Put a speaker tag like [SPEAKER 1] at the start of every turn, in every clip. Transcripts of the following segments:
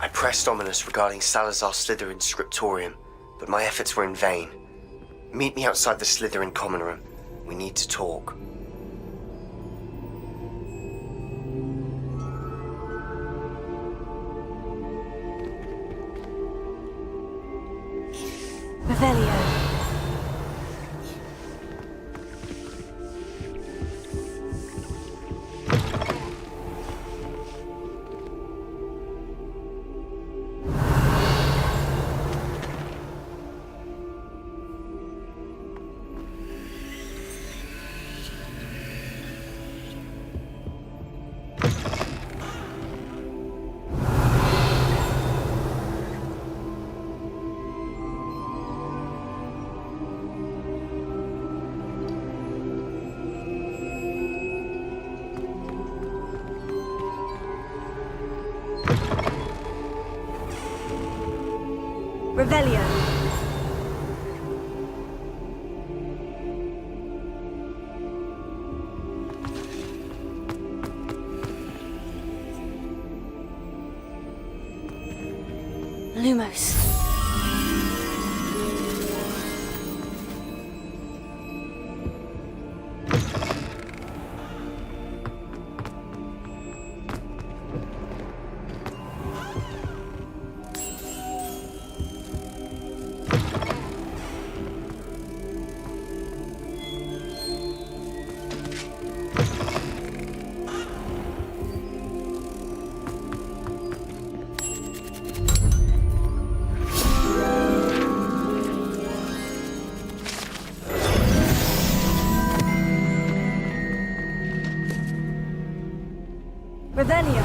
[SPEAKER 1] I pressed Ominous regarding Salazar Slytherin's scriptorium, but my efforts were in vain. Meet me outside the Slytherin common room. We need to talk.
[SPEAKER 2] Revelio. Revelio. Lumos. Revelio.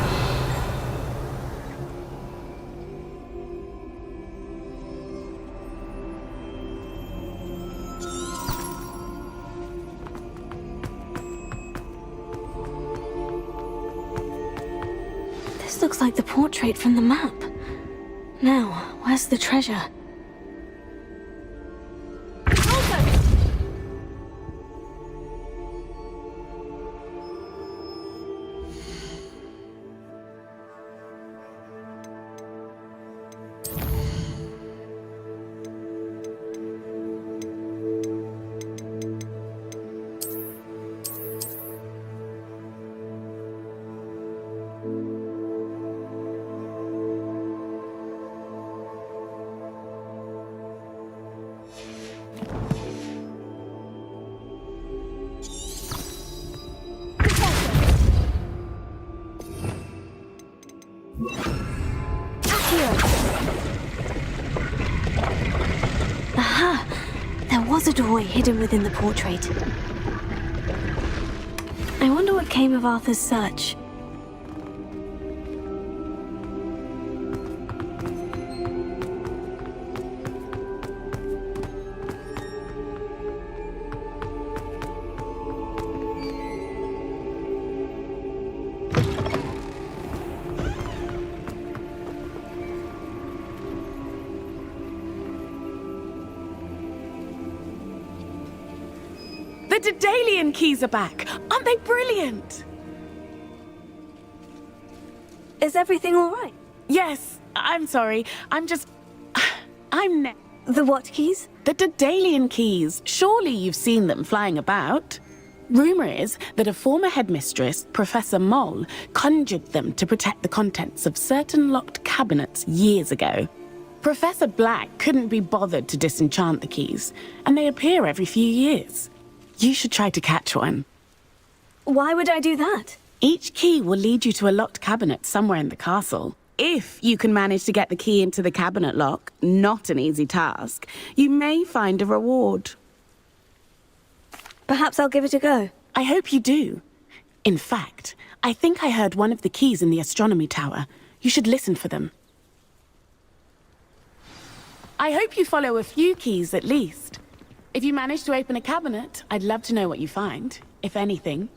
[SPEAKER 2] This looks like the portrait from the map. Now, where's the treasure? Aha! There was a doorway hidden within the portrait. I wonder what came of Arthur's search.
[SPEAKER 3] The Daedalian keys are back! Aren't they brilliant?
[SPEAKER 2] Is everything all right?
[SPEAKER 3] Yes, I'm sorry.
[SPEAKER 2] The what keys?
[SPEAKER 3] The Daedalian keys. Surely you've seen them flying about. Rumour is that a former headmistress, Professor Moll, conjured them to protect the contents of certain locked cabinets years ago. Professor Black couldn't be bothered to disenchant the keys, and they appear every few years. You should try to catch one.
[SPEAKER 2] Why would I do that?
[SPEAKER 3] Each key will lead you to a locked cabinet somewhere in the castle. If you can manage to get the key into the cabinet lock, not an easy task, you may find a reward.
[SPEAKER 2] Perhaps I'll give it a go.
[SPEAKER 3] I hope you do. In fact, I think I heard one of the keys in the astronomy tower. You should listen for them. I hope you follow a few keys at least. If you manage to open a cabinet, I'd love to know what you find, if anything.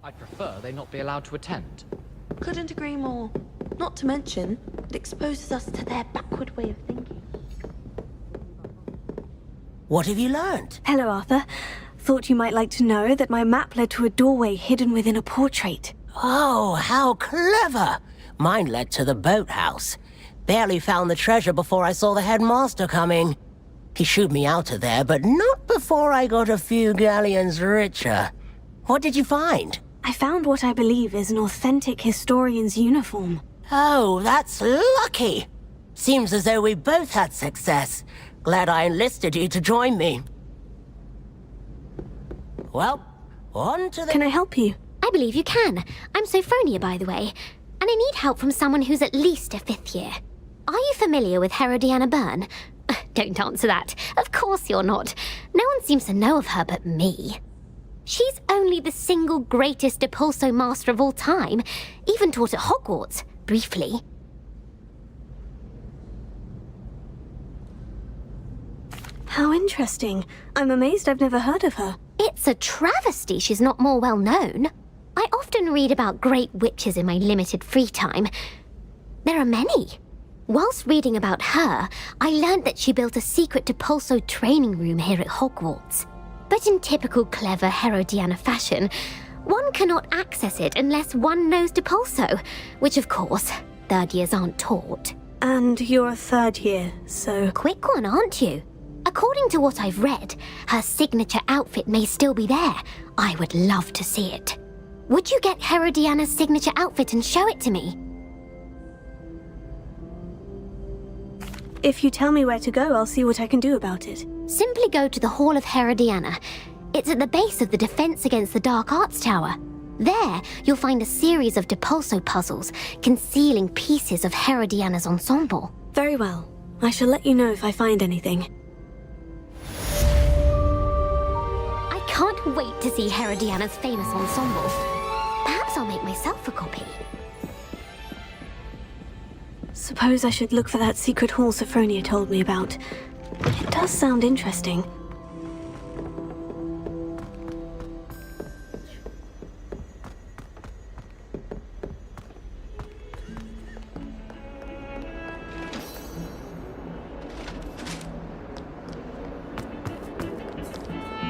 [SPEAKER 4] I'd prefer they not be allowed to attend.
[SPEAKER 2] Couldn't agree more. Not to mention, it exposes us to their backward way of thinking.
[SPEAKER 5] What have you learned?
[SPEAKER 2] Hello, Arthur. Thought you might like to know that my map led to a doorway hidden within a portrait.
[SPEAKER 5] Oh, how clever! Mine led to the boathouse. Barely found the treasure before I saw the headmaster coming. He shooed me out of there, but not before I got a few galleons richer. What did you find?
[SPEAKER 2] I found what I believe is an authentic historian's uniform.
[SPEAKER 5] Oh, that's lucky. Seems as though we both had success. Glad I enlisted you to join me. Well, on to the...
[SPEAKER 2] Can I help you?
[SPEAKER 6] I believe you can. I'm Sophronia, by the way, and I need help from someone who's at least a 5th year. Are you familiar with Herodiana Byrne? Don't answer that. Of course you're not. No one seems to know of her but me. She's only the single greatest Depulso master of all time, even taught at Hogwarts, briefly.
[SPEAKER 2] How interesting. I'm amazed I've never heard of her.
[SPEAKER 6] It's a travesty she's not more well known. I often read about great witches in my limited free time. There are many. Whilst reading about her, I learned that she built a secret Depulso training room here at Hogwarts. But in typical clever Herodiana fashion, one cannot access it unless one knows Depulso, which of course, 3rd years aren't taught.
[SPEAKER 2] And you're a 3rd year, so...
[SPEAKER 6] Quick one, aren't you? According to what I've read, her signature outfit may still be there. I would love to see it. Would you get Herodiana's signature outfit and show it to me?
[SPEAKER 2] If you tell me where to go, I'll see what I can do about it.
[SPEAKER 6] Simply go to the Hall of Herodiana. It's at the base of the Defense Against the Dark Arts Tower. There, you'll find a series of Depulso puzzles concealing pieces of Herodiana's ensemble.
[SPEAKER 2] Very well. I shall let you know if I find anything.
[SPEAKER 6] I can't wait to see Herodiana's famous ensemble. Perhaps I'll make myself a copy.
[SPEAKER 2] Suppose I should look for that secret hall Sophronia told me about. It does sound interesting.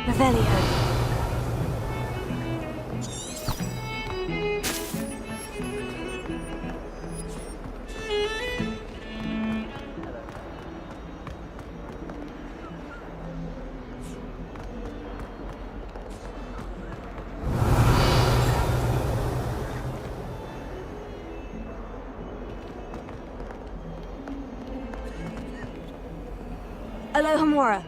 [SPEAKER 2] Revelio. Alohomora.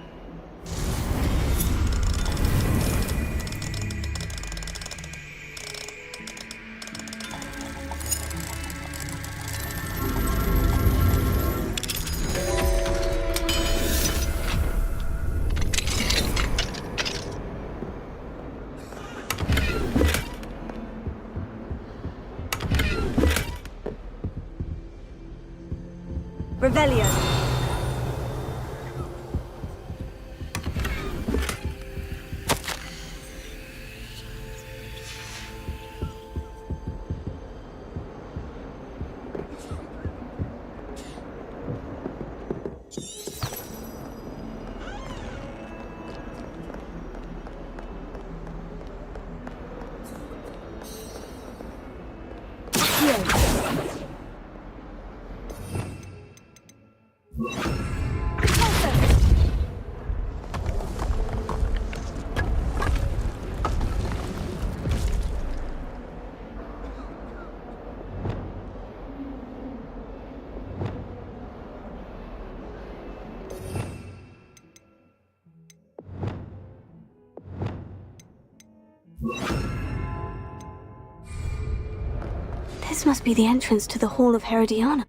[SPEAKER 2] Revelio. This must be the entrance to the Hall of Herodiana.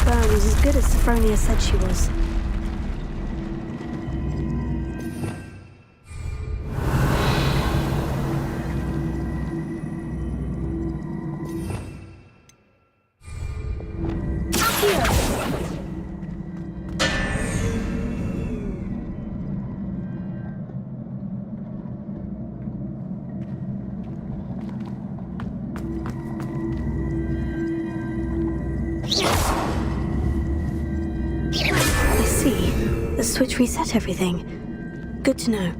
[SPEAKER 2] burn was as good as Sophronia said she was. I see. The switch reset everything. Good to know.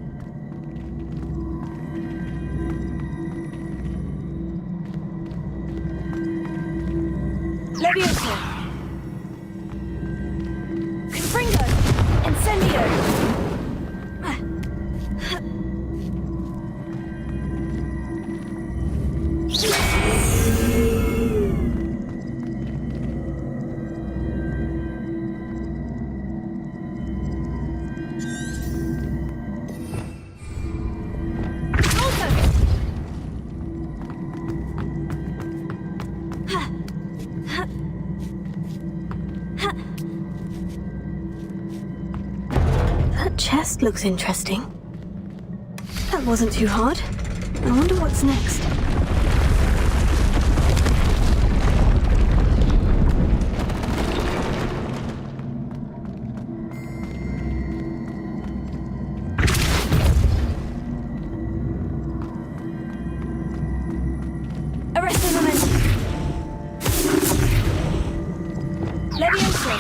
[SPEAKER 7] Levioso! Confringo! Incendio!
[SPEAKER 2] That chest looks interesting. That wasn't too hard. I wonder what's next.
[SPEAKER 7] Arresto momentum! Levioso!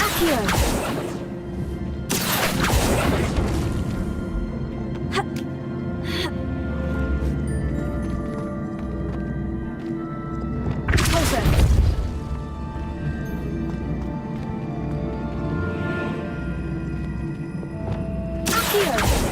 [SPEAKER 7] Accio! Closer! Accio!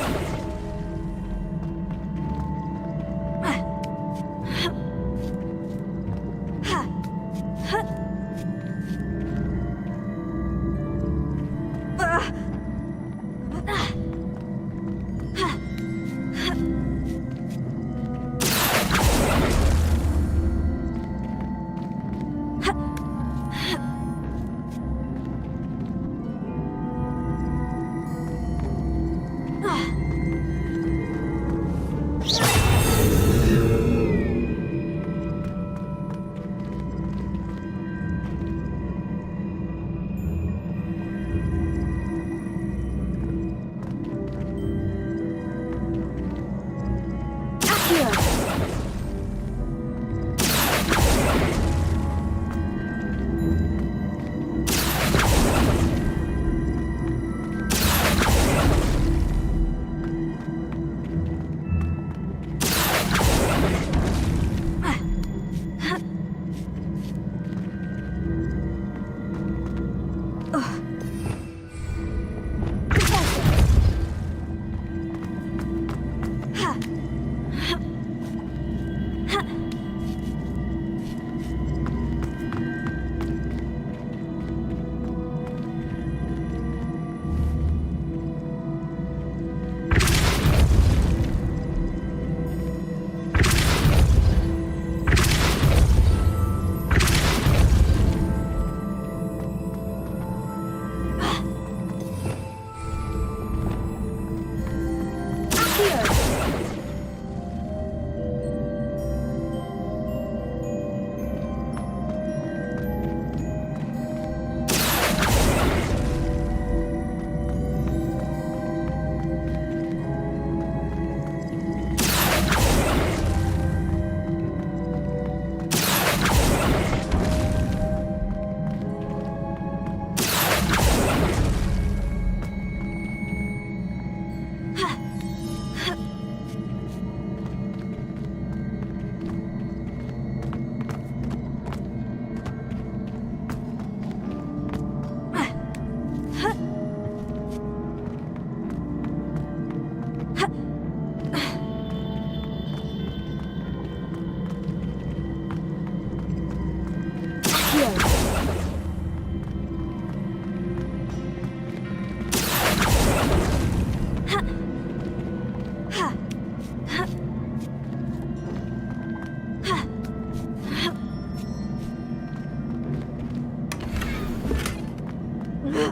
[SPEAKER 2] I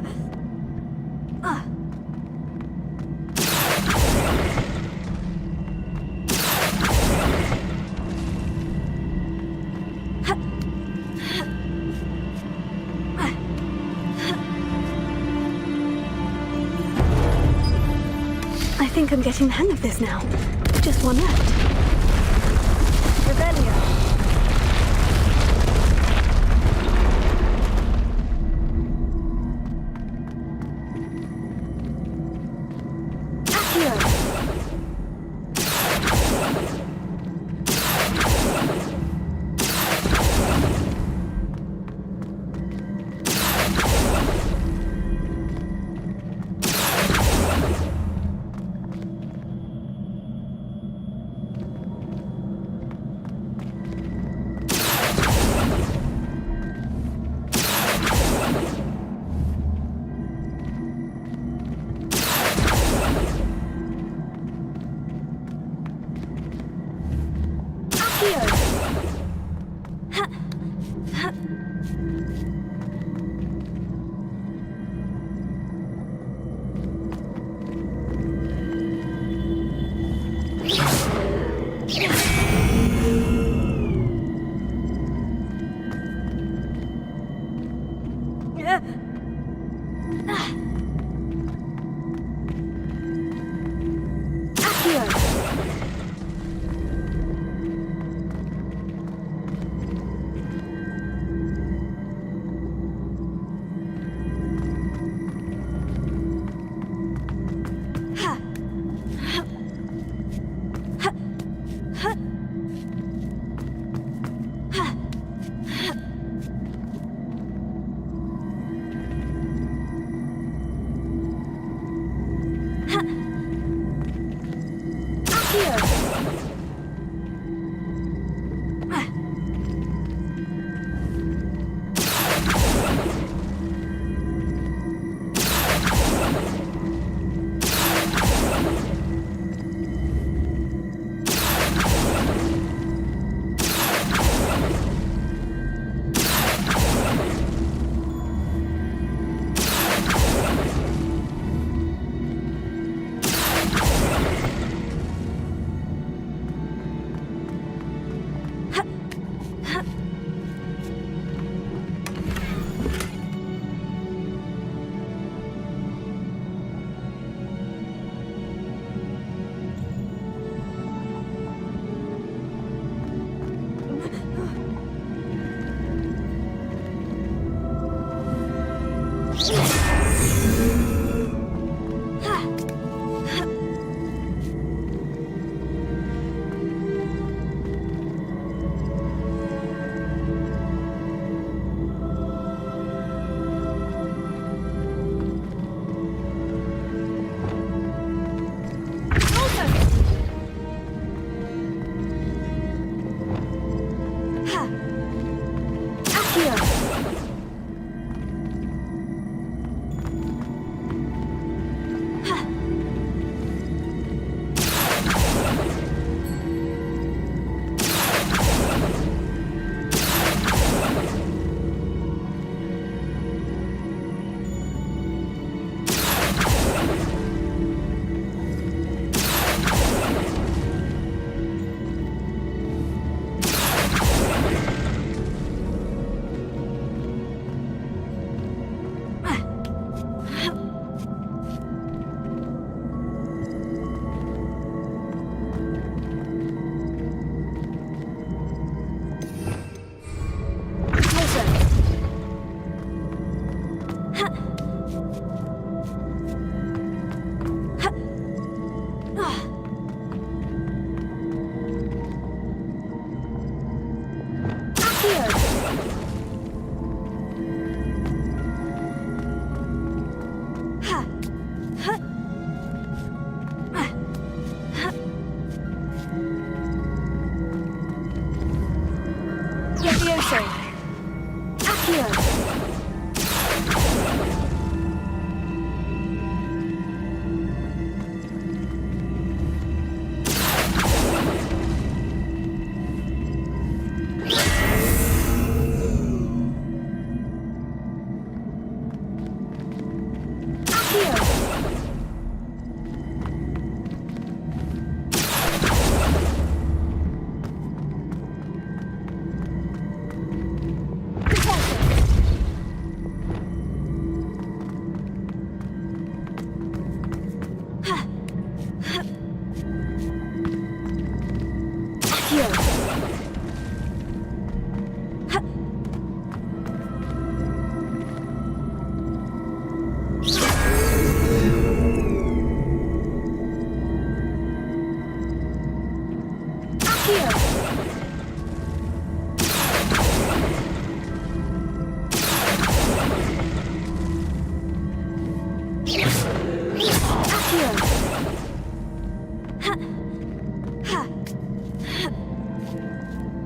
[SPEAKER 2] think I'm getting the hang of this now. Just one left.
[SPEAKER 7] Revelio. Accio.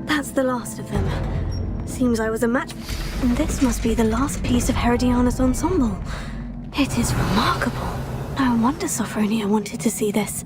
[SPEAKER 2] That's the last of them. Seems I was a match. And this must be the last piece of Herodiana's ensemble. It is remarkable. No wonder Sophronia wanted to see this.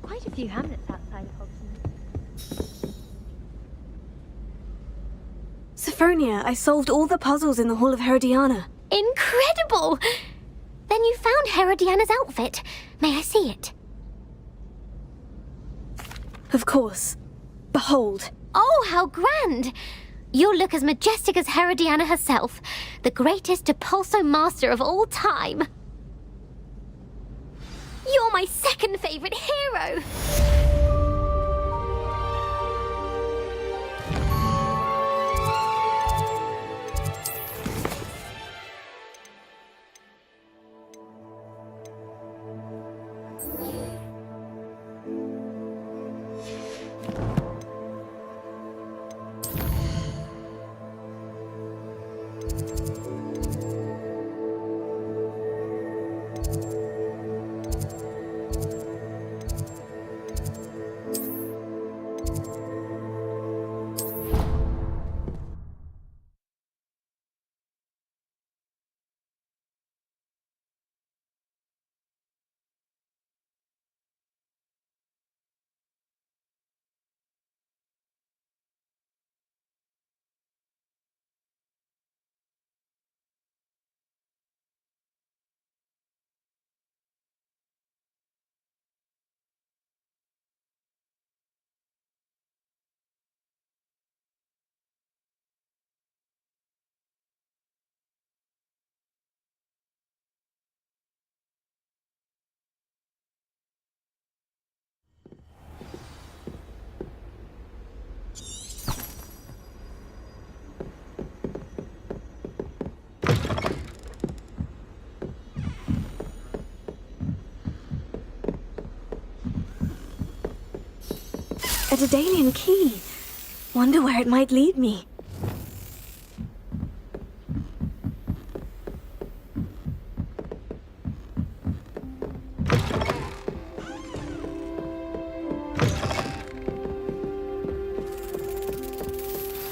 [SPEAKER 6] Quite a few hamlets outside of Hogsmeade.
[SPEAKER 2] Sophronia, I solved all the puzzles in the Hall of Herodiana.
[SPEAKER 6] Incredible! Then you found Herodiana's outfit. May I see it?
[SPEAKER 2] Of course. Behold.
[SPEAKER 6] Oh, how grand! You'll look as majestic as Herodiana herself, the greatest Depulso master of all time. You're my second favorite hero!
[SPEAKER 2] A Daedalian key. Wonder where it might lead me.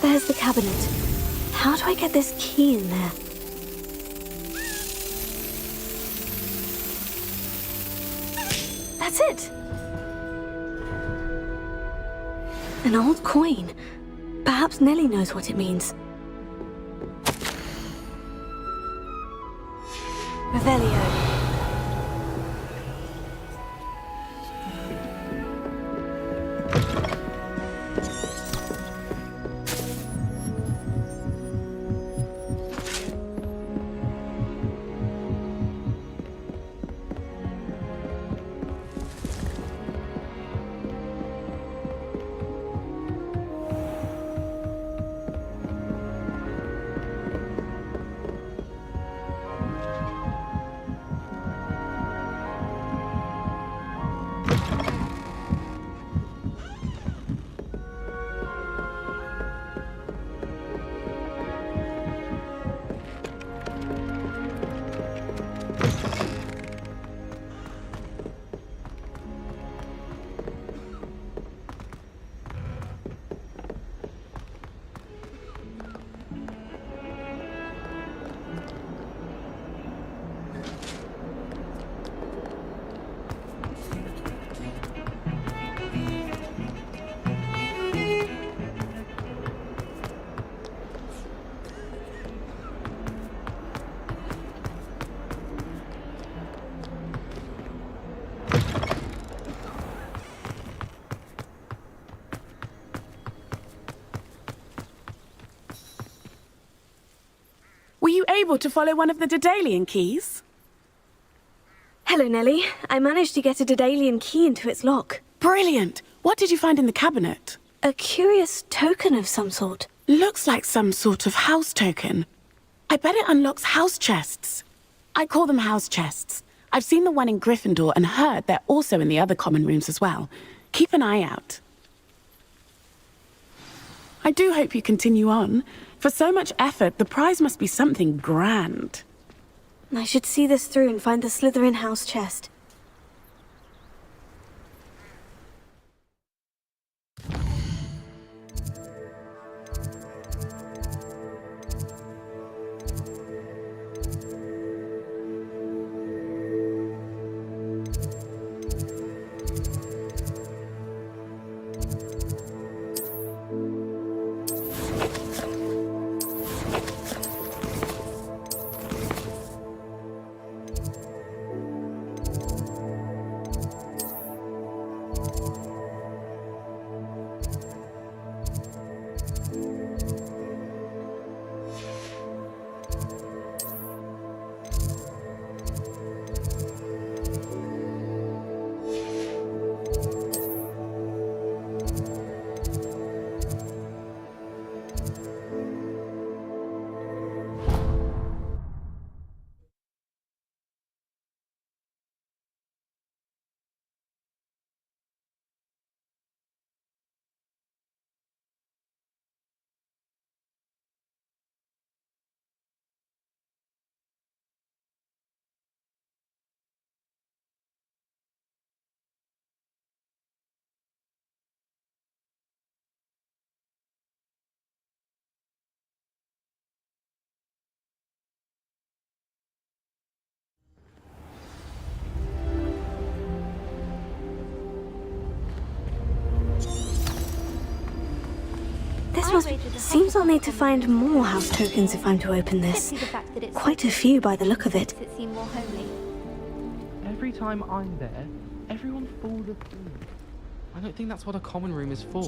[SPEAKER 2] There's the cabinet. How do I get this key in there? That's it! An old coin. Perhaps Nellie knows what it means. Revelio.
[SPEAKER 3] able to follow one of the Daedalian keys?
[SPEAKER 2] Hello, Nellie. I managed to get a Daedalian key into its lock.
[SPEAKER 3] Brilliant! What did you find in the cabinet?
[SPEAKER 2] A curious token of some sort.
[SPEAKER 3] Looks like some sort of house token. I bet it unlocks house chests. I call them house chests. I've seen the one in Gryffindor and heard they're also in the other common rooms as well. Keep an eye out. I do hope you continue on. For so much effort, the prize must be something grand.
[SPEAKER 2] I should see this through and find the Slytherin house chest. Seems I'll need to find more house tokens if I'm to open this. Quite a few by the look of it.
[SPEAKER 8] Every time I'm there, everyone falls asleep. I don't think that's what a common room is for.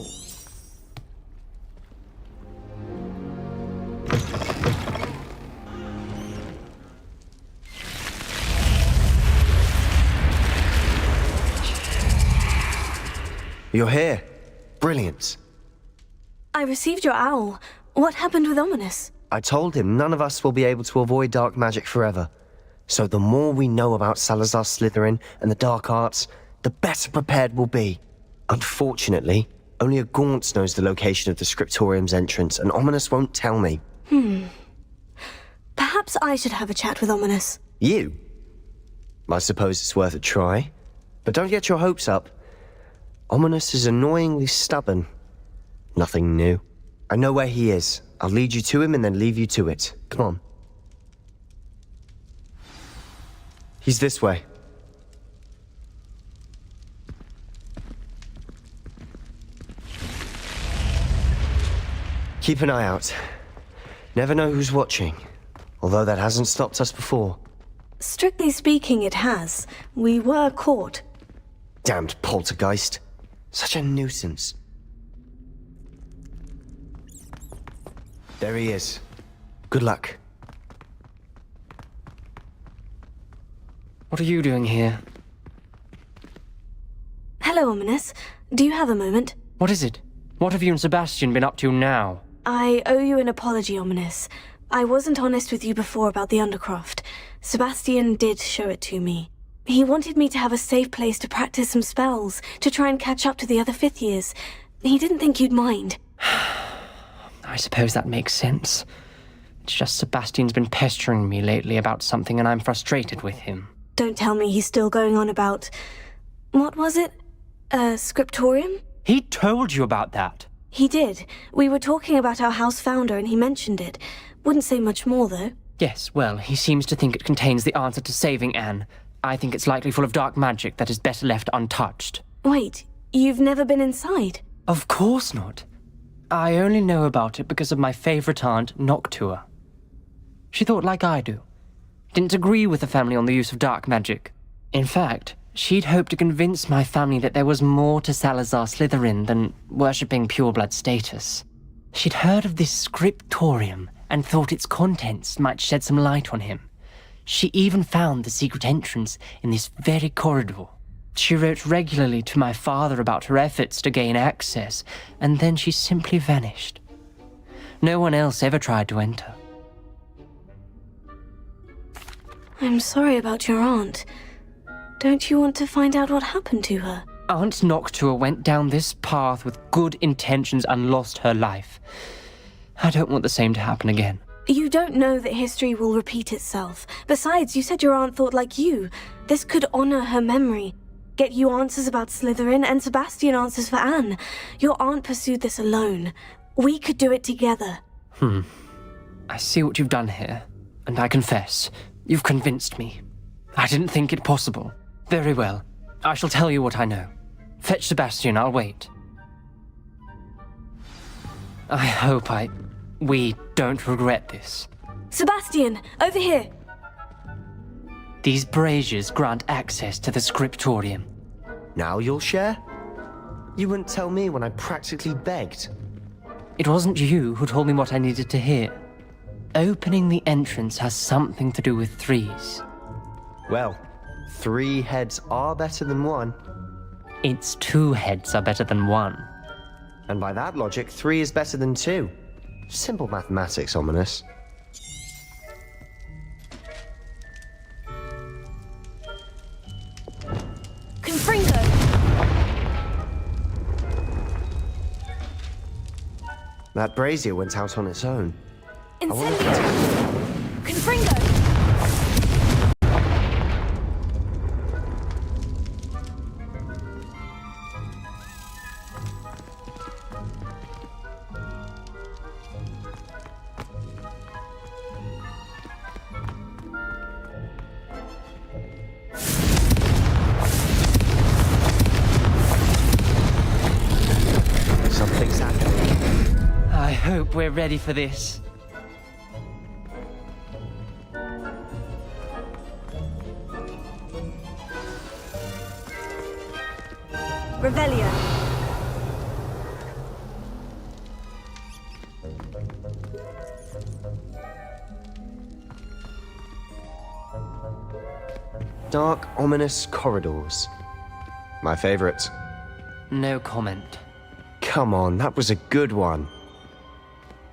[SPEAKER 1] You're here. Brilliant.
[SPEAKER 2] I received your owl. What happened with Ominous?
[SPEAKER 1] I told him none of us will be able to avoid dark magic forever. So the more we know about Salazar Slytherin and the dark arts, the better prepared we'll be. Unfortunately, only a Gaunt knows the location of the Scriptorium's entrance, and Ominous won't tell me.
[SPEAKER 2] Perhaps I should have a chat with Ominous.
[SPEAKER 1] You? I suppose it's worth a try. But don't get your hopes up. Ominous is annoyingly stubborn. Nothing new. I know where he is. I'll lead you to him and then leave you to it. Come on. He's this way. Keep an eye out. Never know who's watching. Although that hasn't stopped us before.
[SPEAKER 2] Strictly speaking, it has. We were caught.
[SPEAKER 1] Damned poltergeist. Such a nuisance. There he is. Good luck.
[SPEAKER 9] What are you doing here?
[SPEAKER 2] Hello, Ominous. Do you have a moment?
[SPEAKER 9] What is it? What have you and Sebastian been up to now?
[SPEAKER 2] I owe you an apology, Ominous. I wasn't honest with you before about the Undercroft. Sebastian did show it to me. He wanted me to have a safe place to practice some spells, to try and catch up to the other fifth years. He didn't think you'd mind.
[SPEAKER 9] I suppose that makes sense. It's just Sebastian's been pestering me lately about something and I'm frustrated with him.
[SPEAKER 2] Don't tell me he's still going on about... What was it? Scriptorium?
[SPEAKER 9] He told you about that?
[SPEAKER 2] He did. We were talking about our house founder and he mentioned it. Wouldn't say much more, though.
[SPEAKER 9] Yes, well, he seems to think it contains the answer to saving Anne. I think it's likely full of dark magic that is better left untouched.
[SPEAKER 2] Wait, you've never been inside?
[SPEAKER 9] Of course not. I only know about it because of my favourite aunt, Noctua. She thought like I do. Didn't agree with the family on the use of dark magic. In fact, she'd hoped to convince my family that there was more to Salazar Slytherin than worshipping pureblood status. She'd heard of this scriptorium and thought its contents might shed some light on him. She even found the secret entrance in this very corridor. She wrote regularly to my father about her efforts to gain access, and then she simply vanished. No one else ever tried to enter.
[SPEAKER 2] I'm sorry about your aunt. Don't you want to find out what happened to her?
[SPEAKER 9] Aunt Noctua went down this path with good intentions and lost her life. I don't want the same to happen again.
[SPEAKER 2] You don't know that history will repeat itself. Besides, you said your aunt thought like you. This could honor her memory. Get you answers about Slytherin, and Sebastian answers for Anne. Your aunt pursued this alone. We could do it together.
[SPEAKER 9] I see what you've done here, and I confess, you've convinced me. I didn't think it possible. Very well. I shall tell you what I know. Fetch Sebastian, I'll wait. I hope we don't regret this.
[SPEAKER 2] Sebastian, over here!
[SPEAKER 9] These braziers grant access to the scriptorium.
[SPEAKER 1] Now you'll share? You wouldn't tell me when I practically begged.
[SPEAKER 9] It wasn't you who told me what I needed to hear. Opening the entrance has something to do with threes.
[SPEAKER 1] Well, 3 heads are better than 1.
[SPEAKER 9] Its 2 heads are better than 1.
[SPEAKER 1] And by that logic, 3 is better than 2. Simple mathematics, Ominous.
[SPEAKER 7] Confringo!
[SPEAKER 1] That brazier went out on its own.
[SPEAKER 7] Incendio! Confringo!
[SPEAKER 1] Something's happening.
[SPEAKER 9] I hope we're ready for this.
[SPEAKER 7] Revelio!
[SPEAKER 1] Dark, ominous corridors. My favorite.
[SPEAKER 9] No comment.
[SPEAKER 1] Come on, that was a good one.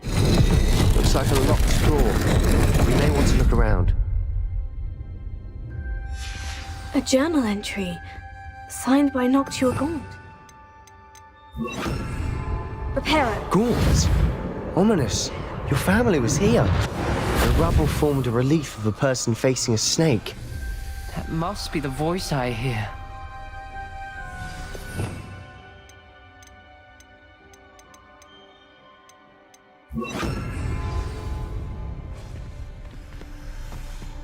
[SPEAKER 1] Looks like a locked door. We may want to look around.
[SPEAKER 2] A journal entry, signed by Noctua Gaunt.
[SPEAKER 7] Reparo!
[SPEAKER 1] Gaunt! Ominous, your family was here. The rubble formed a relief of a person facing a snake.
[SPEAKER 9] That must be the voice I hear.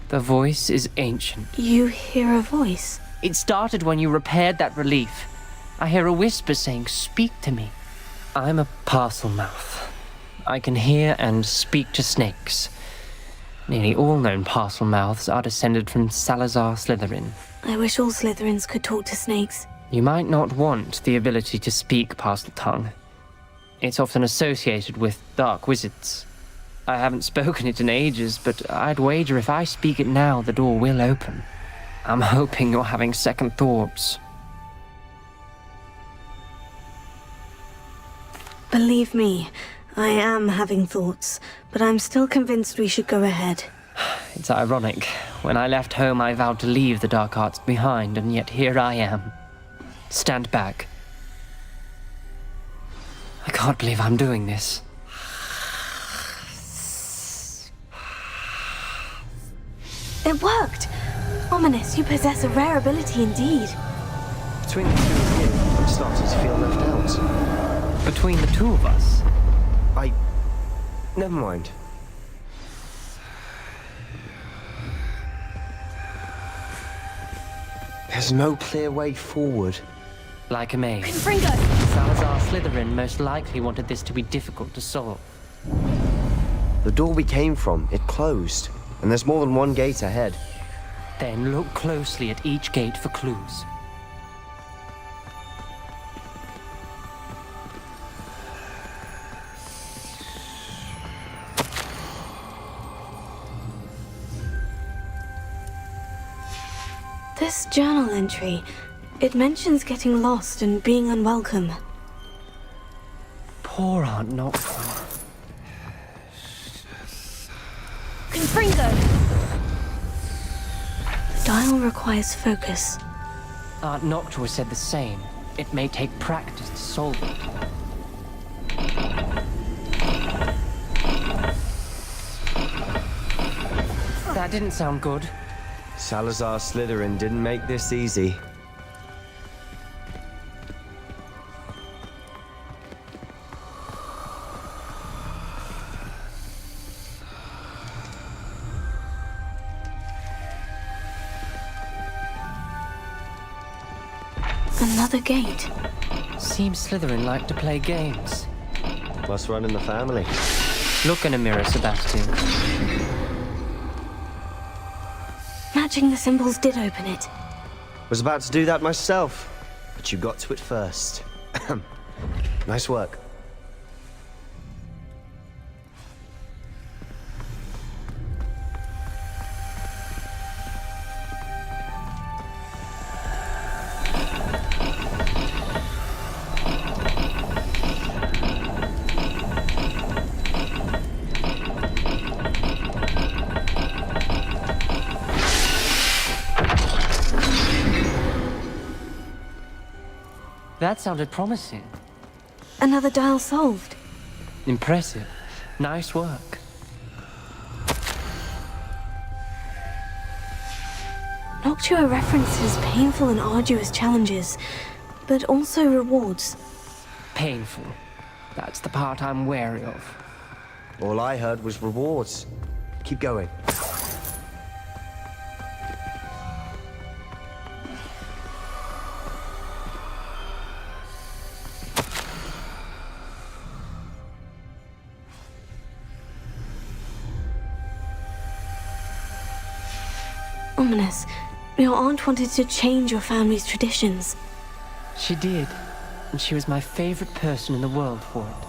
[SPEAKER 9] The voice is ancient.
[SPEAKER 2] You hear a voice?
[SPEAKER 9] It started when you repaired that relief. I hear a whisper saying, "Speak to me." I'm a parcel mouth. I can hear and speak to snakes. Nearly all known parcel mouths are descended from Salazar Slytherin.
[SPEAKER 2] I wish all Slytherins could talk to snakes.
[SPEAKER 9] You might not want the ability to speak parcel tongue. It's often associated with dark wizards. I haven't spoken it in ages, but I'd wager if I speak it now, the door will open. I'm hoping you're having second thoughts.
[SPEAKER 2] Believe me, I am having thoughts, but I'm still convinced we should go ahead.
[SPEAKER 9] It's ironic. When I left home, I vowed to leave the dark arts behind, and yet here I am. Stand back. I can't believe I'm doing this.
[SPEAKER 2] It worked! Ominous, you possess a rare ability indeed.
[SPEAKER 1] Between the two of you, I'm starting to feel left out.
[SPEAKER 9] Between the two of us,
[SPEAKER 1] Never mind. There's no clear way forward.
[SPEAKER 9] like a maze.
[SPEAKER 7] Confringo!
[SPEAKER 9] Salazar Slytherin most likely wanted this to be difficult to solve.
[SPEAKER 1] The door we came from, it closed. And there's more than one gate ahead.
[SPEAKER 9] Then look closely at each gate for clues.
[SPEAKER 2] This journal entry, it mentions getting lost and being unwelcome.
[SPEAKER 9] Poor Aunt Noctua.
[SPEAKER 7] Confringo!
[SPEAKER 2] The dial requires focus.
[SPEAKER 9] Aunt Noctua said the same. It may take practice to solve it. That didn't sound good.
[SPEAKER 1] Salazar Slytherin didn't make this easy.
[SPEAKER 2] Another gate.
[SPEAKER 9] Seems Slytherin like to play games.
[SPEAKER 1] Must run in the family.
[SPEAKER 9] Look in a mirror, Sebastian.
[SPEAKER 2] Matching the symbols did open it.
[SPEAKER 1] Was about to do that myself, but you got to it first. Nice work.
[SPEAKER 9] That sounded promising.
[SPEAKER 2] Another dial solved.
[SPEAKER 9] Impressive. Nice work.
[SPEAKER 2] Noctua references painful and arduous challenges, but also rewards.
[SPEAKER 9] Painful. That's the part I'm wary of.
[SPEAKER 1] All I heard was rewards. Keep going.
[SPEAKER 2] Ominous. Your aunt wanted to change your family's traditions.
[SPEAKER 9] She did, and she was my favorite person in the world for it.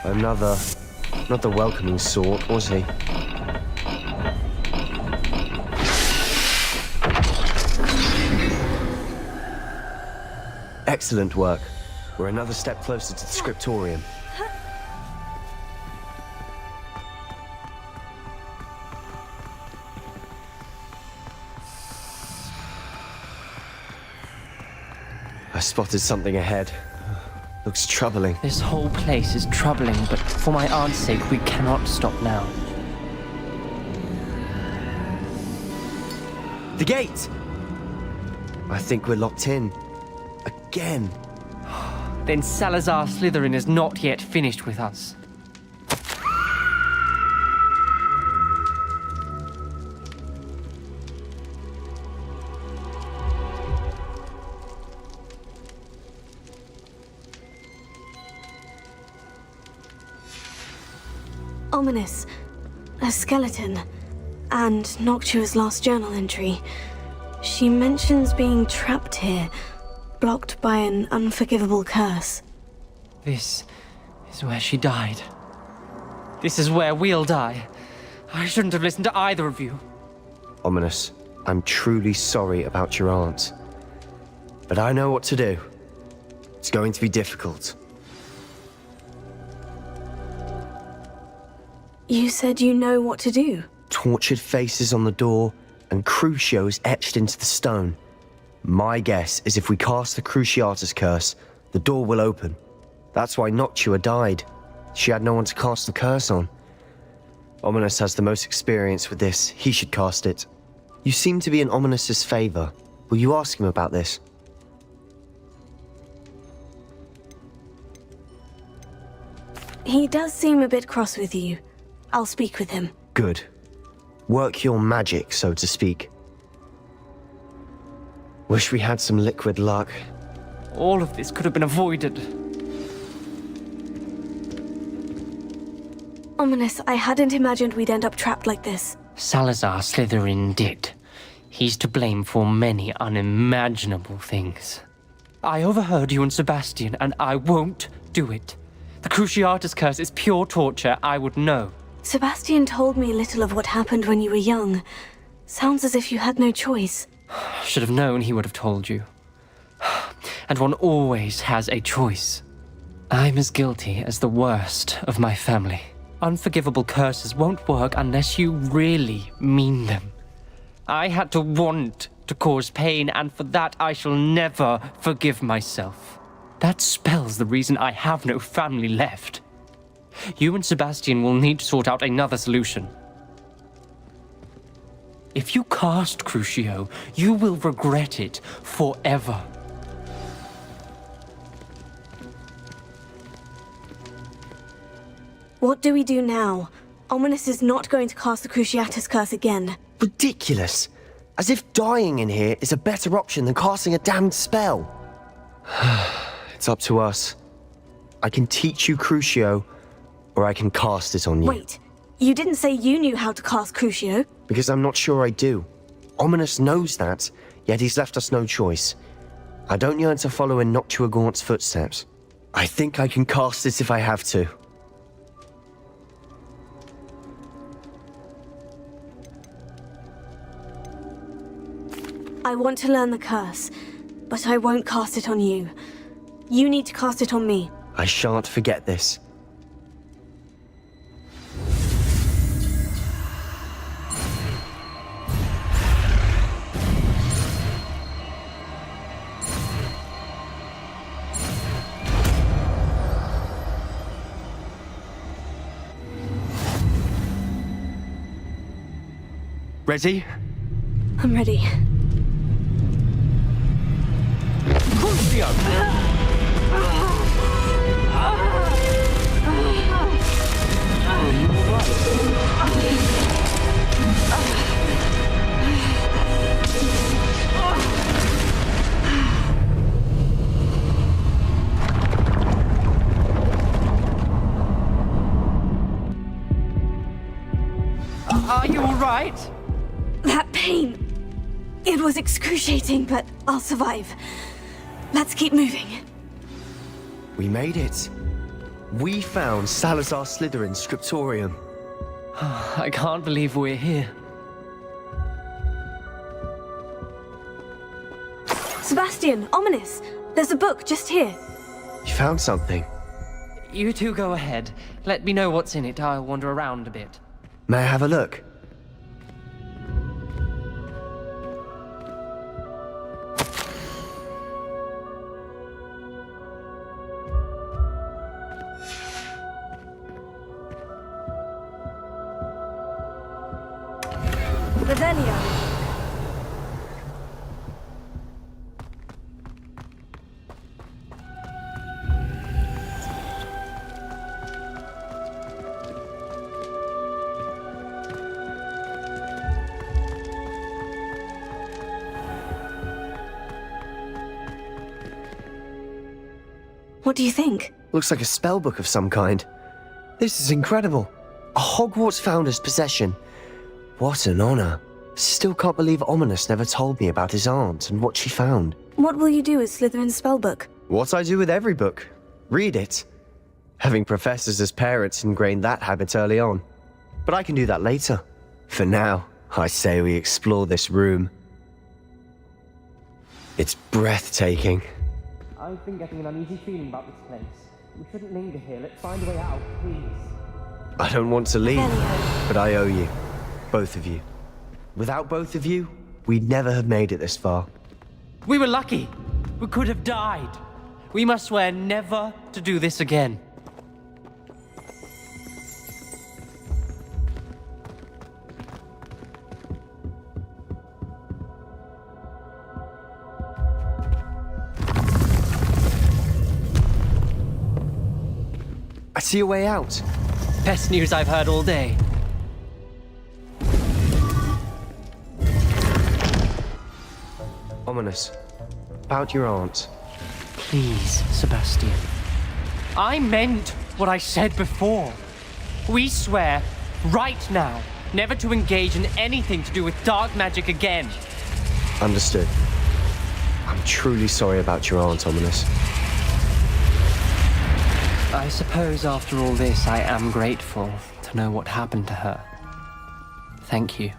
[SPEAKER 1] Another... not the welcoming sort, was he? Excellent work. We're another step closer to the scriptorium. I spotted something ahead. Looks troubling.
[SPEAKER 9] This whole place is troubling, but for my aunt's sake, we cannot stop now.
[SPEAKER 1] The gate! I think we're locked in. Again.
[SPEAKER 9] Then Salazar Slytherin is not yet finished with us.
[SPEAKER 2] Ominous. A skeleton. And Noctua's last journal entry. She mentions being trapped here, blocked by an unforgivable curse.
[SPEAKER 9] This is where she died. This is where we'll die. I shouldn't have listened to either of you.
[SPEAKER 1] Ominous, I'm truly sorry about your aunt. But I know what to do. It's going to be difficult.
[SPEAKER 2] You said you know what to do.
[SPEAKER 1] Tortured faces on the door and Crucios etched into the stone. My guess is if we cast the Cruciatus curse, the door will open. That's why Noctua died. She had no one to cast the curse on. Ominous has the most experience with this. He should cast it. You seem to be in Ominous's favor. Will you ask him about this?
[SPEAKER 2] He does seem a bit cross with you. I'll speak with him.
[SPEAKER 1] Good. Work your magic, so to speak. Wish we had some liquid luck.
[SPEAKER 9] All of this could have been avoided.
[SPEAKER 2] Ominous, I hadn't imagined we'd end up trapped like this.
[SPEAKER 9] Salazar Slytherin did. He's to blame for many unimaginable things. I overheard you and Sebastian, and I won't do it. The Cruciatus curse is pure torture, I would know.
[SPEAKER 2] Sebastian told me little of what happened when you were young. Sounds as if you had no choice.
[SPEAKER 9] Should have known he would have told you. And one always has a choice. I'm as guilty as the worst of my family. Unforgivable curses won't work unless you really mean them. I had to want to cause pain, and for that I shall never forgive myself. That spells the reason I have no family left. You and Sebastian will need to sort out another solution. If you cast Crucio, you will regret it forever.
[SPEAKER 2] What do we do now? Ominous is not going to cast the Cruciatus curse again.
[SPEAKER 1] Ridiculous. As if dying in here is a better option than casting a damned spell. It's up to us. I can teach you Crucio, or I can cast it on you.
[SPEAKER 2] Wait, you didn't say you knew how to cast Crucio?
[SPEAKER 1] Because I'm not sure I do. Ominous knows that, yet he's left us no choice. I don't yearn to follow in Noctua Gaunt's footsteps. I think I can cast it if I have to.
[SPEAKER 2] I want to learn the curse, but I won't cast it on you. You need to cast it on me.
[SPEAKER 1] I shan't forget this. Ready?
[SPEAKER 2] I'm ready.
[SPEAKER 9] Are you all right?
[SPEAKER 2] That pain! It was excruciating, but I'll survive. Let's keep moving.
[SPEAKER 1] We made it. We found Salazar Slytherin's scriptorium.
[SPEAKER 9] I can't believe we're here.
[SPEAKER 2] Sebastian, Ominous, there's a book just here.
[SPEAKER 1] You found something.
[SPEAKER 9] You two go ahead. Let me know what's in it. I'll wander around a bit.
[SPEAKER 1] May I have a look?
[SPEAKER 2] Revelio. What do you think?
[SPEAKER 1] Looks like a spellbook of some kind. This is incredible. A Hogwarts founder's possession. What an honor. Still can't believe Ominous never told me about his aunt and what she found.
[SPEAKER 2] What will you do with Slytherin's spellbook?
[SPEAKER 1] What I do with every book. Read it. Having professors as parents ingrained that habit early on. But I can do that later. For now, I say we explore this room. It's breathtaking.
[SPEAKER 9] I've been getting an uneasy feeling about this place. We shouldn't linger here. Let's find a way out, please.
[SPEAKER 1] I don't want to leave,
[SPEAKER 2] Revelio.
[SPEAKER 1] but I owe you. Both of you. Without both of you, we'd never have made it this far.
[SPEAKER 9] We were lucky. We could have died. We must swear never to do this again.
[SPEAKER 1] I see a way out.
[SPEAKER 9] Best news I've heard all day.
[SPEAKER 1] Ominous. About your aunt.
[SPEAKER 9] Please, Sebastian. I meant what I said before. We swear, right now, never to engage in anything to do with dark magic again.
[SPEAKER 1] Understood. I'm truly sorry about your aunt, Ominous.
[SPEAKER 9] I suppose after all this, I am grateful to know what happened to her. Thank you.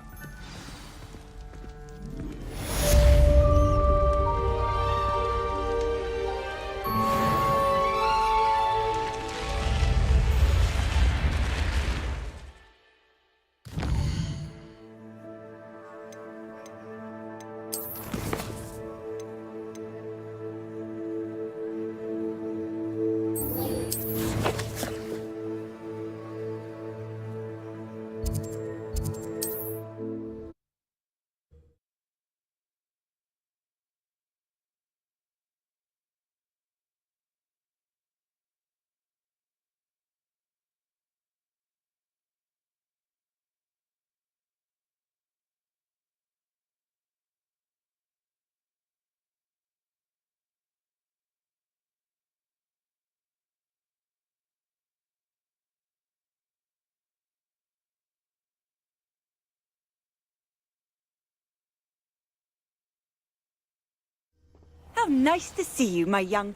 [SPEAKER 10] How nice to see you, my young...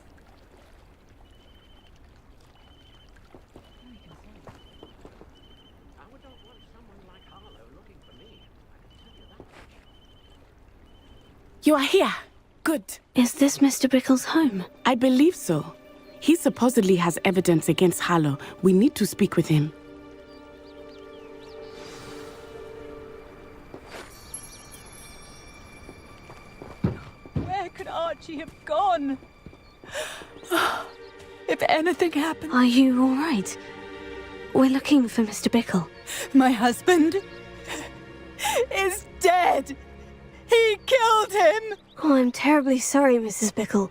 [SPEAKER 3] You are here. Good.
[SPEAKER 2] Is this Mr. Bickle's home?
[SPEAKER 3] I believe so. He supposedly has evidence against Harlow. We need to speak with him.
[SPEAKER 10] Where could Archie have gone? If anything happened...
[SPEAKER 2] Are you all right? We're looking for Mr. Bickle.
[SPEAKER 10] My husband is dead. He killed him.
[SPEAKER 2] Oh, I'm terribly sorry, Mrs. Bickle.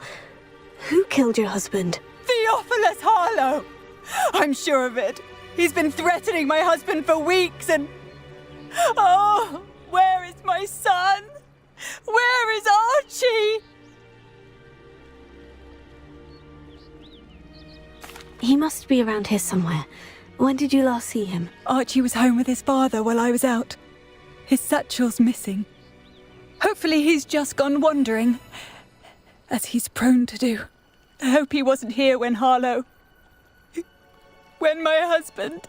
[SPEAKER 2] Who killed your husband?
[SPEAKER 10] Theophilus Harlow. I'm sure of it. He's been threatening my husband for weeks and... Oh, where is my son? Where is Archie?
[SPEAKER 2] He must be around here somewhere. When did you last see him?
[SPEAKER 10] Archie was home with his father while I was out. His satchel's missing. Hopefully he's just gone wandering, as he's prone to do. I hope he wasn't here when Harlow... when my husband...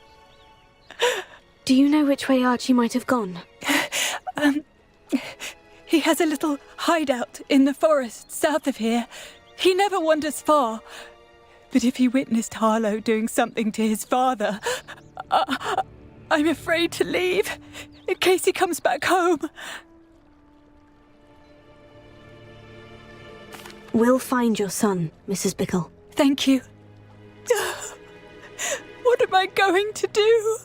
[SPEAKER 2] Do you know which way Archie might have gone?
[SPEAKER 10] He has a little hideout in the forest south of here. He never wanders far. But if he witnessed Harlow doing something to his father, I'm afraid to leave, in case he comes back home.
[SPEAKER 2] We'll find your son, Mrs. Bickle.
[SPEAKER 10] Thank you. What am I going to do?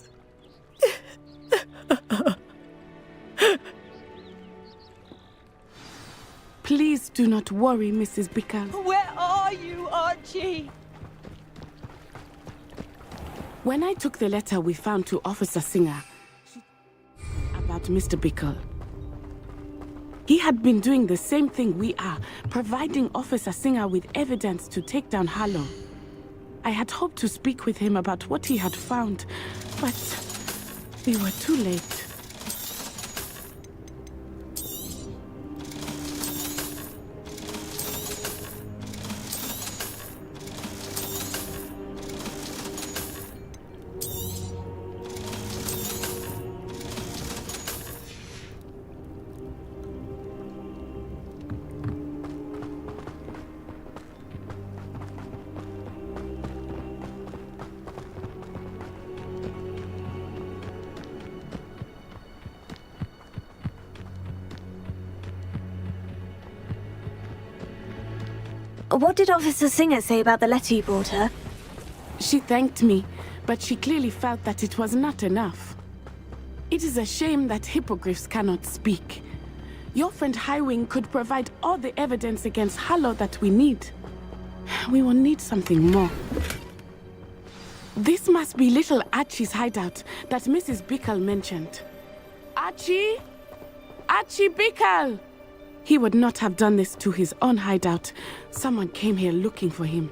[SPEAKER 3] Please do not worry, Mrs. Bickle.
[SPEAKER 10] Where are you, Archie?
[SPEAKER 3] When I took the letter we found to Officer Singer about Mr. Bickle, he had been doing the same thing we are, providing Officer Singer with evidence to take down Harlow. I had hoped to speak with him about what he had found, but we were too late.
[SPEAKER 2] What did Officer Singer say about the letter you brought her?
[SPEAKER 3] She thanked me, but she clearly felt that it was not enough. It is a shame that hippogriffs cannot speak. Your friend Highwing could provide all the evidence against Harlow that we need. We will need something more. This must be little Archie's hideout that Mrs. Bickle mentioned. Archie? Archie Bickle! He would not have done this to his own hideout. Someone came here looking for him.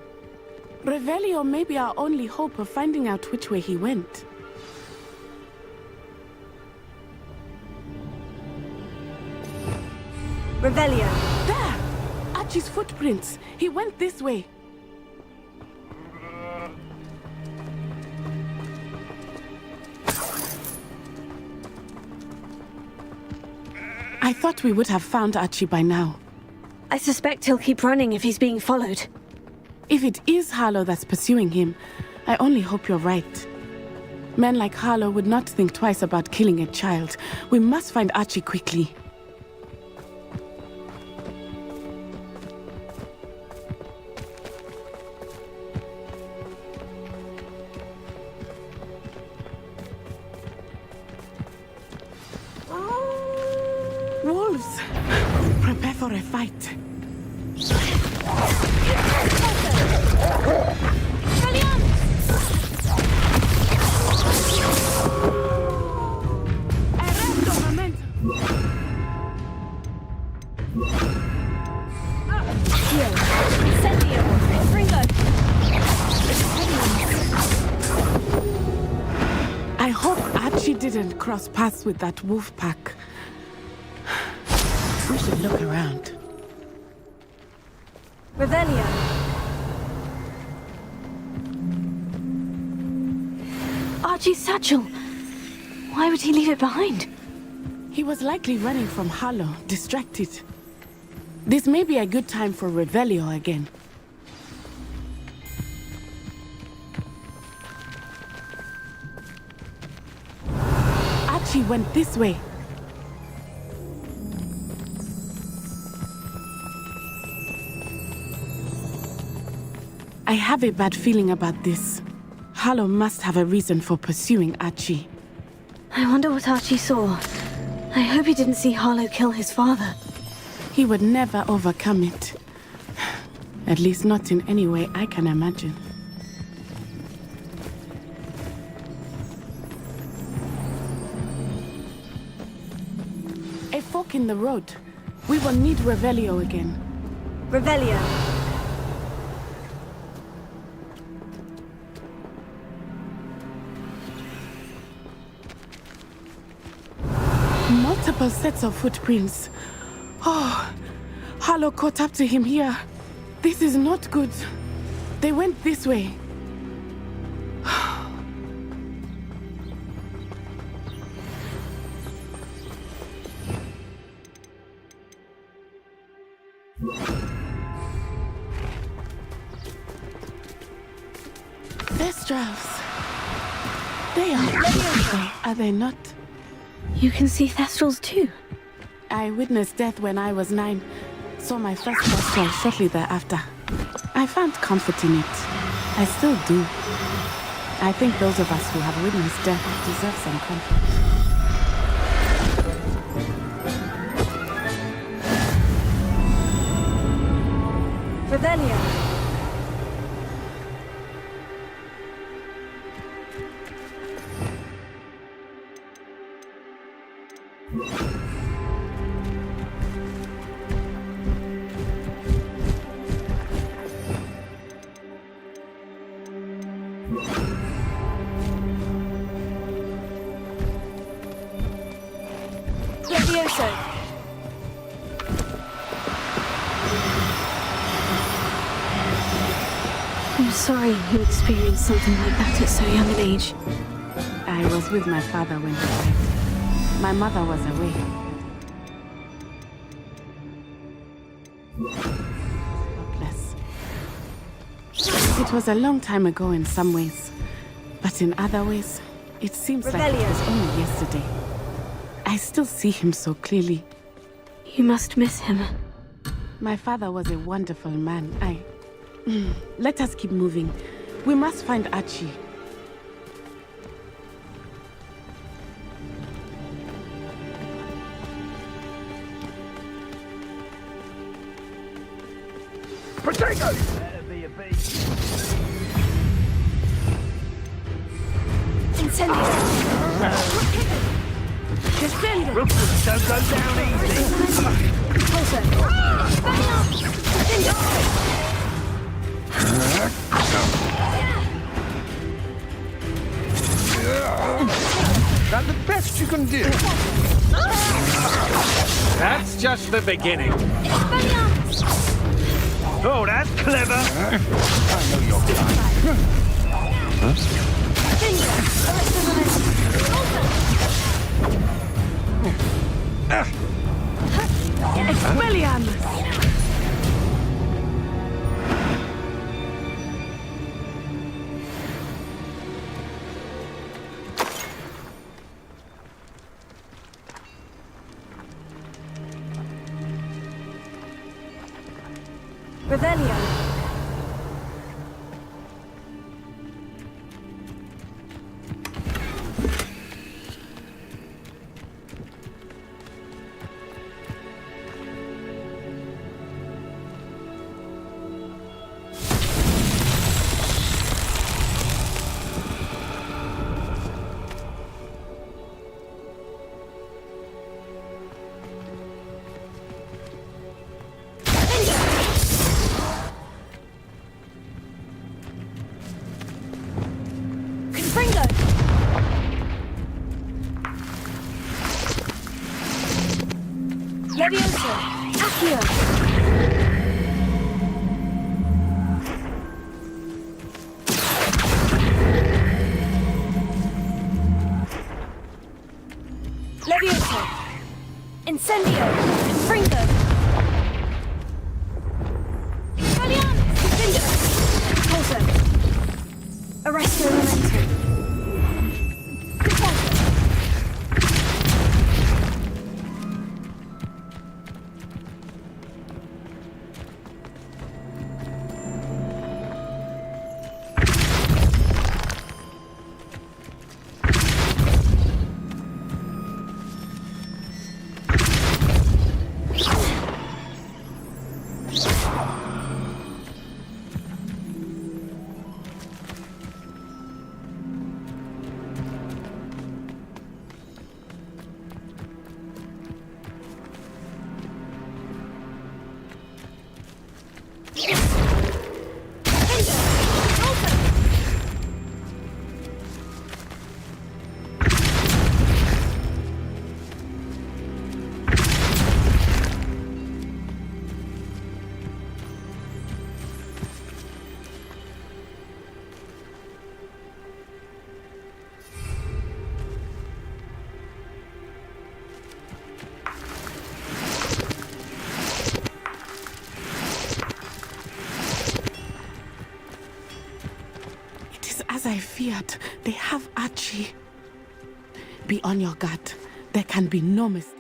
[SPEAKER 3] Revelio may be our only hope of finding out which way he went.
[SPEAKER 2] Revelio.
[SPEAKER 3] There! Archie's footprints. He went this way. I thought we would have found Archie by now.
[SPEAKER 2] I suspect he'll keep running if he's being followed.
[SPEAKER 3] If it is Harlow that's pursuing him, I only hope you're right. Men like Harlow would not think twice about killing a child. We must find Archie quickly. Wolves! Prepare for a fight. I hope Archie didn't cross paths with that wolf pack. We should look around.
[SPEAKER 2] Revelio. Archie's satchel. Why would he leave it behind?
[SPEAKER 3] He was likely running from Harlow, distracted. This may be a good time for Revelio again. Archie went this way. I have a bad feeling about this. Harlow must have a reason for pursuing Archie.
[SPEAKER 2] I wonder what Archie saw. I hope he didn't see Harlow kill his father.
[SPEAKER 3] He would never overcome it. At least not in any way I can imagine. A fork in the road. We will need Revelio again.
[SPEAKER 2] Revelio.
[SPEAKER 3] Multiple sets of footprints. Oh, Harlow caught up to him here. This is not good. They went this way. They're Strauss. They are they not?
[SPEAKER 2] You can see Thestrals too.
[SPEAKER 3] I witnessed death when I was 9. Saw my first Thestral shortly thereafter. I found comfort in it. I still do. I think those of us who have witnessed death deserve some comfort.
[SPEAKER 2] Revelio. I'm sorry you experienced something like that at so young an age.
[SPEAKER 3] I was with my father when he died. My mother was away. Hopeless. It was a long time ago in some ways, but in other ways, it seems like it was only yesterday. I still see him so clearly.
[SPEAKER 2] You must miss him.
[SPEAKER 3] My father was a wonderful man. Let us keep moving. We must find Archie.
[SPEAKER 11] Potato! Better be a beast.
[SPEAKER 7] Incendio!
[SPEAKER 3] Defender!
[SPEAKER 11] Rookwood, don't go down easy.
[SPEAKER 7] Pulsar!
[SPEAKER 11] That the best you can do? That's just the beginning. Oh, that's clever. I know your kind.
[SPEAKER 3] Expelliarmus!
[SPEAKER 7] Revelio! Confringo! Levioso! Accio! Levioso! Incendio! Confringo! Expelliarmus! Defender! Pulsar! Arresto Memento!
[SPEAKER 3] As I feared, they have Archie. Be on your guard. There can be no mistake.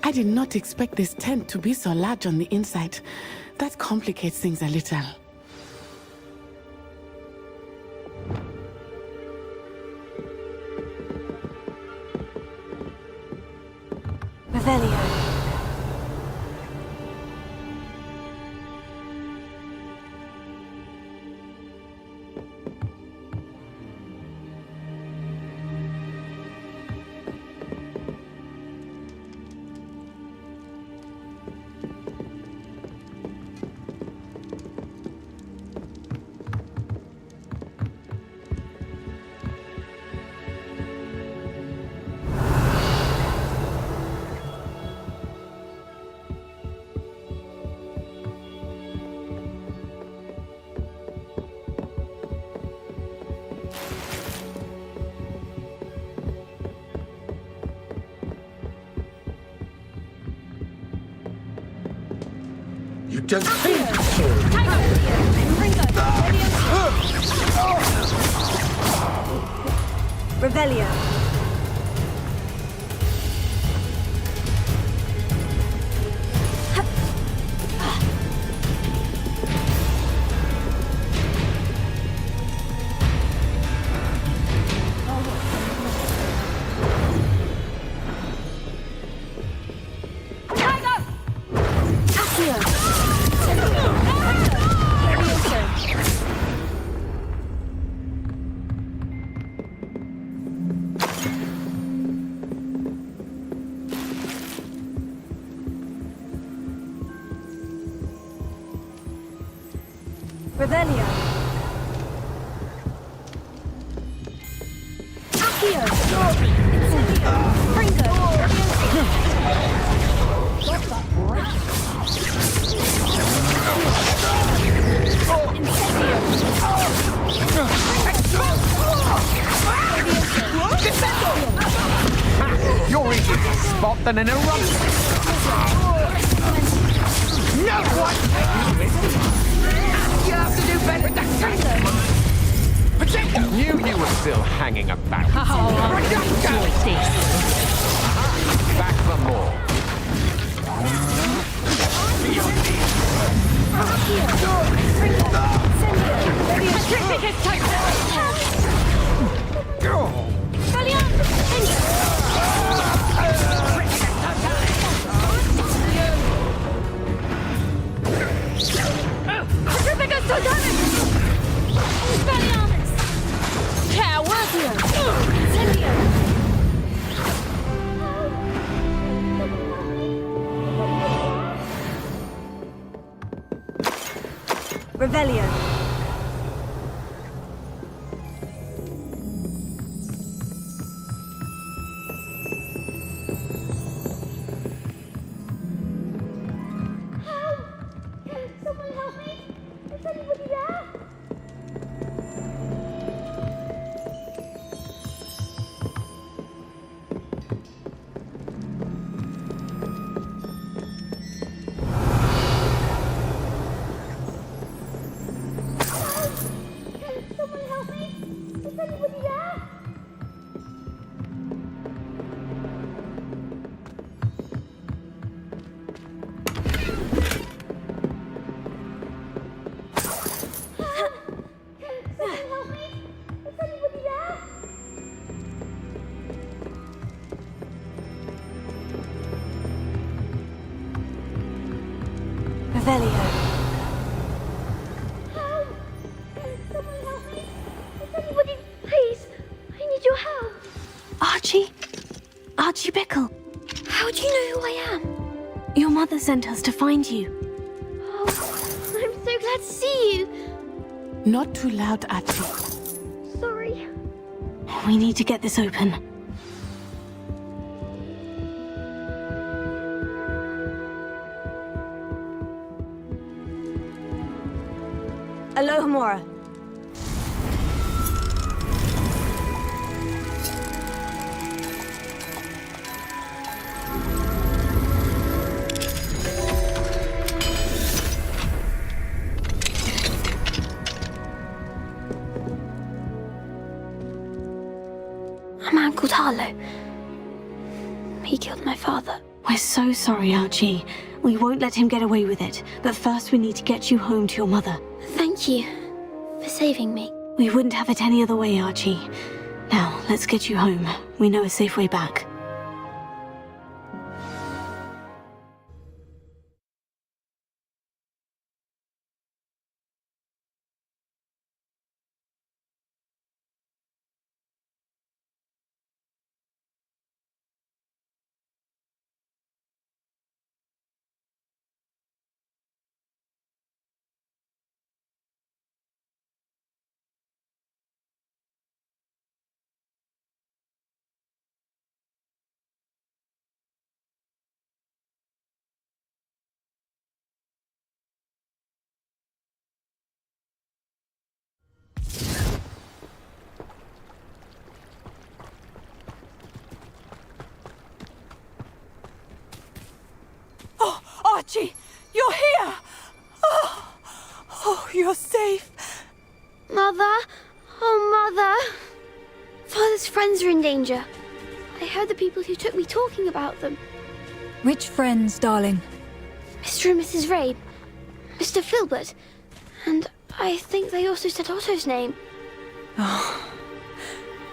[SPEAKER 3] I did not expect this tent to be so large on the inside. That complicates things a little.
[SPEAKER 7] Revelio.
[SPEAKER 11] You don't think so?
[SPEAKER 7] Revelio. Revelio. Accio. Incendio. Fringo.
[SPEAKER 11] You're easier to spot than an eruption. No one takes this. You have to do better with that Potato! Knew you were still hanging about. Back for more.
[SPEAKER 7] Revelio.
[SPEAKER 6] Someone help me! Is anybody there? Someone help me! Is anybody there? Someone help me! Is anybody there?
[SPEAKER 7] Revelio.
[SPEAKER 6] Someone help me! Is anybody... Please! I need your help!
[SPEAKER 2] Archie? Archie Bickle.
[SPEAKER 6] How do you know who I am?
[SPEAKER 2] Your mother sent us to find you.
[SPEAKER 6] Oh, I'm so glad to see you!
[SPEAKER 3] Not too loud, Archie.
[SPEAKER 6] Sorry.
[SPEAKER 2] We need to get this open.
[SPEAKER 7] Alohomora.
[SPEAKER 2] A man called Harlow. He killed my father. We're so sorry, Archie. We won't let him get away with it, but first we need to get you home to your mother.
[SPEAKER 6] Thank you for saving me.
[SPEAKER 2] We wouldn't have it any other way, Archie. Now, let's get you home. We know a safe way back.
[SPEAKER 10] Oh, Archie, you're here! Oh, you're safe.
[SPEAKER 6] Mother? Oh, Mother! Father's friends are in danger. I heard the people who took me talking about them.
[SPEAKER 10] Which friends, darling?
[SPEAKER 6] Mr. and Mrs. Rabe, Mr. Filbert, and I think they also said Otto's name.
[SPEAKER 10] Oh,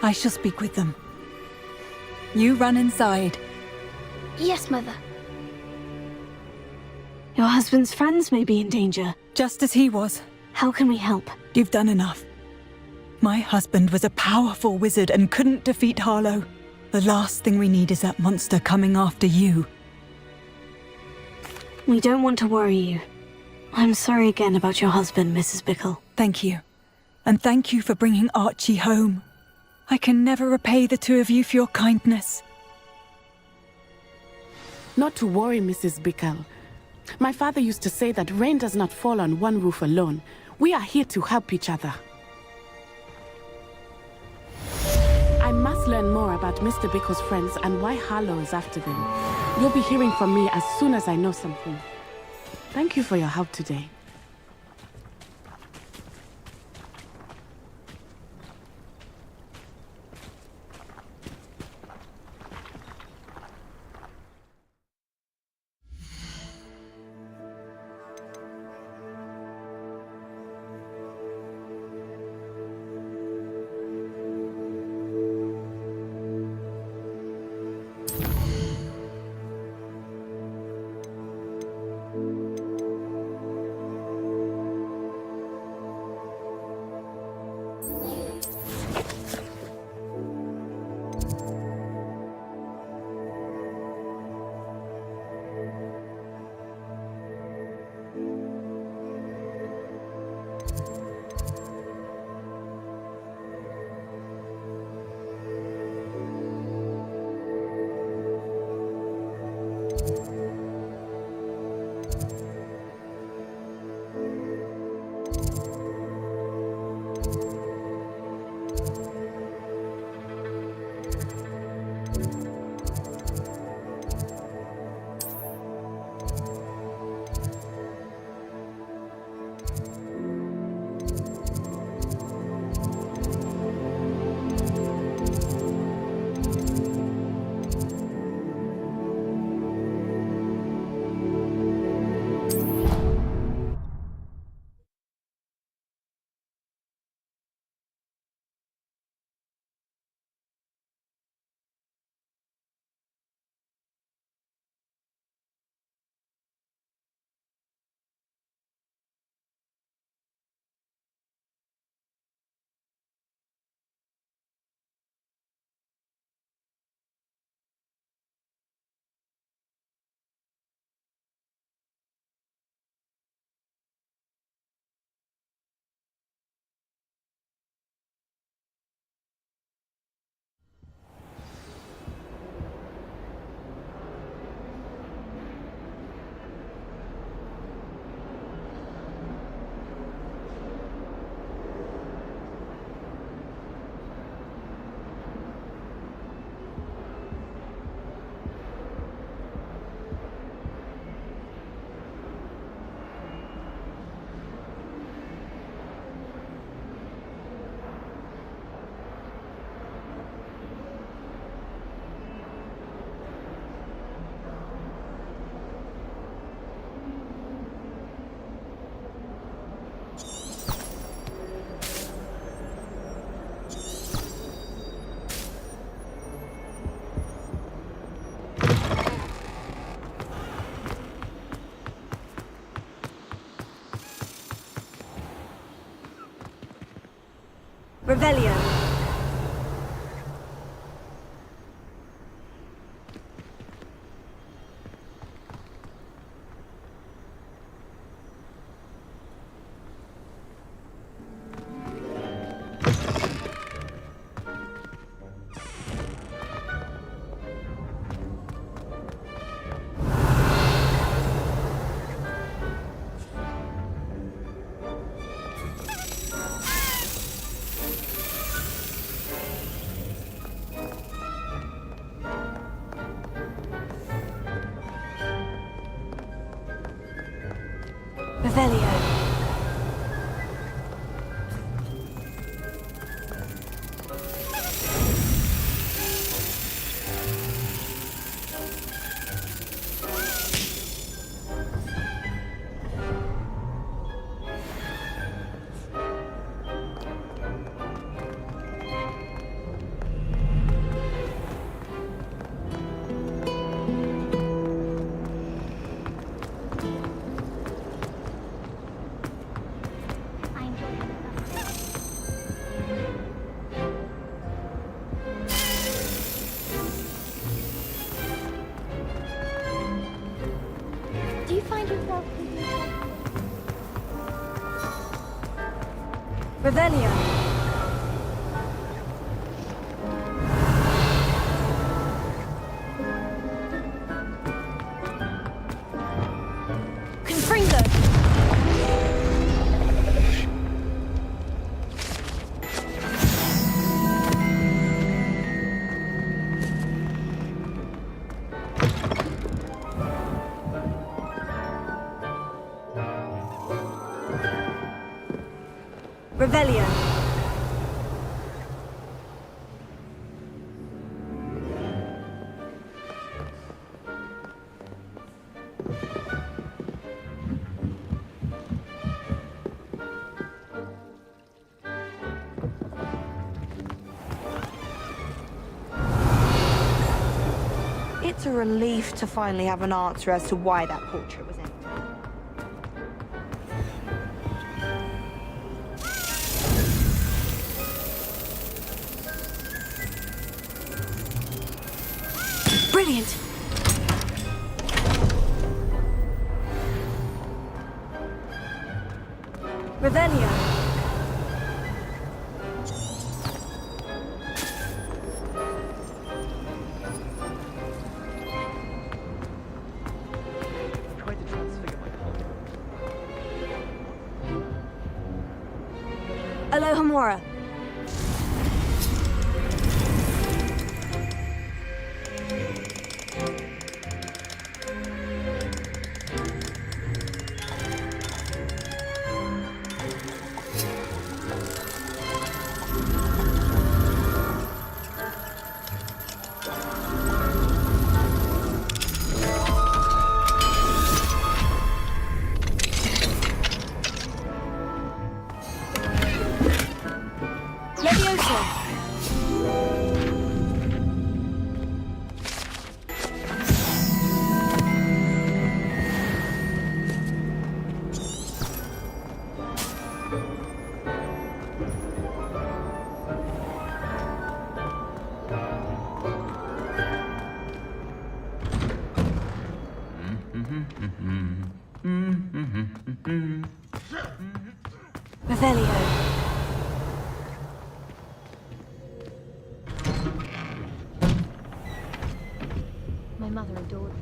[SPEAKER 10] I shall speak with them. You run inside.
[SPEAKER 6] Yes, Mother.
[SPEAKER 2] Your husband's friends may be in danger.
[SPEAKER 10] Just as he was.
[SPEAKER 2] How can we help?
[SPEAKER 10] You've done enough. My husband was a powerful wizard and couldn't defeat Harlow. The last thing we need is that monster coming after you.
[SPEAKER 2] We don't want to worry you. I'm sorry again about your husband, Mrs. Bickle.
[SPEAKER 10] Thank you. And thank you for bringing Archie home. I can never repay the two of you for your kindness.
[SPEAKER 3] Not to worry, Mrs. Bickle. My father used to say that rain does not fall on one roof alone. We are here to help each other. I must learn more about Mr. Bickle's friends and why Harlow is after them. You'll be hearing from me as soon as I know something. Thank you for your help today.
[SPEAKER 7] Revelio. Revelio.
[SPEAKER 6] Do you find yourself...
[SPEAKER 7] Revelio. Confringo. Revelio. It's a relief to finally have an answer as to why that portrait was empty.
[SPEAKER 2] Brilliant!
[SPEAKER 7] Revelio.
[SPEAKER 8] Tried to transfigure my colour.
[SPEAKER 7] Alohomora. Levioso. Revelio.
[SPEAKER 6] My mother adored her.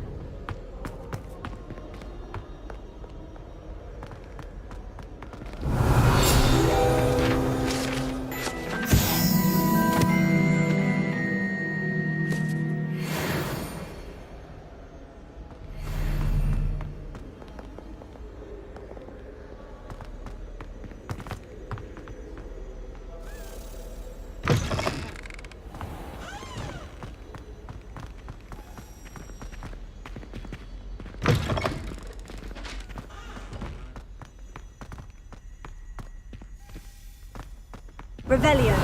[SPEAKER 7] Revelio.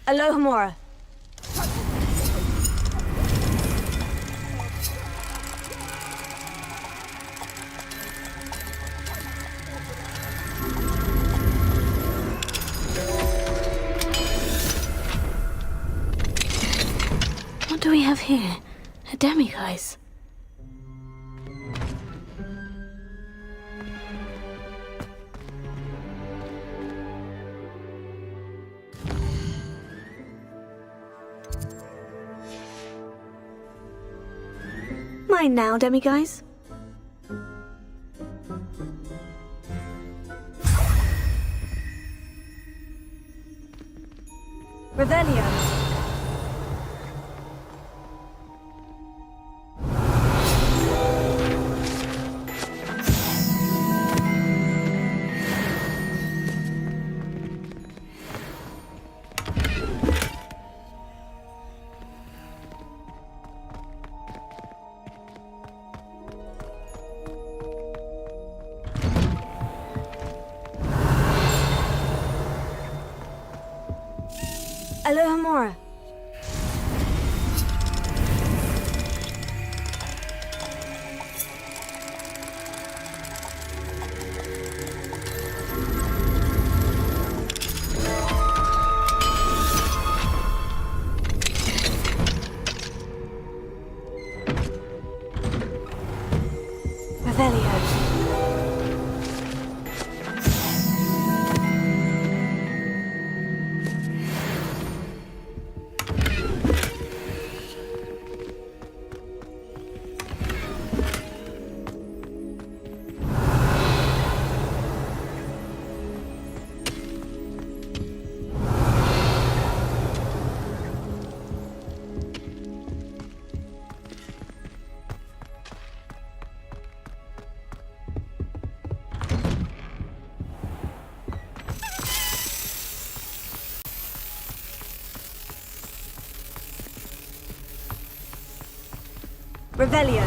[SPEAKER 2] Alohomora. What do we have here? A demiguise. Mine now, demiguise. Revelio. Alohomora. Revelio. Revelio.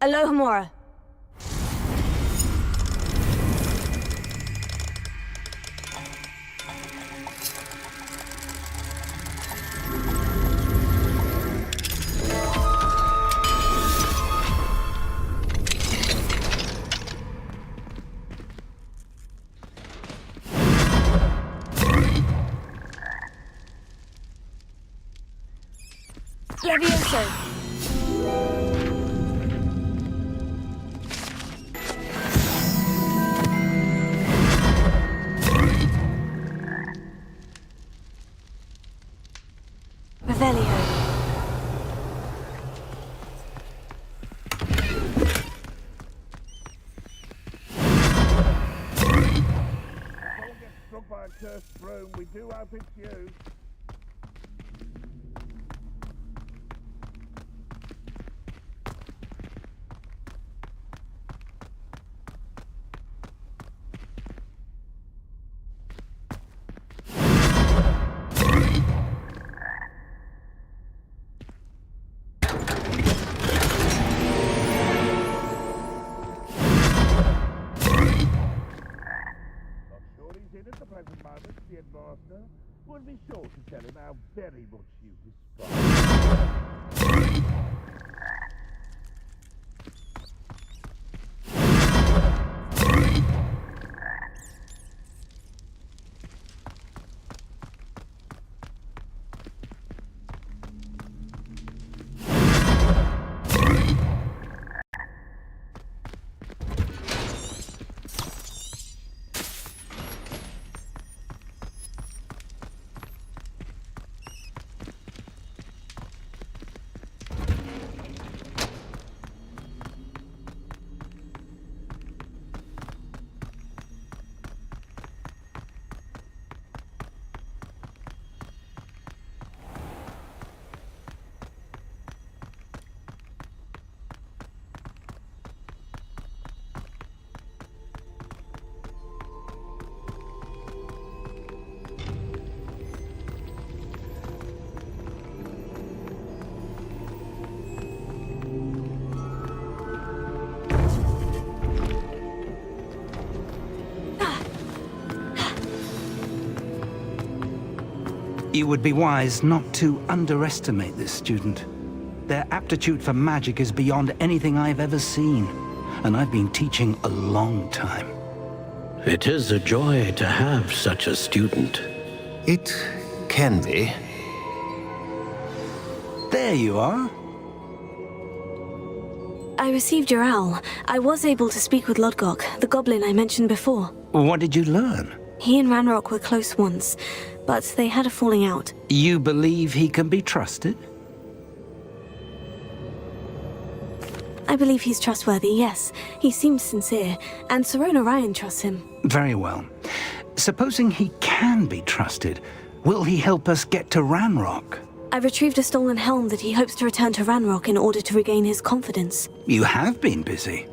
[SPEAKER 2] Alohomora. Levioso. Revelio.
[SPEAKER 11] Don't get struck by a cursed broom. We do hope it's you. At the present moment, the headmaster will be sure to tell him how very much you despise.
[SPEAKER 12] You would be wise not to underestimate this student. Their aptitude for magic is beyond anything I've ever seen, and I've been teaching a long time.
[SPEAKER 13] It is a joy to have such a student.
[SPEAKER 14] It can be.
[SPEAKER 12] There you are.
[SPEAKER 2] I received your owl. I was able to speak with Lodgok, the goblin I mentioned before.
[SPEAKER 12] What did you learn?
[SPEAKER 2] He and Ranrock were close once, but they had a falling out.
[SPEAKER 12] You believe he can be trusted?
[SPEAKER 2] I believe he's trustworthy, yes. He seems sincere, and Serona Ryan trusts him.
[SPEAKER 12] Very well. Supposing he can be trusted, will he help us get to Ranrock?
[SPEAKER 2] I've retrieved a stolen helm that he hopes to return to Ranrock in order to regain his confidence.
[SPEAKER 12] You have been busy.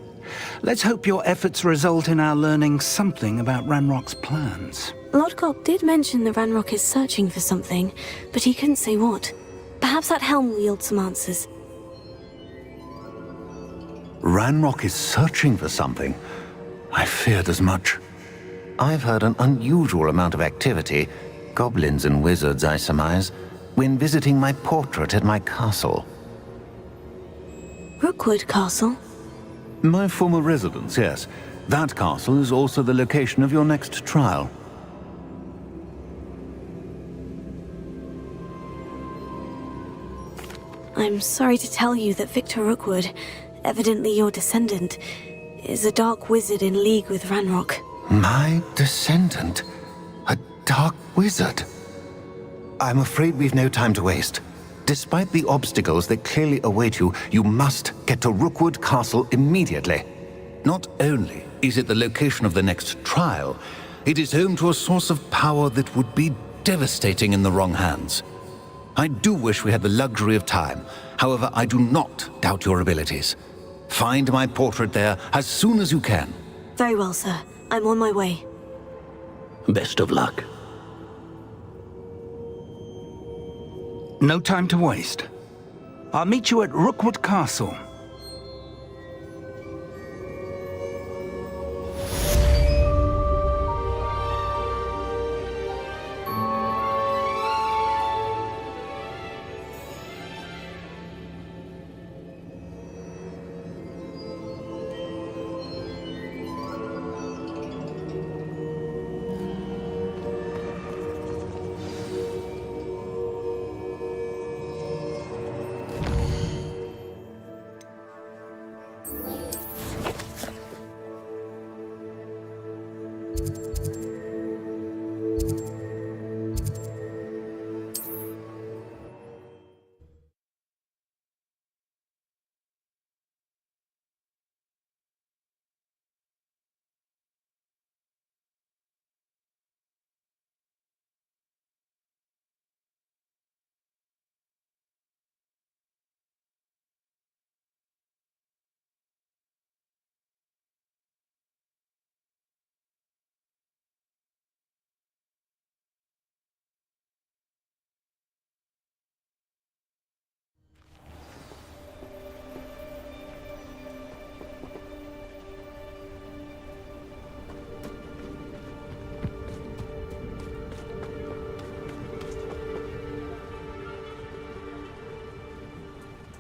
[SPEAKER 12] Let's hope your efforts result in our learning something about Ranrock's plans.
[SPEAKER 2] Lodgok did mention that Ranrock is searching for something, but he couldn't say what. Perhaps that helm will yield some answers.
[SPEAKER 14] Ranrock is searching for something. I feared as much. I've heard an unusual amount of activity, goblins and wizards, I surmise, when visiting my portrait at my castle.
[SPEAKER 2] Rookwood Castle?
[SPEAKER 14] My former residence, yes. That castle is also the location of your next trial.
[SPEAKER 2] I'm sorry to tell you that Victor Rookwood, evidently your descendant, is a dark wizard in league with Ranrock.
[SPEAKER 14] My descendant? A dark wizard? I'm afraid we've no time to waste. Despite the obstacles that clearly await you, you must get to Rookwood Castle immediately. Not only is it the location of the next trial, it is home to a source of power that would be devastating in the wrong hands. I do wish we had the luxury of time. However, I do not doubt your abilities. Find my portrait there as soon as you can.
[SPEAKER 2] Very well, sir. I'm on my way.
[SPEAKER 13] Best of luck.
[SPEAKER 12] No time to waste. I'll meet you at Rookwood Castle.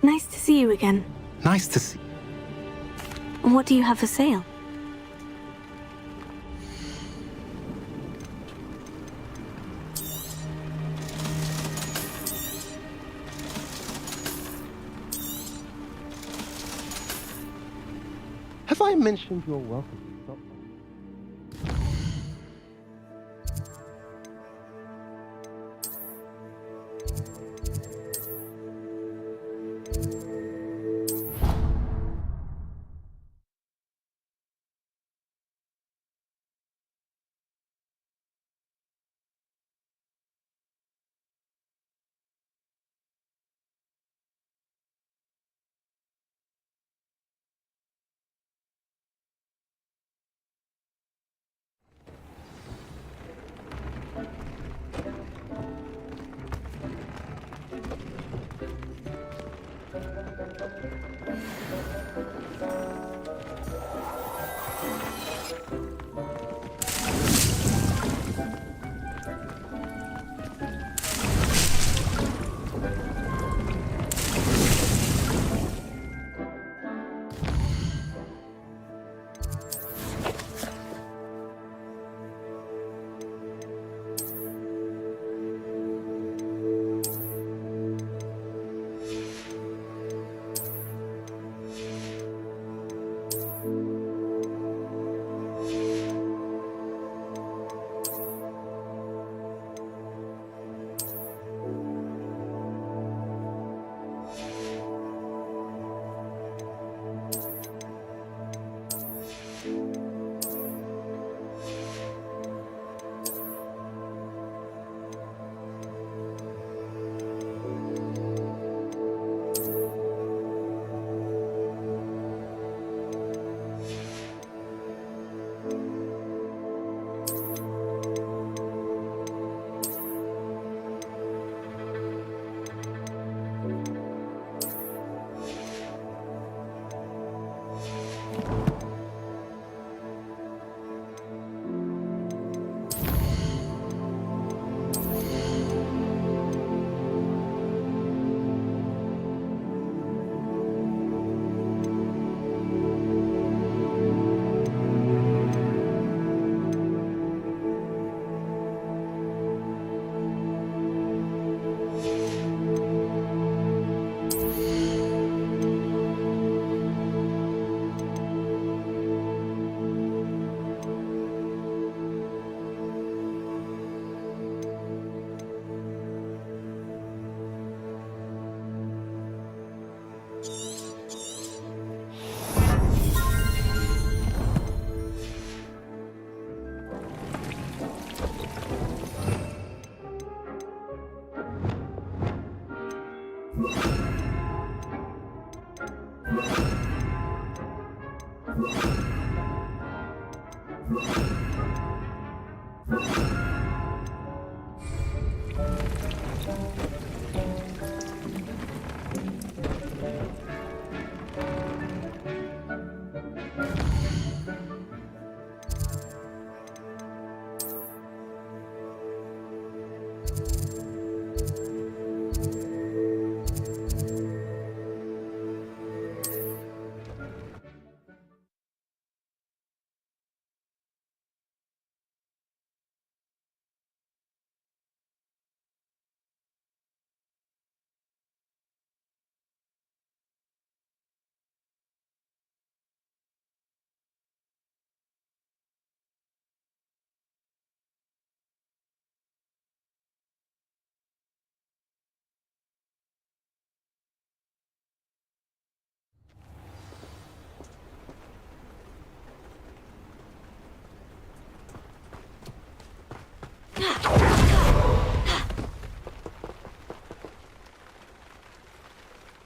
[SPEAKER 2] Nice to see you again.
[SPEAKER 14] Nice to see.
[SPEAKER 2] What do you have for sale?
[SPEAKER 11] Have I mentioned you're welcome to stop by?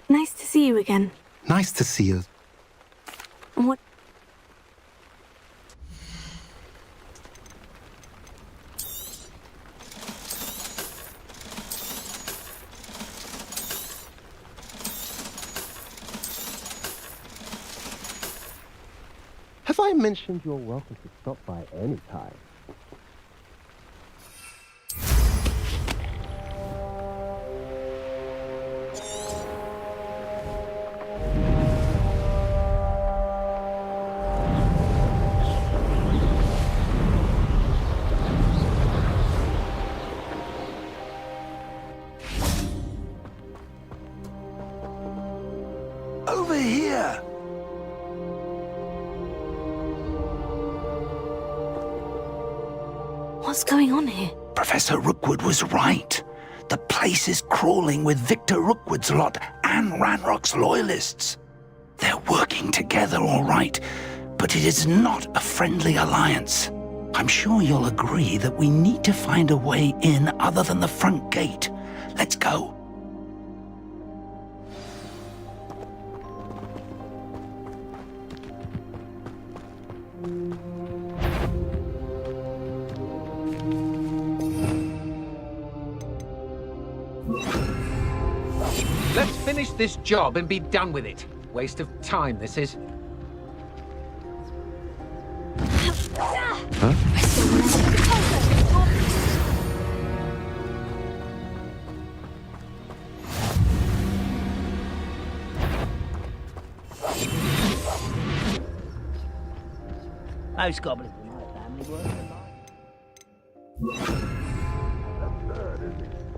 [SPEAKER 2] Nice to see you again.
[SPEAKER 12] Nice to see you.
[SPEAKER 2] What?
[SPEAKER 15] Have I mentioned you're welcome to stop by any time?
[SPEAKER 12] Over here!
[SPEAKER 2] What's going on here?
[SPEAKER 12] Professor Rookwood was right. The place is crawling with Victor Rookwood's lot and Ranrock's loyalists. They're working together, all right, but it is not a friendly alliance. I'm sure you'll agree that we need to find a way in other than the front gate. Let's go.
[SPEAKER 11] Let's finish this job and be done with it. Waste of time, this is.
[SPEAKER 5] Most goblins in my family were.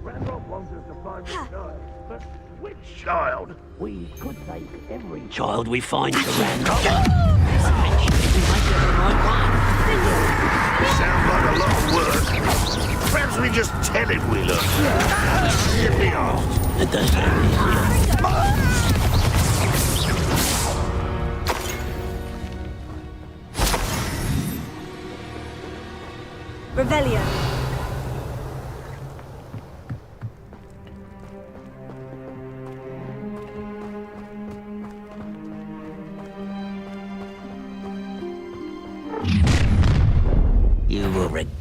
[SPEAKER 16] Ranrock wants us to find the child. But which child?
[SPEAKER 5] We could take every child we find to Ranrock.
[SPEAKER 16] Sounds like a lot of work. Perhaps we just tell him we look. Get me off.
[SPEAKER 5] It does sound
[SPEAKER 2] Revelio.
[SPEAKER 5] You will regret.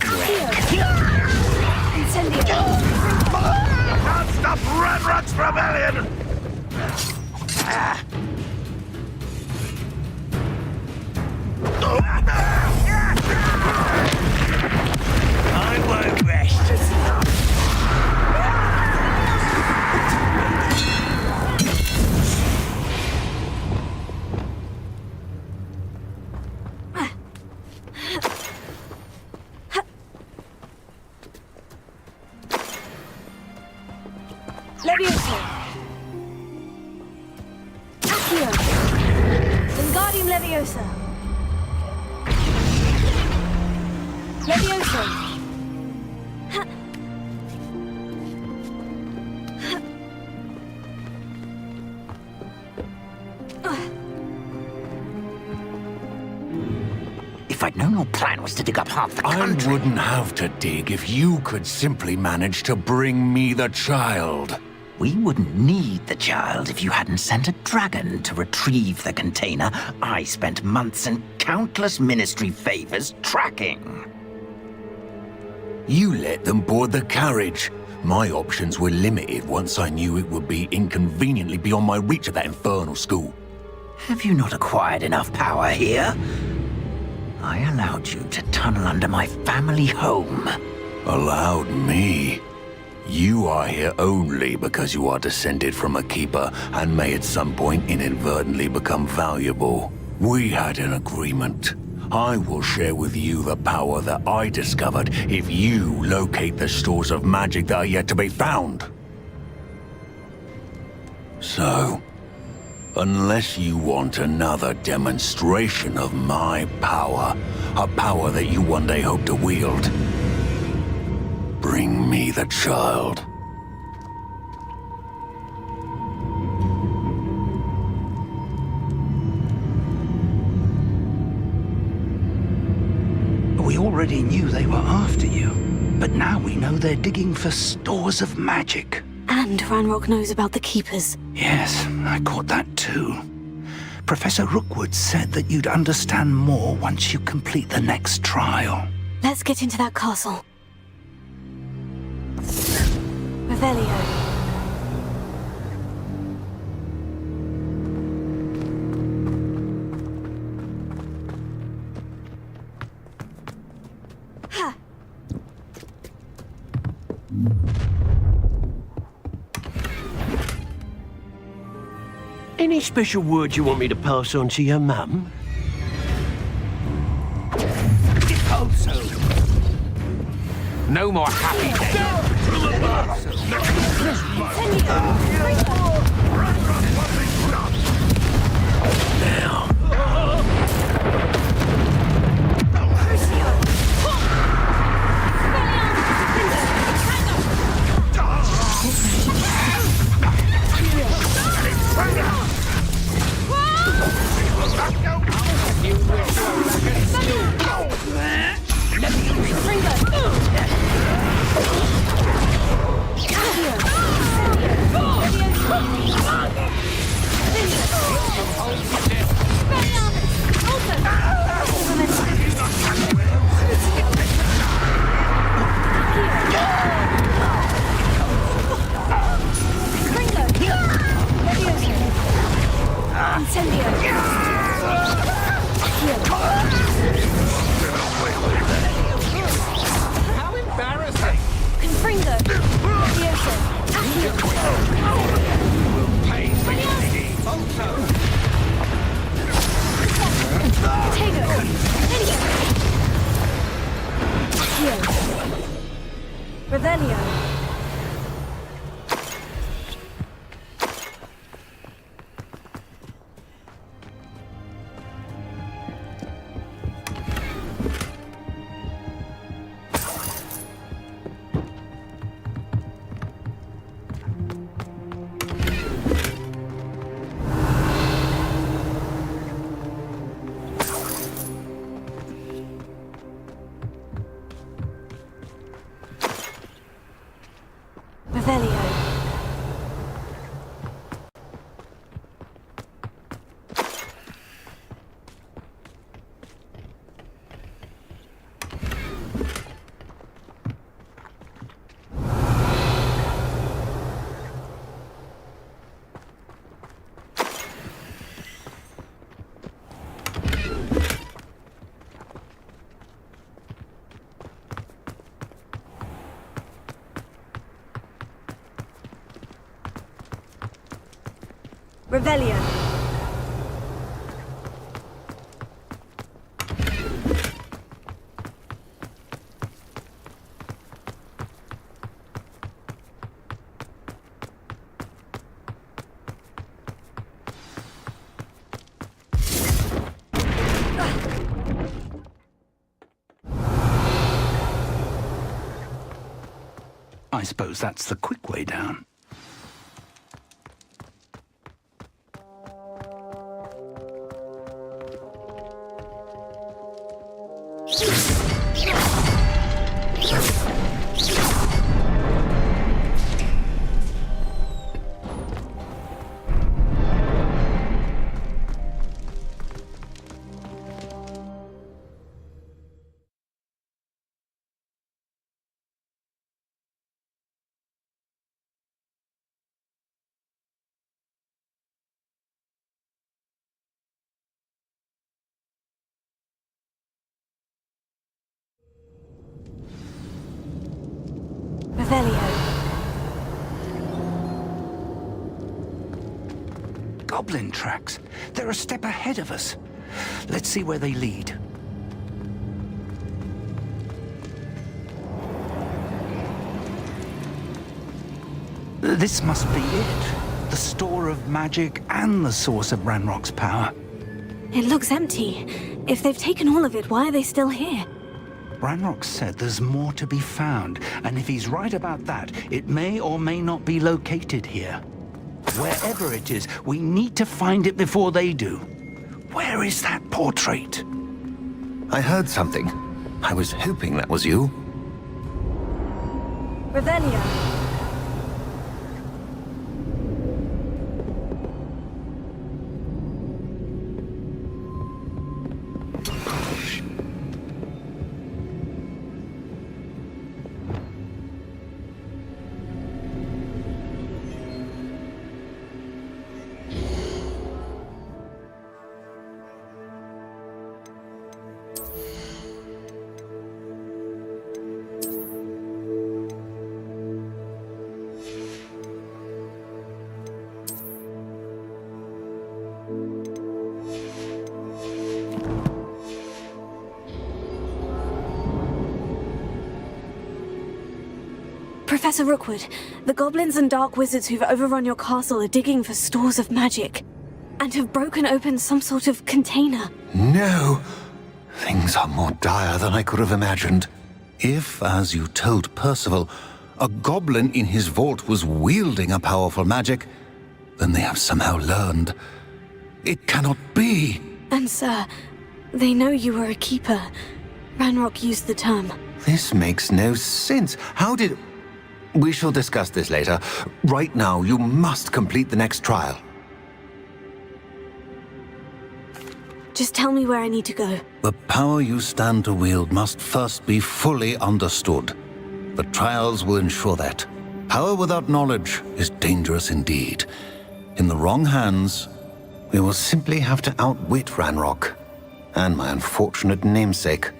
[SPEAKER 2] Incendio.
[SPEAKER 16] You can't stop Ranrock's rebellion!
[SPEAKER 5] I won't rest.
[SPEAKER 2] Levioso. Accio. Wingardium Leviosa. Levioso. Ha.
[SPEAKER 12] If I'd known your plan was to dig up half the country...
[SPEAKER 14] I wouldn't have to dig if you could simply manage to bring me the child.
[SPEAKER 12] We wouldn't need the child if you hadn't sent a dragon to retrieve the container I spent months and countless ministry favors tracking.
[SPEAKER 17] You let them board the carriage. My options were limited once I knew it would be inconveniently beyond my reach at that infernal school.
[SPEAKER 12] Have you not acquired enough power here? I allowed you to tunnel under my family home.
[SPEAKER 17] Allowed me? You are here only because you are descended from a keeper and may at some point inadvertently become valuable. We had an agreement. I will share with you the power that I discovered if you locate the stores of magic that are yet to be found. So, unless you want another demonstration of my power, a power that you one day hope to wield, bring me the child.
[SPEAKER 12] We already knew they were after you, but now we know they're digging for stores of magic.
[SPEAKER 2] And Ranrock knows about the Keepers.
[SPEAKER 12] Yes, I caught that too. Professor Rookwood said that you'd understand more once you complete the next trial.
[SPEAKER 2] Let's get into that castle. Revelio.
[SPEAKER 16] Any special words you want me to pass on to your mum?
[SPEAKER 11] No more happy days.
[SPEAKER 16] Now.
[SPEAKER 11] How embarrassing!
[SPEAKER 2] Confringo! Levioso! Revelio. Revelio. Revelio.
[SPEAKER 12] I suppose that's the quick way down. goblin tracks. They're a step ahead of us. Let's see where they lead. This must be it. The store of magic and the source of Ranrock's power.
[SPEAKER 2] It looks empty. If they've taken all of it, why are they still here?
[SPEAKER 12] Ranrock said there's more to be found, and if he's right about that, it may or may not be located here. Wherever it is, we need to find it before they do. Where is that portrait?
[SPEAKER 14] I heard something. I was hoping that was you.
[SPEAKER 2] Revelio. Professor Rookwood, the goblins and dark wizards who've overrun your castle are digging for stores of magic, and have broken open some sort of container.
[SPEAKER 14] No! Things are more dire than I could have imagined. If, as you told Percival, a goblin in his vault was wielding a powerful magic, then they have somehow learned. It cannot be!
[SPEAKER 2] And sir, they know you were a keeper. Ranrock used the term.
[SPEAKER 14] This makes no sense. How did... We shall discuss this later. Right now, you must complete the next trial.
[SPEAKER 2] Just tell me where I need to go.
[SPEAKER 14] The power you stand to wield must first be fully understood. The trials will ensure that. Power without knowledge is dangerous indeed. In the wrong hands, we will simply have to outwit Ranrock and my unfortunate namesake.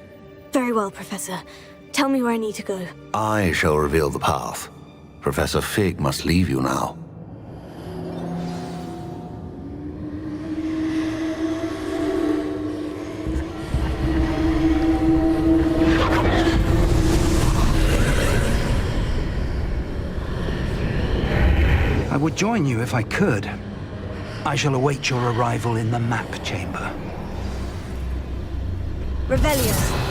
[SPEAKER 2] Very well, Professor. Tell me where I need to go.
[SPEAKER 14] I shall reveal the path. Professor Fig must leave you now.
[SPEAKER 12] I would join you if I could. I shall await your arrival in the map chamber.
[SPEAKER 2] Revelio.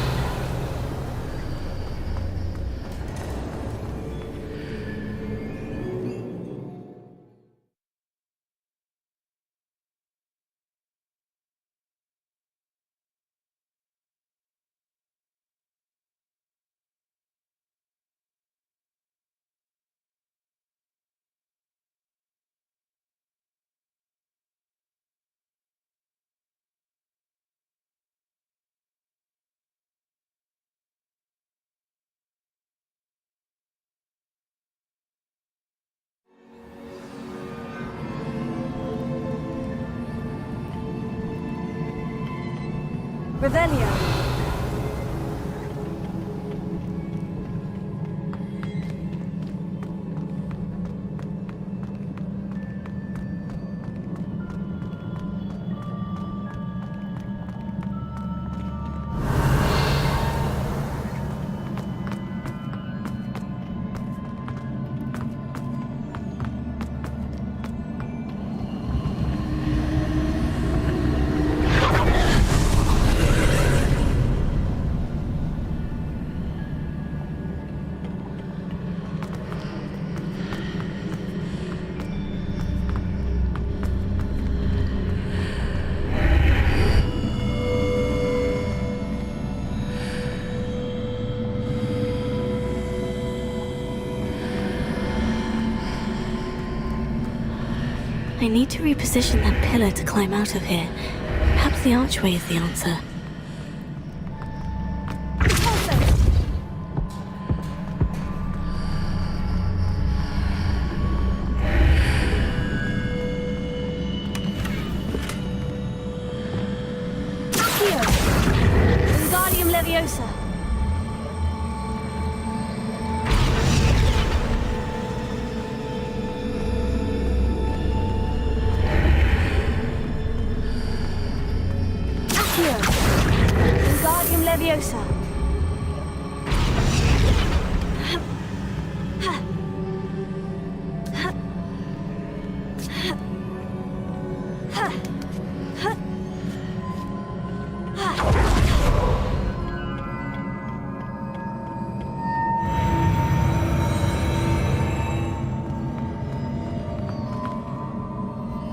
[SPEAKER 2] Revelio. I need to reposition that pillar to climb out of here. Perhaps the archway is the answer. Wingardium Leviosa. Leviosa.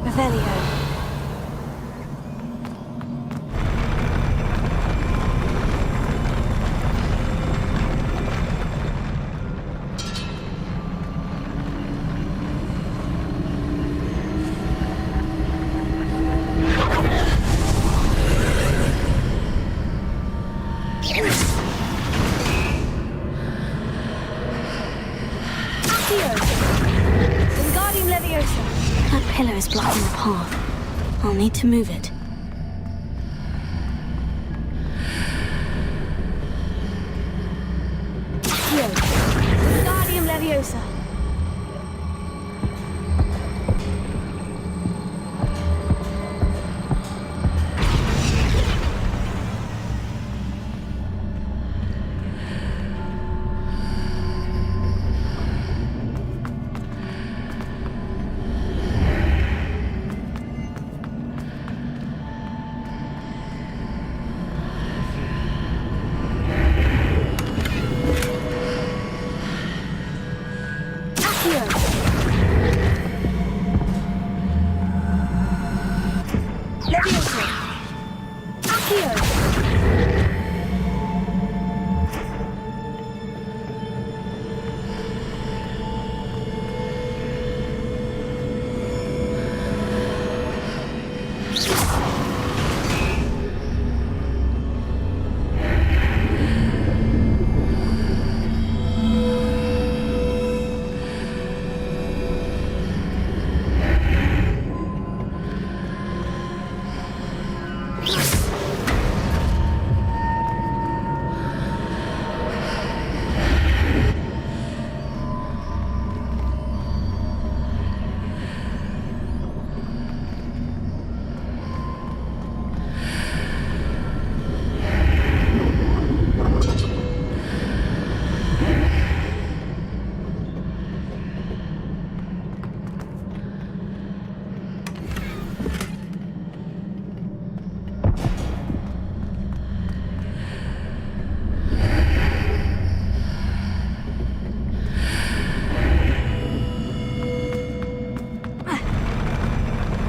[SPEAKER 2] Revelio. Wingardium Leviosa. That pillar is blocking the path. I'll need to move it. Wingardium Leviosa.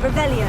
[SPEAKER 2] Revelio.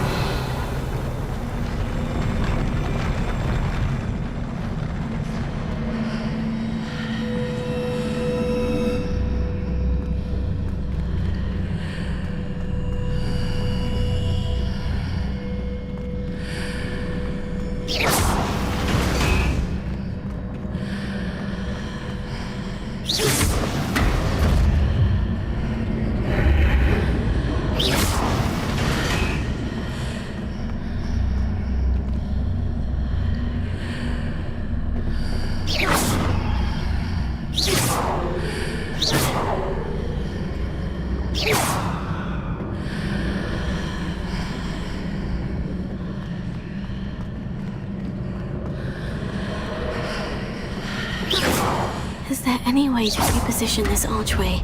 [SPEAKER 2] Is there any way to reposition this archway?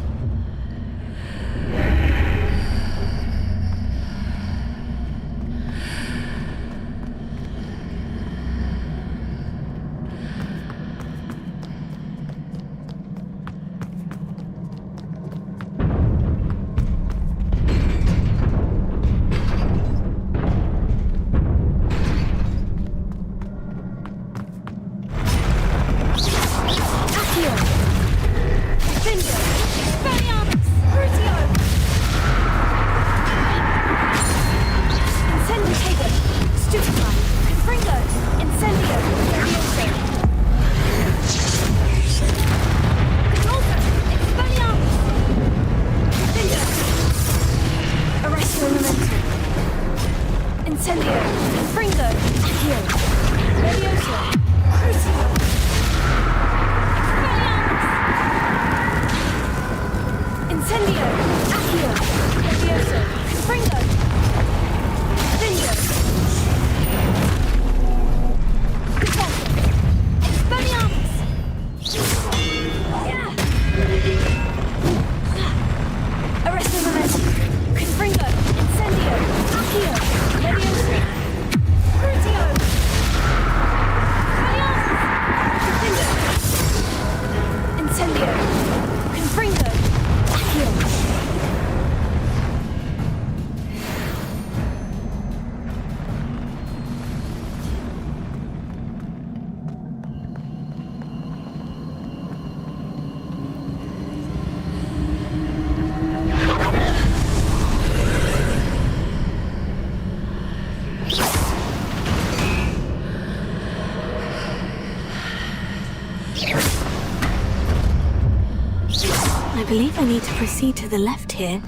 [SPEAKER 2] believe I need to proceed to the left here.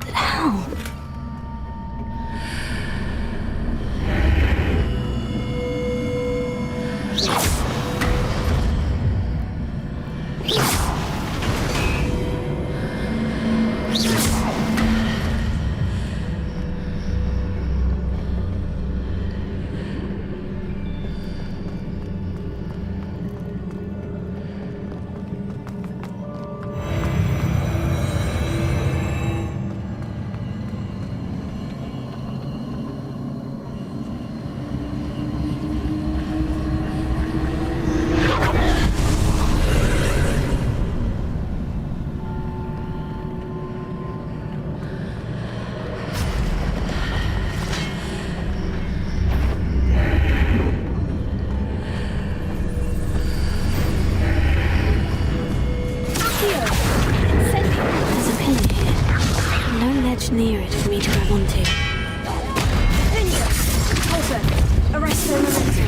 [SPEAKER 2] But how? Near it for me to grab onto. Also, arrest their momentum.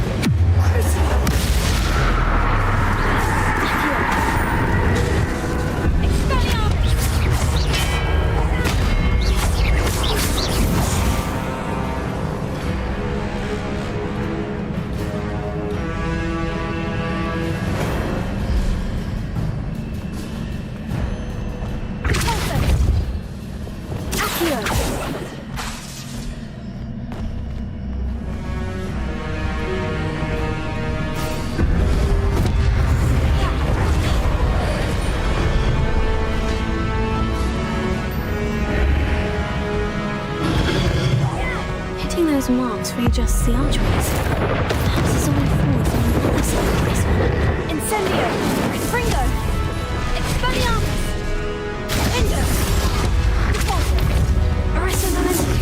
[SPEAKER 2] Those marks readjust the archways. The house is only forward from the other side of this one.
[SPEAKER 18] Incendio! Fringo! Expelliarmus! Endo! Repulsor!
[SPEAKER 2] Arresto momentum.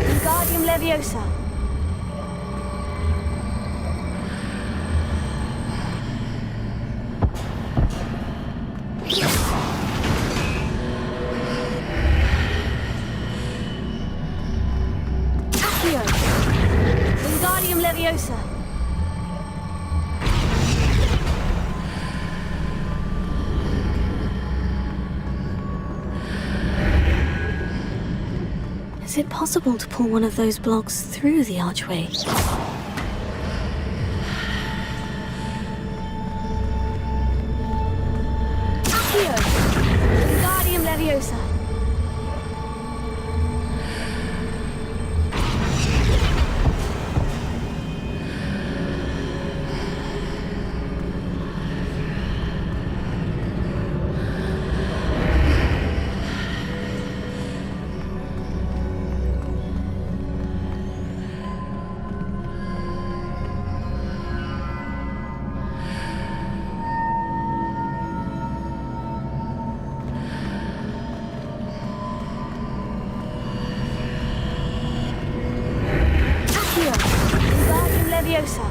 [SPEAKER 18] Wingardium Leviosa.
[SPEAKER 2] Accio.
[SPEAKER 18] Wingardium Leviosa.
[SPEAKER 2] Is it possible to pull one of those blocks through the archway?
[SPEAKER 18] Accio. Wingardium Leviosa. Wingardium Leviosa.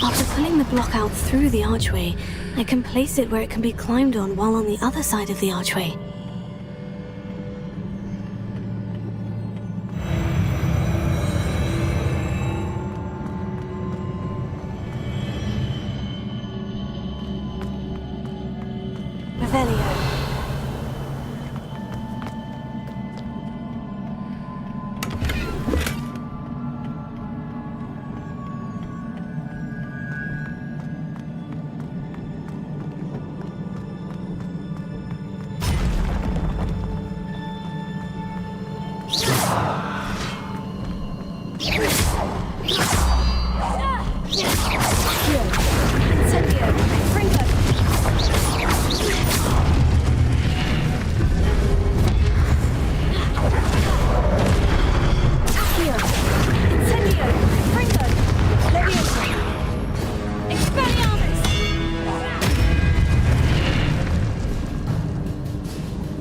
[SPEAKER 2] After pulling the block out through the archway, I can place it where it can be climbed on while on the other side of the archway. Revelio.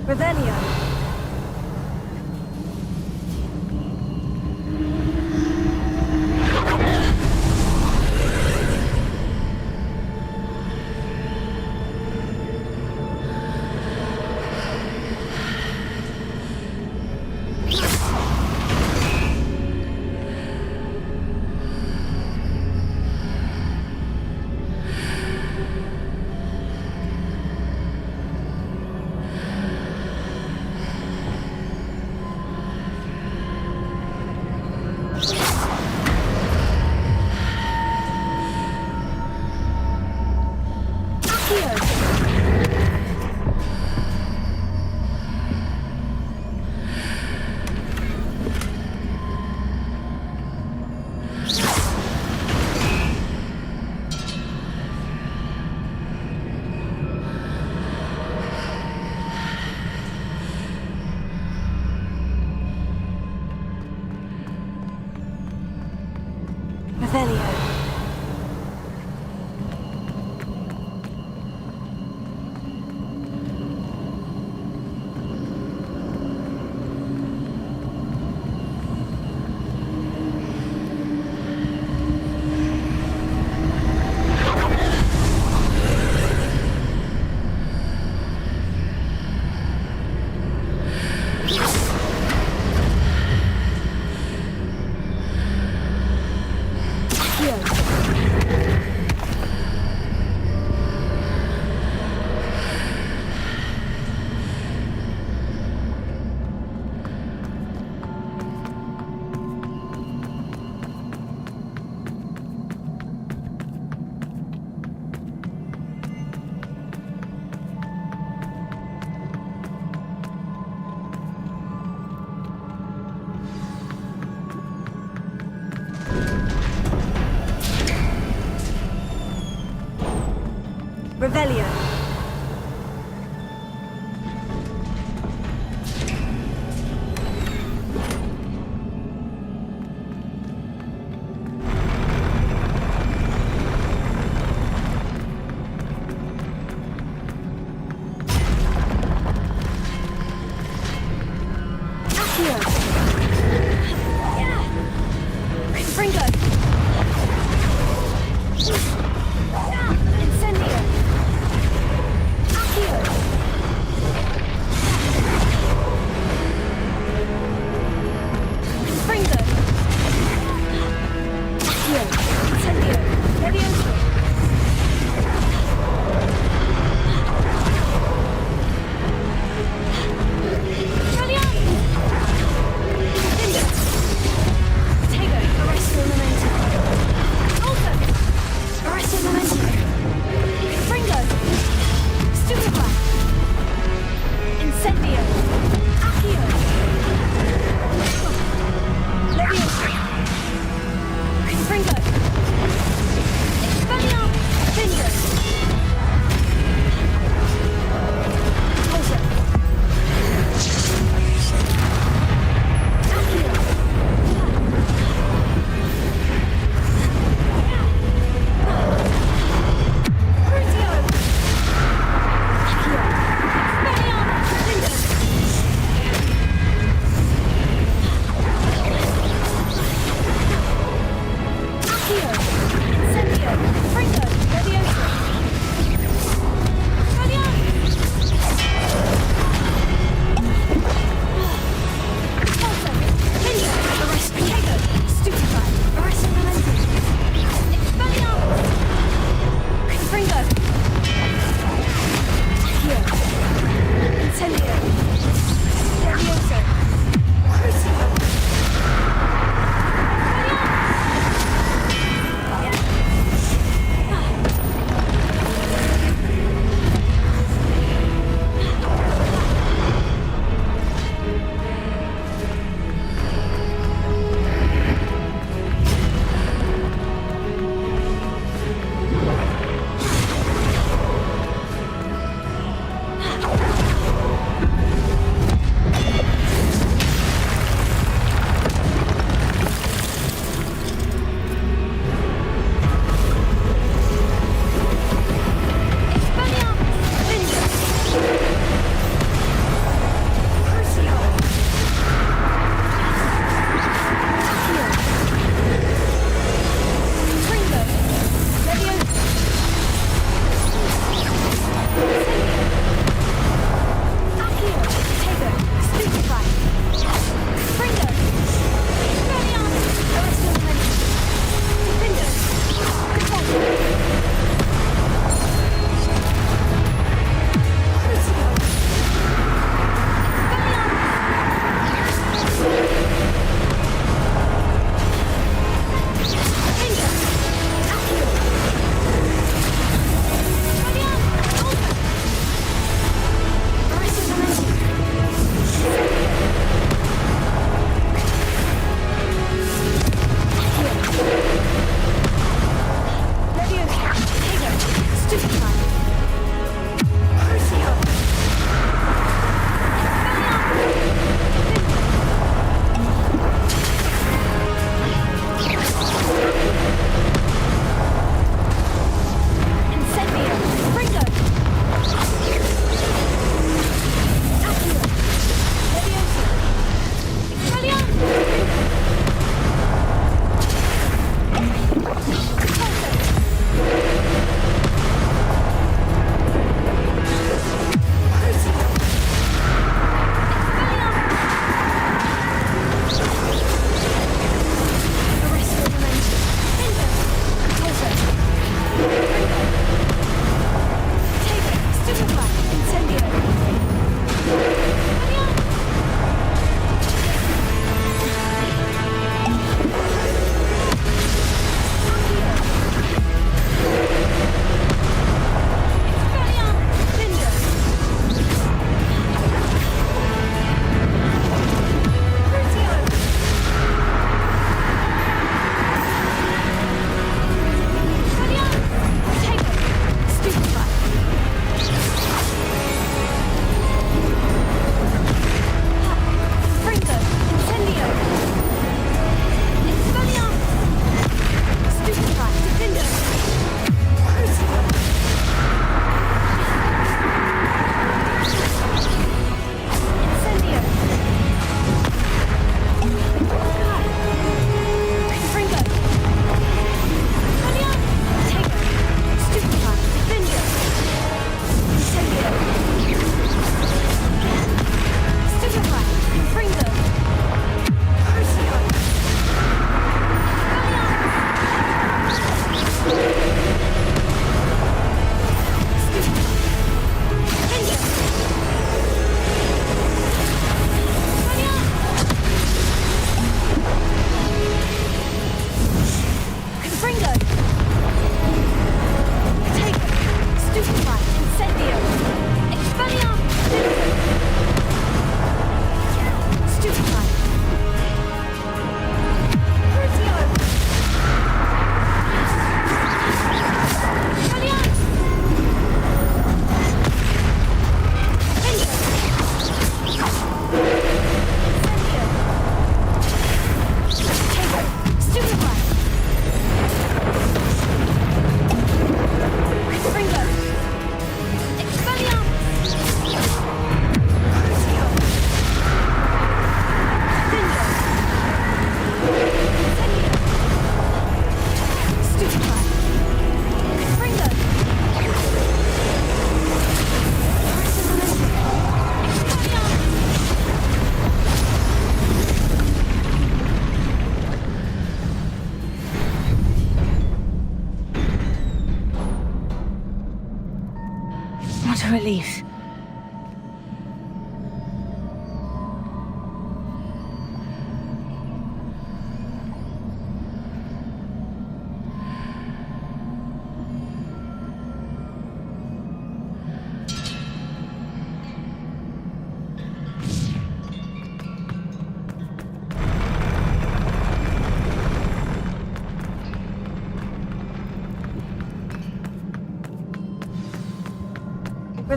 [SPEAKER 18] Revelio.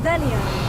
[SPEAKER 18] Revelio.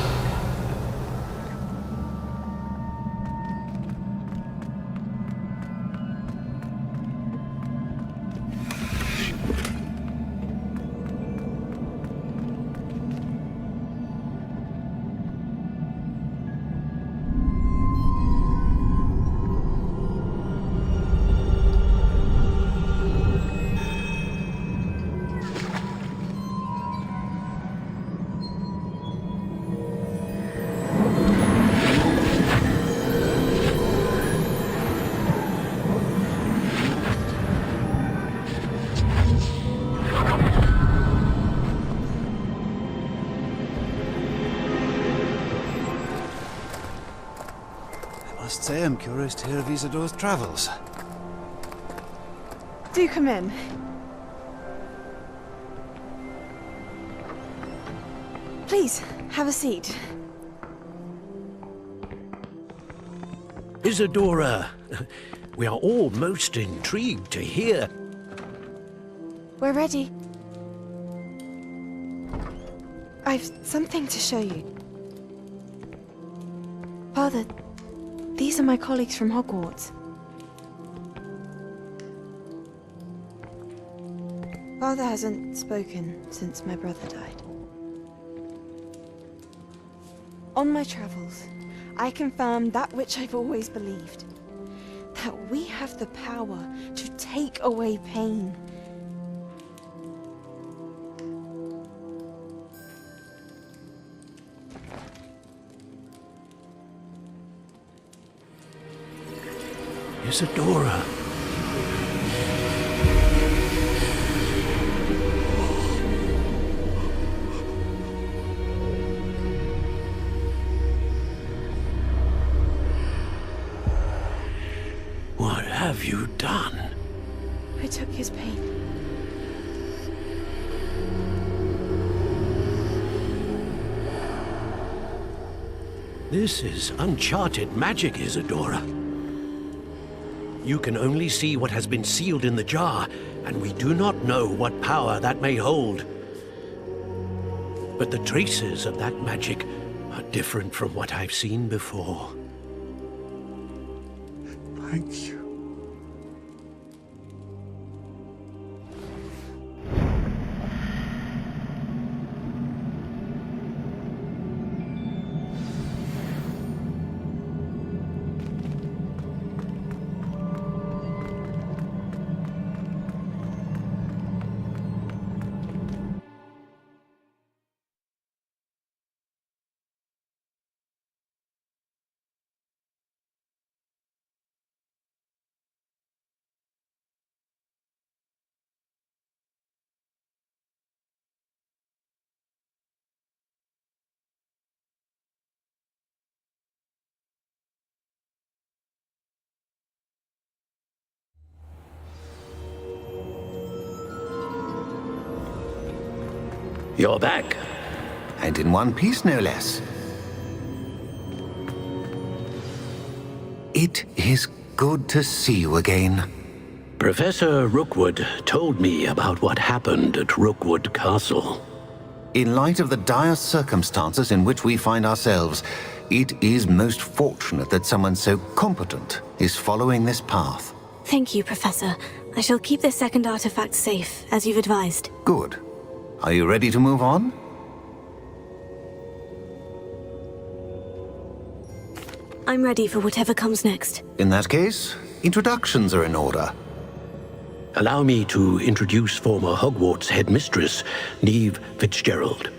[SPEAKER 14] I must say I'm curious to hear of Isadore's travels.
[SPEAKER 7] Do come in. Please, have a seat.
[SPEAKER 13] Isadora, we are all most intrigued to hear.
[SPEAKER 7] We're ready. I've something to show you. Father, these are my colleagues from Hogwarts. Father hasn't spoken since my brother died. On my travels, I confirmed that which I've always believed. That we have the power to take away pain.
[SPEAKER 13] Isadora. What have you done?
[SPEAKER 7] I took his pain.
[SPEAKER 13] This is uncharted magic, Isadora. You can only see what has been sealed in the jar, and we do not know what power that may hold. But the traces of that magic are different from what I've seen before.
[SPEAKER 14] Thank you.
[SPEAKER 13] You're back.
[SPEAKER 14] And in one piece, no less. It is good to see you again.
[SPEAKER 13] Professor Rookwood told me about what happened at Rookwood Castle.
[SPEAKER 14] In light of the dire circumstances in which we find ourselves, it is most fortunate that someone so competent is following this path.
[SPEAKER 2] Thank you, Professor. I shall keep this second artifact safe, as you've advised.
[SPEAKER 14] Good. Are you ready to move on?
[SPEAKER 2] I'm ready for whatever comes next.
[SPEAKER 14] In that case, introductions are in order.
[SPEAKER 13] Allow me to introduce former Hogwarts headmistress, Neve Fitzgerald.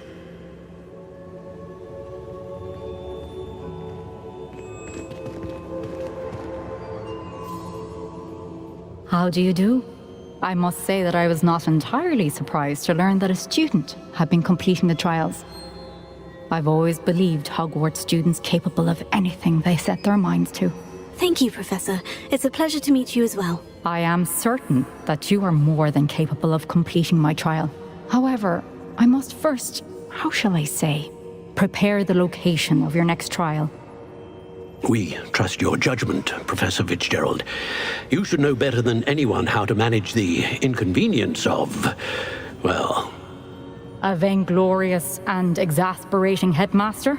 [SPEAKER 19] How do you do? I must say that I was not entirely surprised to learn that a student had been completing the trials. I've always believed Hogwarts students capable of anything they set their minds to.
[SPEAKER 2] Thank you, Professor. It's a pleasure to meet you as well.
[SPEAKER 19] I am certain that you are more than capable of completing my trial. However, I must first, how shall I say, prepare the location of your next trial.
[SPEAKER 13] We trust your judgment, Professor Fitzgerald. You should know better than anyone how to manage the inconvenience of, well,
[SPEAKER 19] A vainglorious and exasperating headmaster?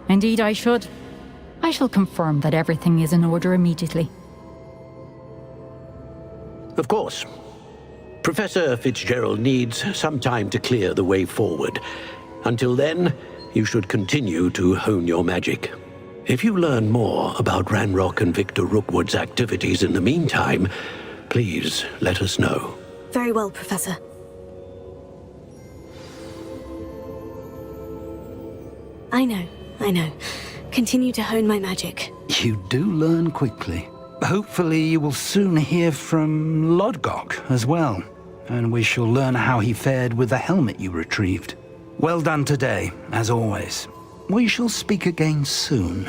[SPEAKER 19] Indeed, I should. I shall confirm that everything is in order immediately.
[SPEAKER 13] Of course. Professor Fitzgerald needs some time to clear the way forward. Until then, you should continue to hone your magic. If you learn more about Ranrock and Victor Rookwood's activities in the meantime, please let us know.
[SPEAKER 2] Very well, Professor. I know. Continue to hone my magic.
[SPEAKER 12] You do learn quickly. Hopefully you will soon hear from Lodgok as well, and we shall learn how he fared with the helmet you retrieved. Well done today, as always. We shall speak again soon.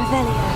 [SPEAKER 2] Revelio.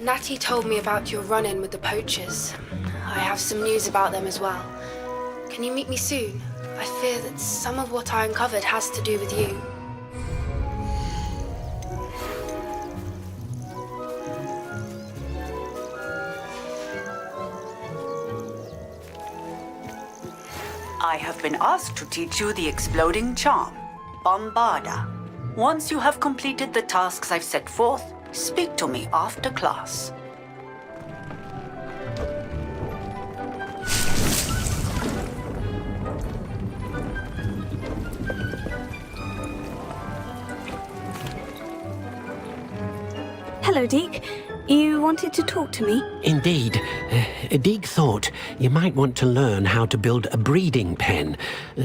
[SPEAKER 20] Natty told me about your run-in with the poachers. I have some news about them as well. Can you meet me soon? I fear that some of what I uncovered has to do with you.
[SPEAKER 21] I have been asked to teach you the exploding charm, Bombarda. Once you have completed the tasks I've set forth, speak to me after class.
[SPEAKER 2] Hello, Deke. You wanted to talk to me?
[SPEAKER 13] Indeed. Deke thought you might want to learn how to build a breeding pen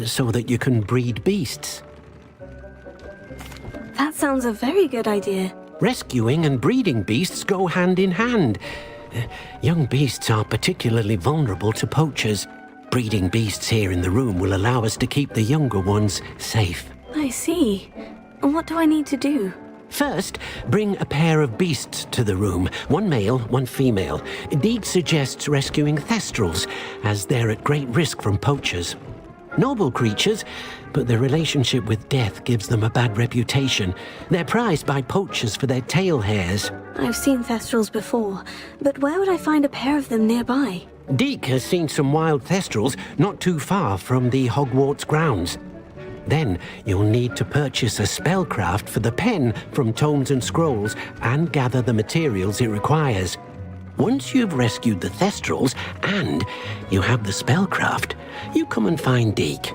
[SPEAKER 13] so that you can breed beasts.
[SPEAKER 2] That sounds a very good idea.
[SPEAKER 13] Rescuing and breeding beasts go hand in hand. Young beasts are particularly vulnerable to poachers. Breeding beasts here in the room will allow us to keep the younger ones safe.
[SPEAKER 2] I see. And what do I need to do?
[SPEAKER 13] First, bring a pair of beasts to the room. One male, one female. Deke suggests rescuing thestrals, as they're at great risk from poachers. Noble creatures, but their relationship with death gives them a bad reputation. They're prized by poachers for their tail hairs.
[SPEAKER 2] I've seen thestrals before, but where would I find a pair of them nearby?
[SPEAKER 13] Deke has seen some wild thestrals not too far from the Hogwarts grounds. Then you'll need to purchase a spellcraft for the pen from Tomes and Scrolls and gather the materials it requires. Once you've rescued the thestrals and you have the spellcraft, you come and find Deke.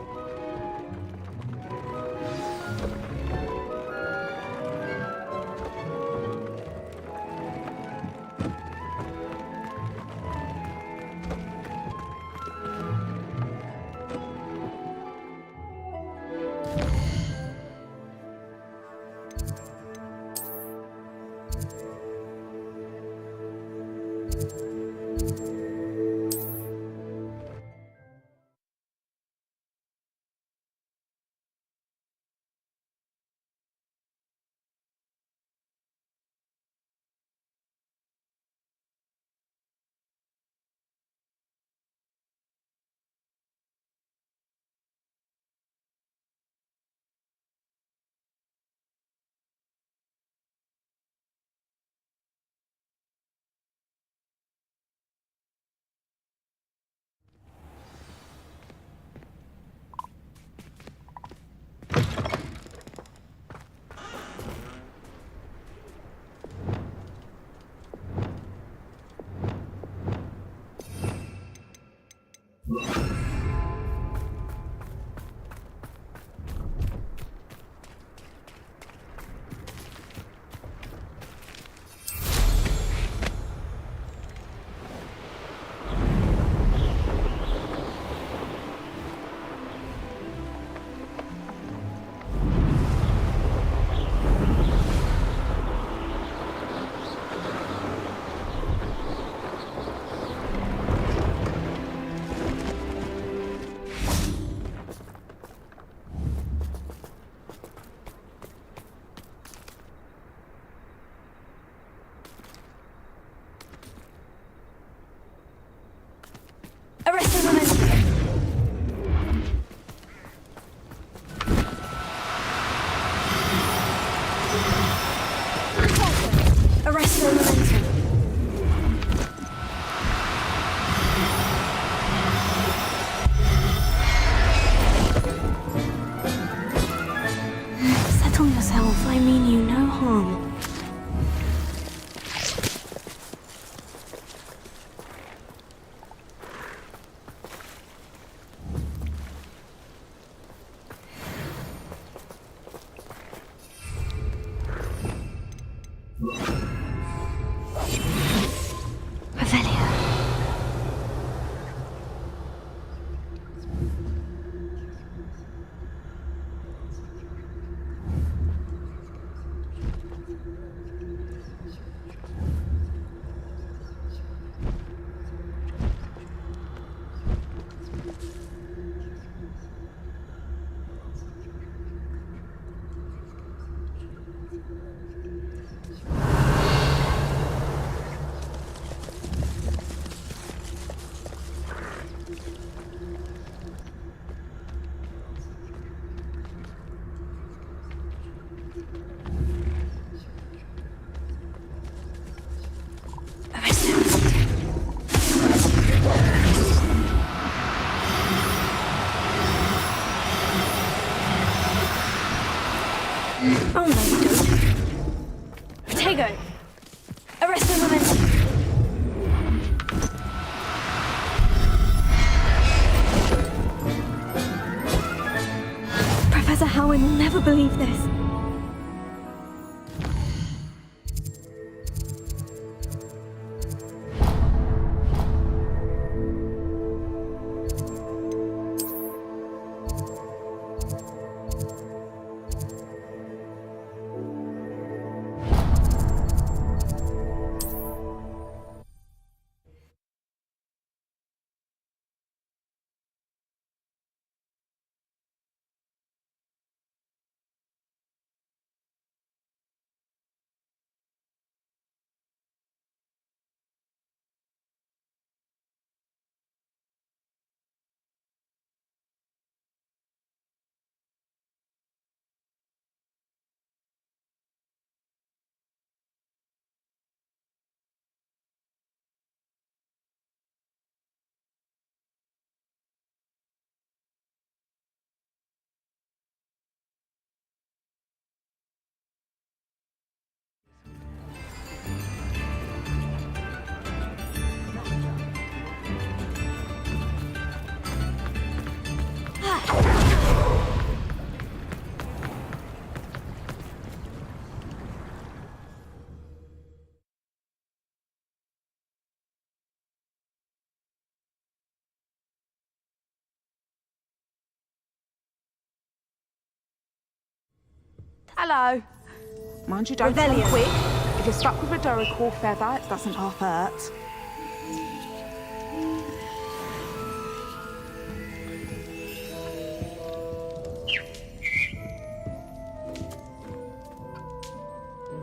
[SPEAKER 2] Settle yourself. I mean you no harm. Oh no, you don't. Protego! Arrest the momentum! Professor Howard will never believe this.
[SPEAKER 4] Hello. Mind you, don't
[SPEAKER 2] Revelio.
[SPEAKER 4] run quick. If you're stuck with a Dorical feather, it doesn't half hurt.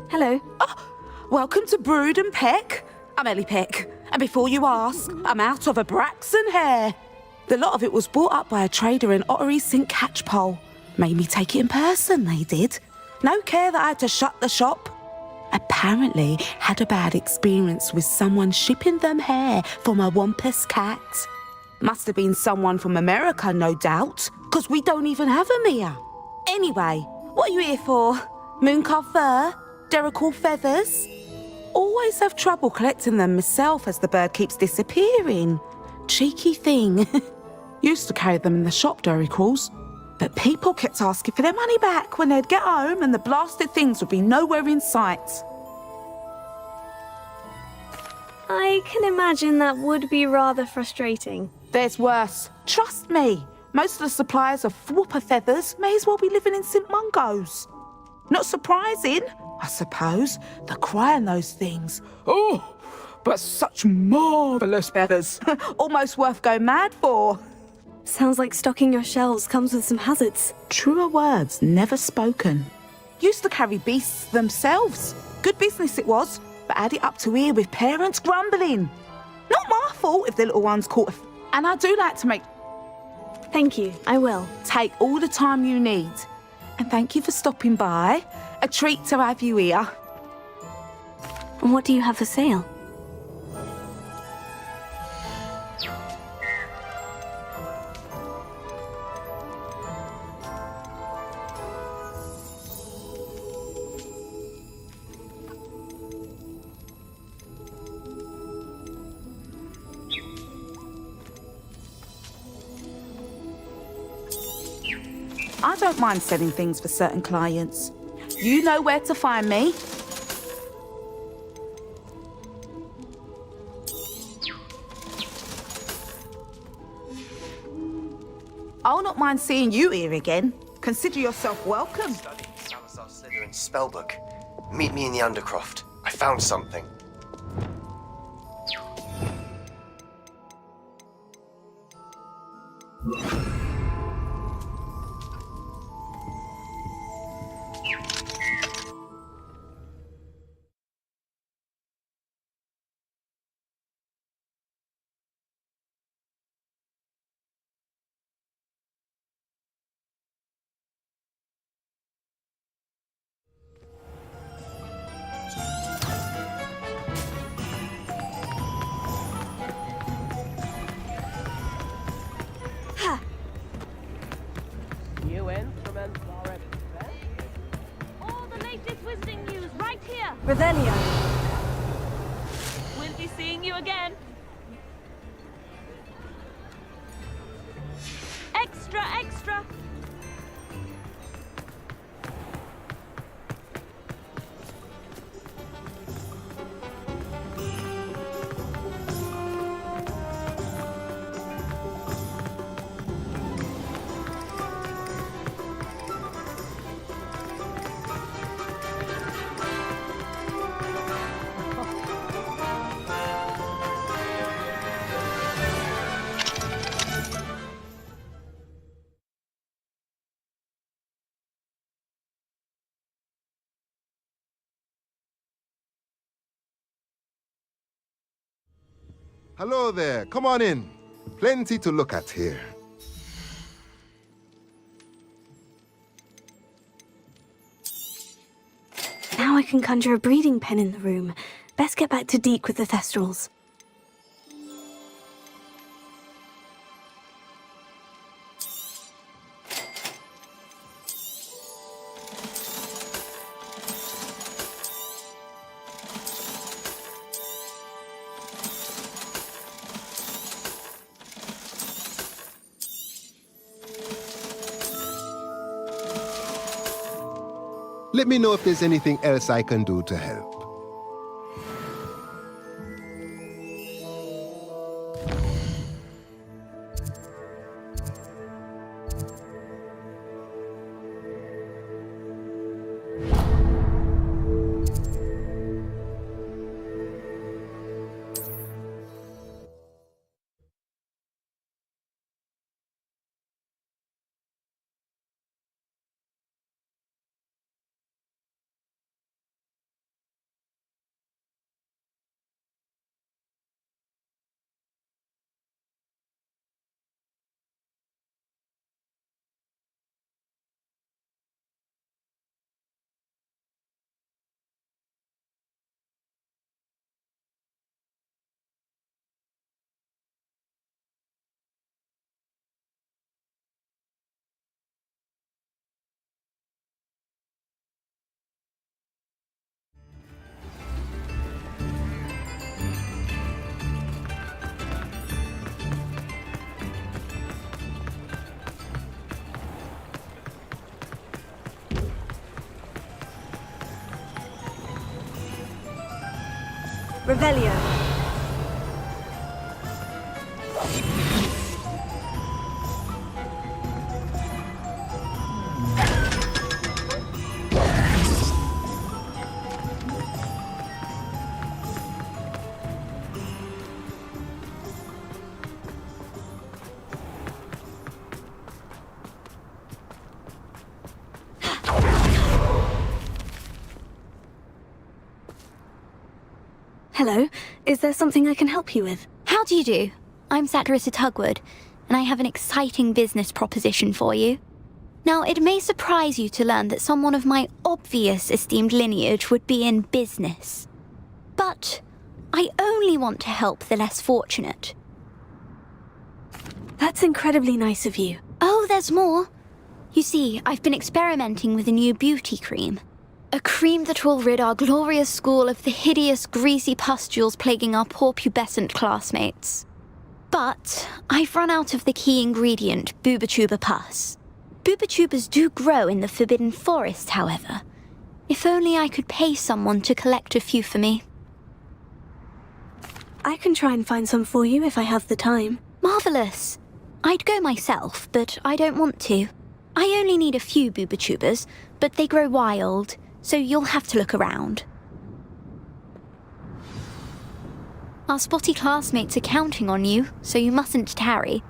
[SPEAKER 2] Hello.
[SPEAKER 4] Welcome to Brood and Peck. I'm Ellie Peck. And before you ask, I'm out of a Braxton hair. The lot of it was bought up by a trader in Ottery St. Catchpole. Made me take it in person, they did. No care that I had to shut the shop. Apparently had a bad experience with someone shipping them hair for my Wampus cat. Must have been someone from America, no doubt, because we don't even have them here. Anyway, what are you here for? Mooncar fur? Derical feathers? Always have trouble collecting them myself as the bird keeps disappearing. Cheeky thing. Used to carry them in the shop, Dericals. But people kept asking for their money back when they'd get home and the blasted things would be nowhere in sight.
[SPEAKER 2] I can imagine that would be rather frustrating.
[SPEAKER 4] There's worse. Trust me. Most of the suppliers of whooper feathers may as well be living in St. Mungo's. Not surprising, I suppose, the cry on those things. Oh, but such marvellous feathers. Almost worth going mad for.
[SPEAKER 2] Sounds like stocking your shelves comes with some hazards.
[SPEAKER 4] Truer words never spoken. Used to carry beasts themselves. Good business it was, but add it up to here with parents grumbling. Not my fault if the little ones caught And I do like to make...
[SPEAKER 2] Thank you, I will.
[SPEAKER 4] Take all the time you need. And thank you for stopping by. A treat to have you here.
[SPEAKER 2] And what do you have for sale?
[SPEAKER 4] I don't mind selling things for certain clients. You know where to find me. I'll not mind seeing you here again. Consider yourself welcome.
[SPEAKER 1] Studying Salazar Slytherin's spellbook. Meet me in the Undercroft. I found something.
[SPEAKER 18] All the latest wizarding news right here.
[SPEAKER 2] Revelio.
[SPEAKER 18] We'll be seeing you again. Extra, extra.
[SPEAKER 22] Hello there, come on in. Plenty to look at here.
[SPEAKER 2] Now I can conjure a breeding pen in the room. Best get back to Deke with the Thestrals.
[SPEAKER 22] Let me know if there's anything else I can do to help.
[SPEAKER 2] Revelio. Hello, is there something I can help you with?
[SPEAKER 9] How do you do? I'm Satirissa Tugwood, and I have an exciting business proposition for you. Now, it may surprise you to learn that someone of my obvious esteemed lineage would be in business. But I only want to help the less fortunate.
[SPEAKER 2] That's incredibly nice of you.
[SPEAKER 9] Oh, there's more. You see, I've been experimenting with a new beauty cream. A cream that will rid our glorious school of the hideous, greasy pustules plaguing our poor pubescent classmates. But I've run out of the key ingredient, Booba-Tuba pus. Booba-Tubas do grow in the Forbidden Forest, however. If only I could pay someone to collect a few for me.
[SPEAKER 2] I can try and find some for you if I have the time.
[SPEAKER 9] Marvellous. I'd go myself, but I don't want to. I only need a few Booba-Tubas, but they grow wild, so you'll have to look around. Our spotty classmates are counting on you, so you mustn't tarry.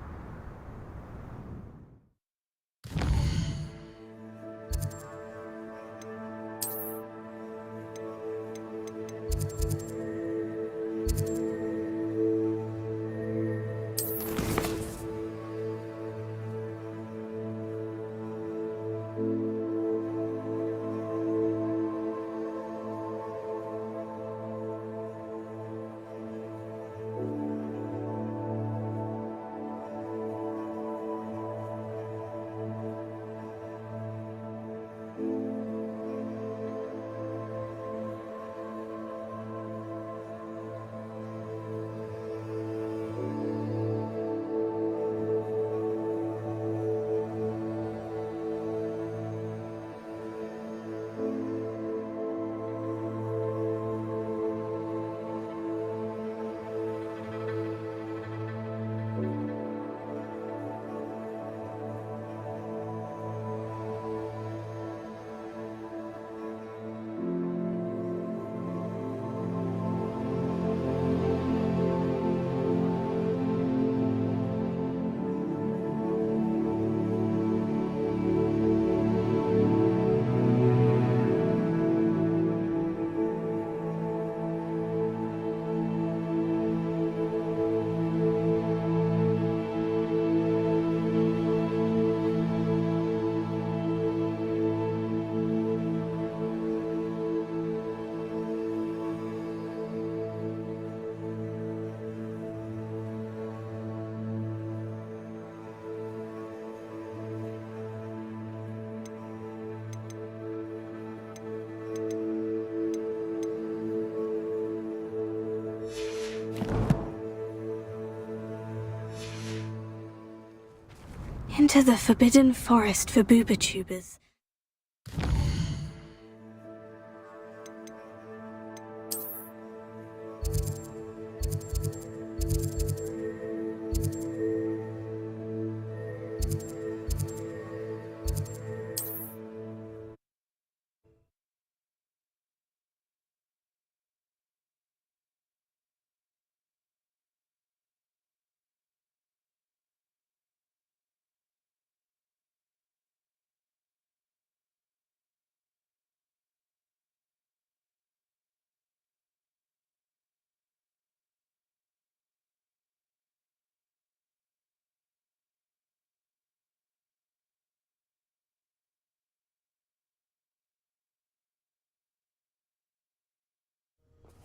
[SPEAKER 2] Into the Forbidden Forest for Booba-Tubas.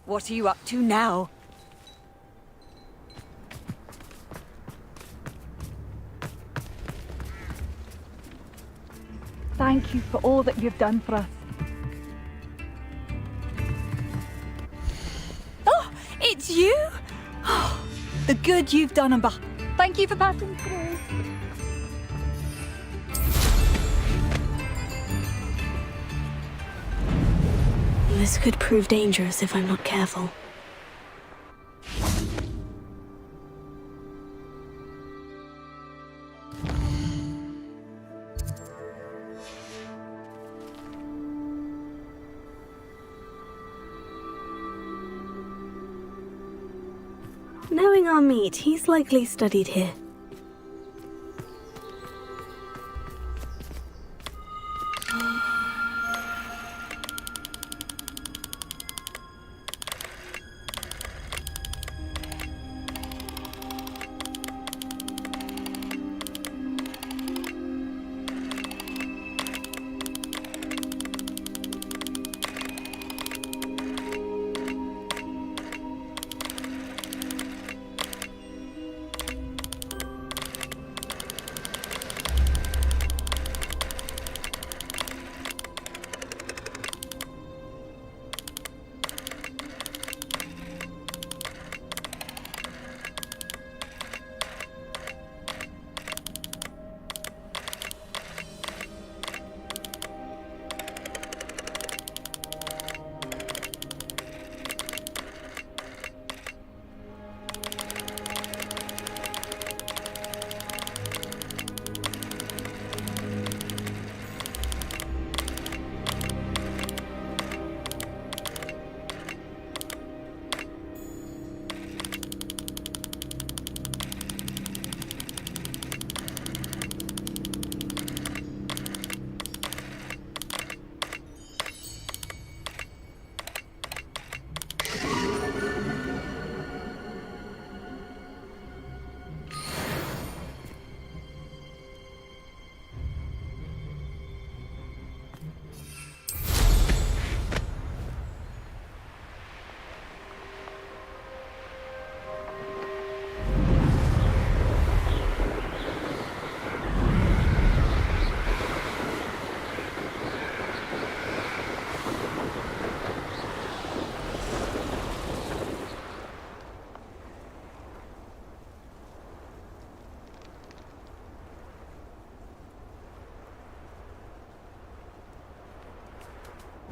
[SPEAKER 10] What are you up to now?
[SPEAKER 23] Thank you for all that you've done for us.
[SPEAKER 10] Oh, it's you? Oh, the good you've done, Amber.
[SPEAKER 23] Thank you for passing through.
[SPEAKER 2] This could prove dangerous if I'm not careful. Knowing our meat, he's likely studied here.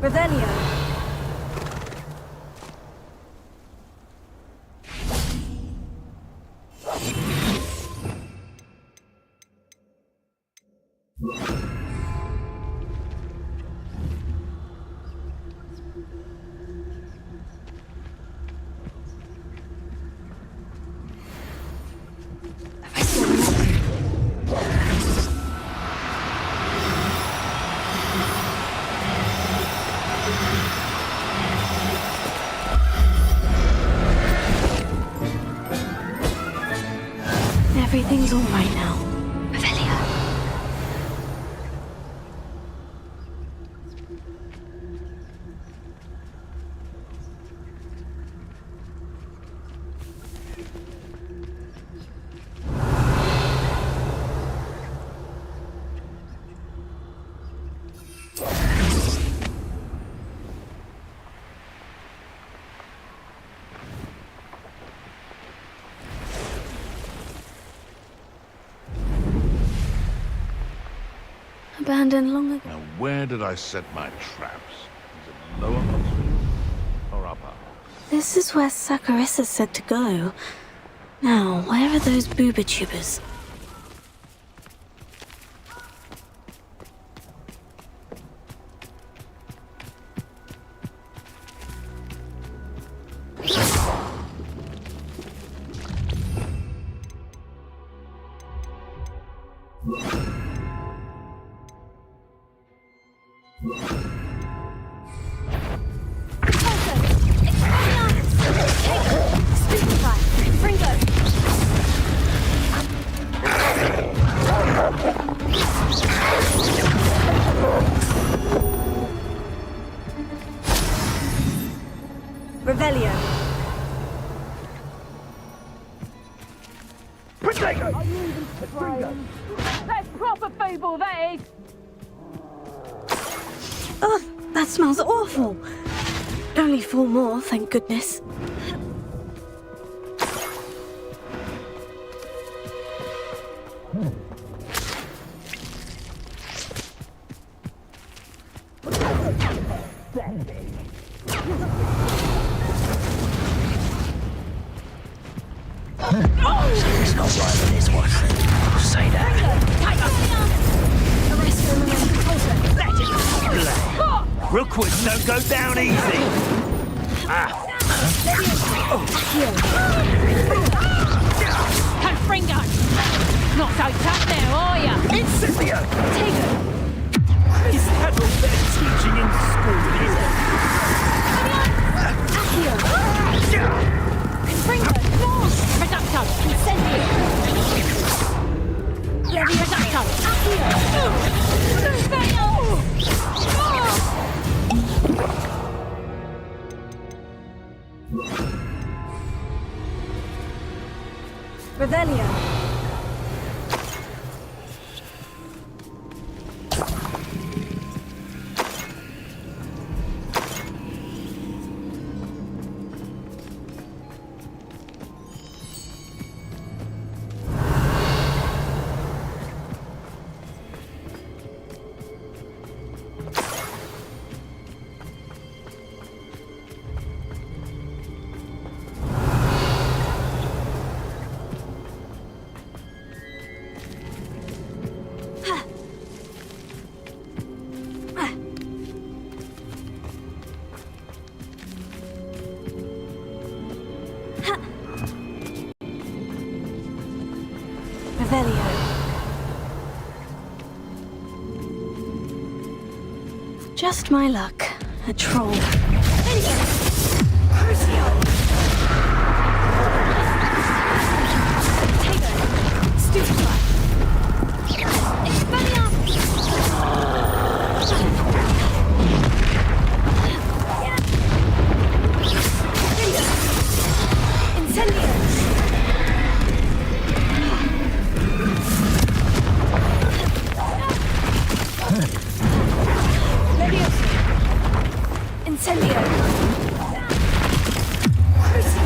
[SPEAKER 2] Revelio. Everything's all right now. Revelio. Abandoned long ago.
[SPEAKER 16] Now, where did I set my traps? Is it lower Huntsville or upper?
[SPEAKER 2] This is where Saccharissa said to go. Now, where are those booba tubers? Revelio.
[SPEAKER 23] That's proper feeble, that is!
[SPEAKER 2] Oh, that smells awful. Only 4 more, thank goodness.
[SPEAKER 5] It's not right for this one. I'll say that. Rookwoods don't go down easy. Ah.
[SPEAKER 18] Confringo! Not so tough now, are ya?
[SPEAKER 11] Incendio!
[SPEAKER 18] Take it!
[SPEAKER 11] Is that all they're teaching in school, is it?
[SPEAKER 18] Confringo! Go on! Reducto! Incendio! Levi Reducto!
[SPEAKER 2] Revelio. Revelio. Just my luck. A troll. Crucio! Tego! Stupefy! Expelliarmus! Incendio! Leviosa! Incendio! Crucio!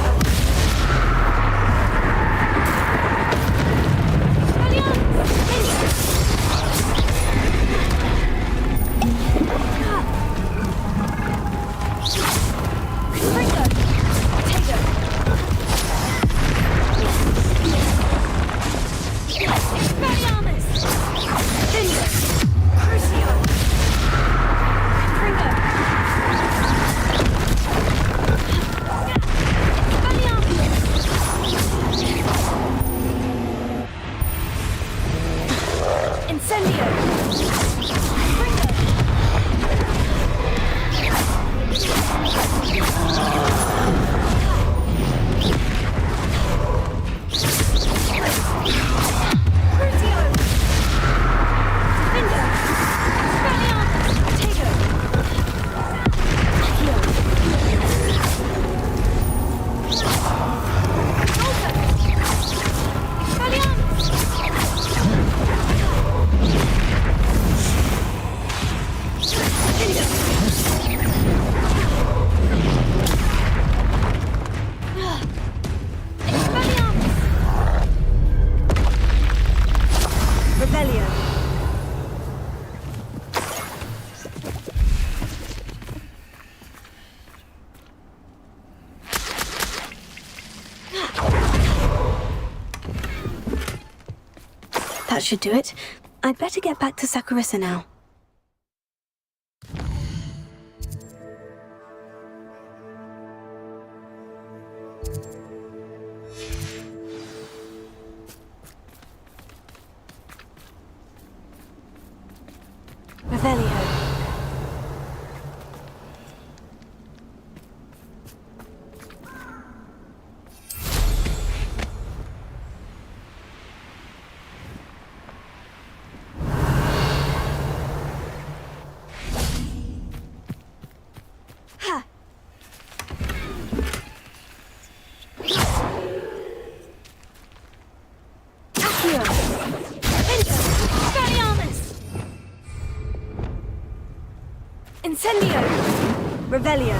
[SPEAKER 2] That should do it. I'd better get back to Sakurissa now. Revelio. Incendio! Revelio.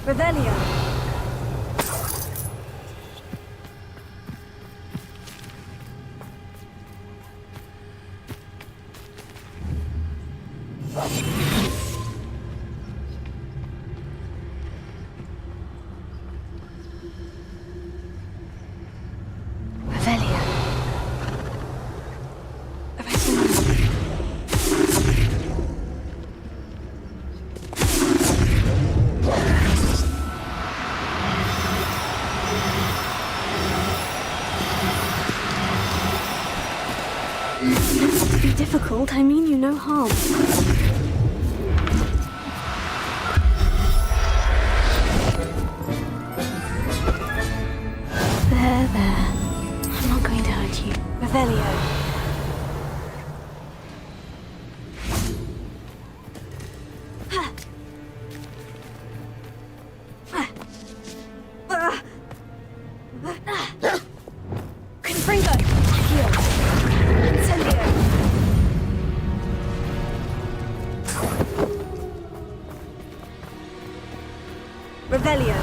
[SPEAKER 2] Revelio. Revelio. Be difficult, I mean you no harm. There. I'm not going to hurt you. Revelio. Confringo! Accio! Incendio! Revelio.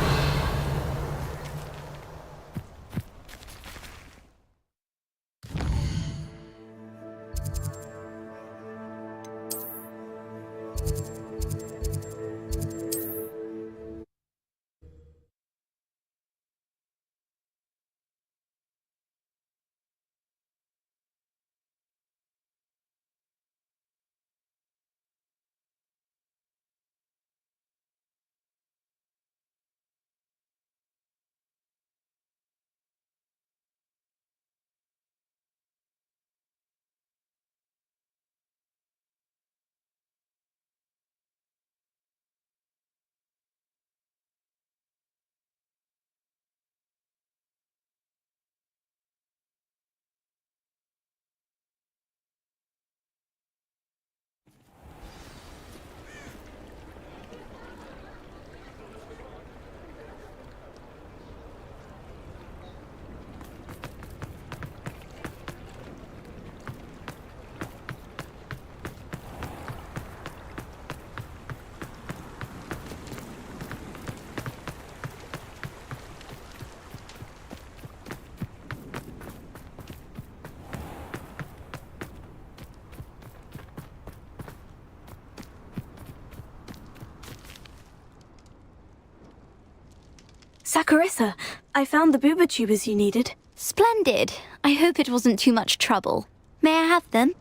[SPEAKER 2] Saccharissa, I found the booba tubers you needed.
[SPEAKER 9] Splendid. I hope it wasn't too much trouble. May I have them?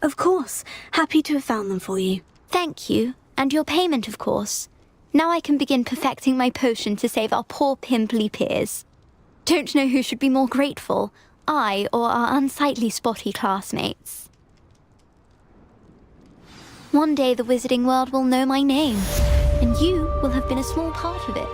[SPEAKER 2] Of course. Happy to have found them for you.
[SPEAKER 9] Thank you. And your payment, of course. Now I can begin perfecting my potion to save our poor pimply peers. Don't know who should be more grateful, I or our unsightly spotty classmates. One day the wizarding world will know my name, and you will have been a small part of it.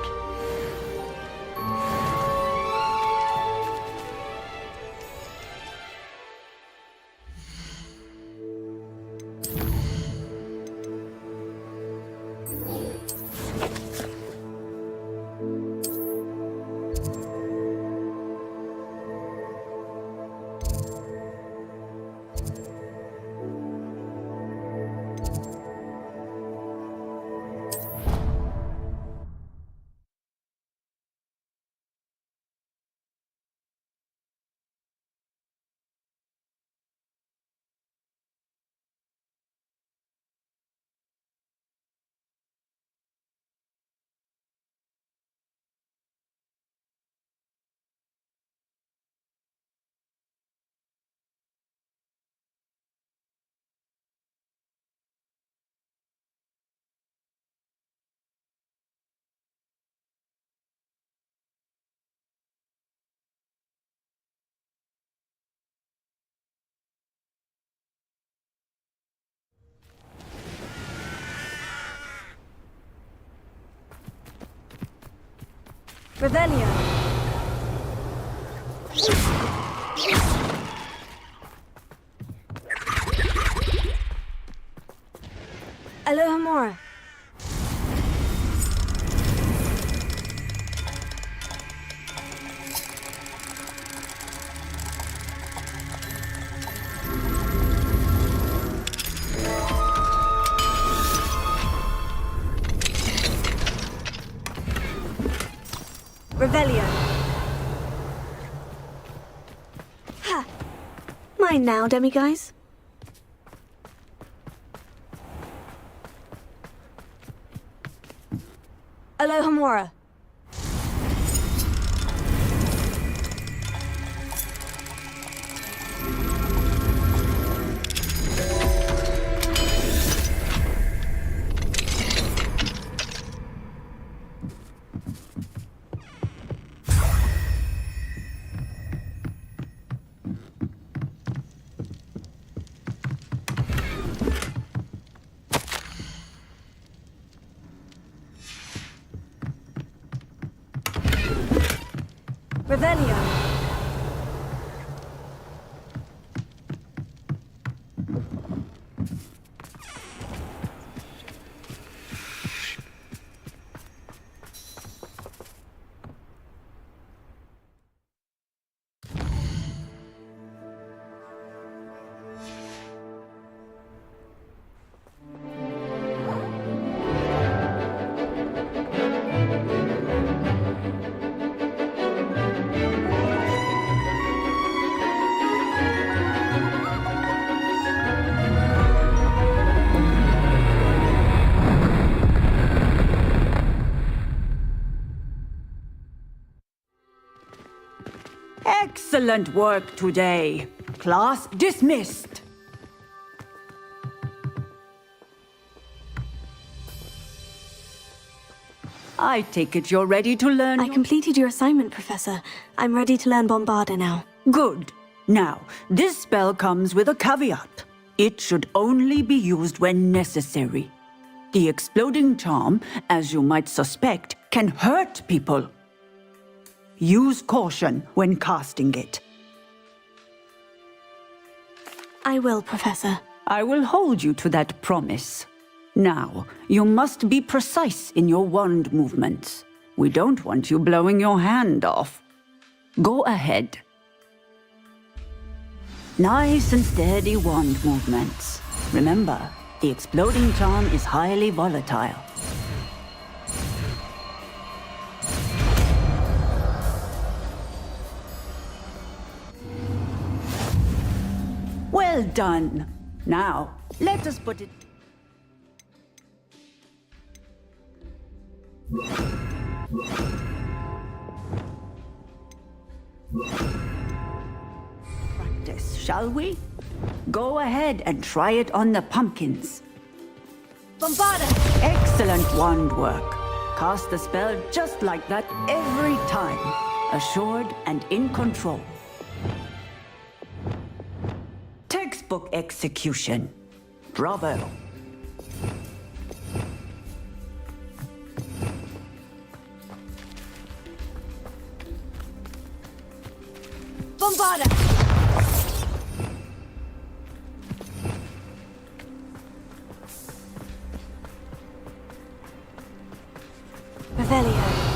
[SPEAKER 2] Revelio. Alohomora. Revelio. Ha! Mine now, demiguise. Alohomora. Revelio.
[SPEAKER 21] Excellent work today. Class dismissed. I take it you're ready to learn.
[SPEAKER 2] I completed your assignment, Professor. I'm ready to learn Bombarda now.
[SPEAKER 21] Good. Now, this spell comes with a caveat. It should only be used when necessary. The exploding charm, as you might suspect, can hurt people. Use caution when casting it.
[SPEAKER 2] I will, Professor.
[SPEAKER 21] I will hold you to that promise. Now, you must be precise in your wand movements. We don't want you blowing your hand off. Go ahead. Nice and steady wand movements. Remember, the exploding charm is highly volatile. Well done. Now, let us put it... Practice, shall we? Go ahead and try it on the pumpkins.
[SPEAKER 2] Bombarda!
[SPEAKER 21] Excellent wand work. Cast the spell just like that every time. Assured and in control. Textbook execution. Bravo.
[SPEAKER 2] Bombarda! Revelio.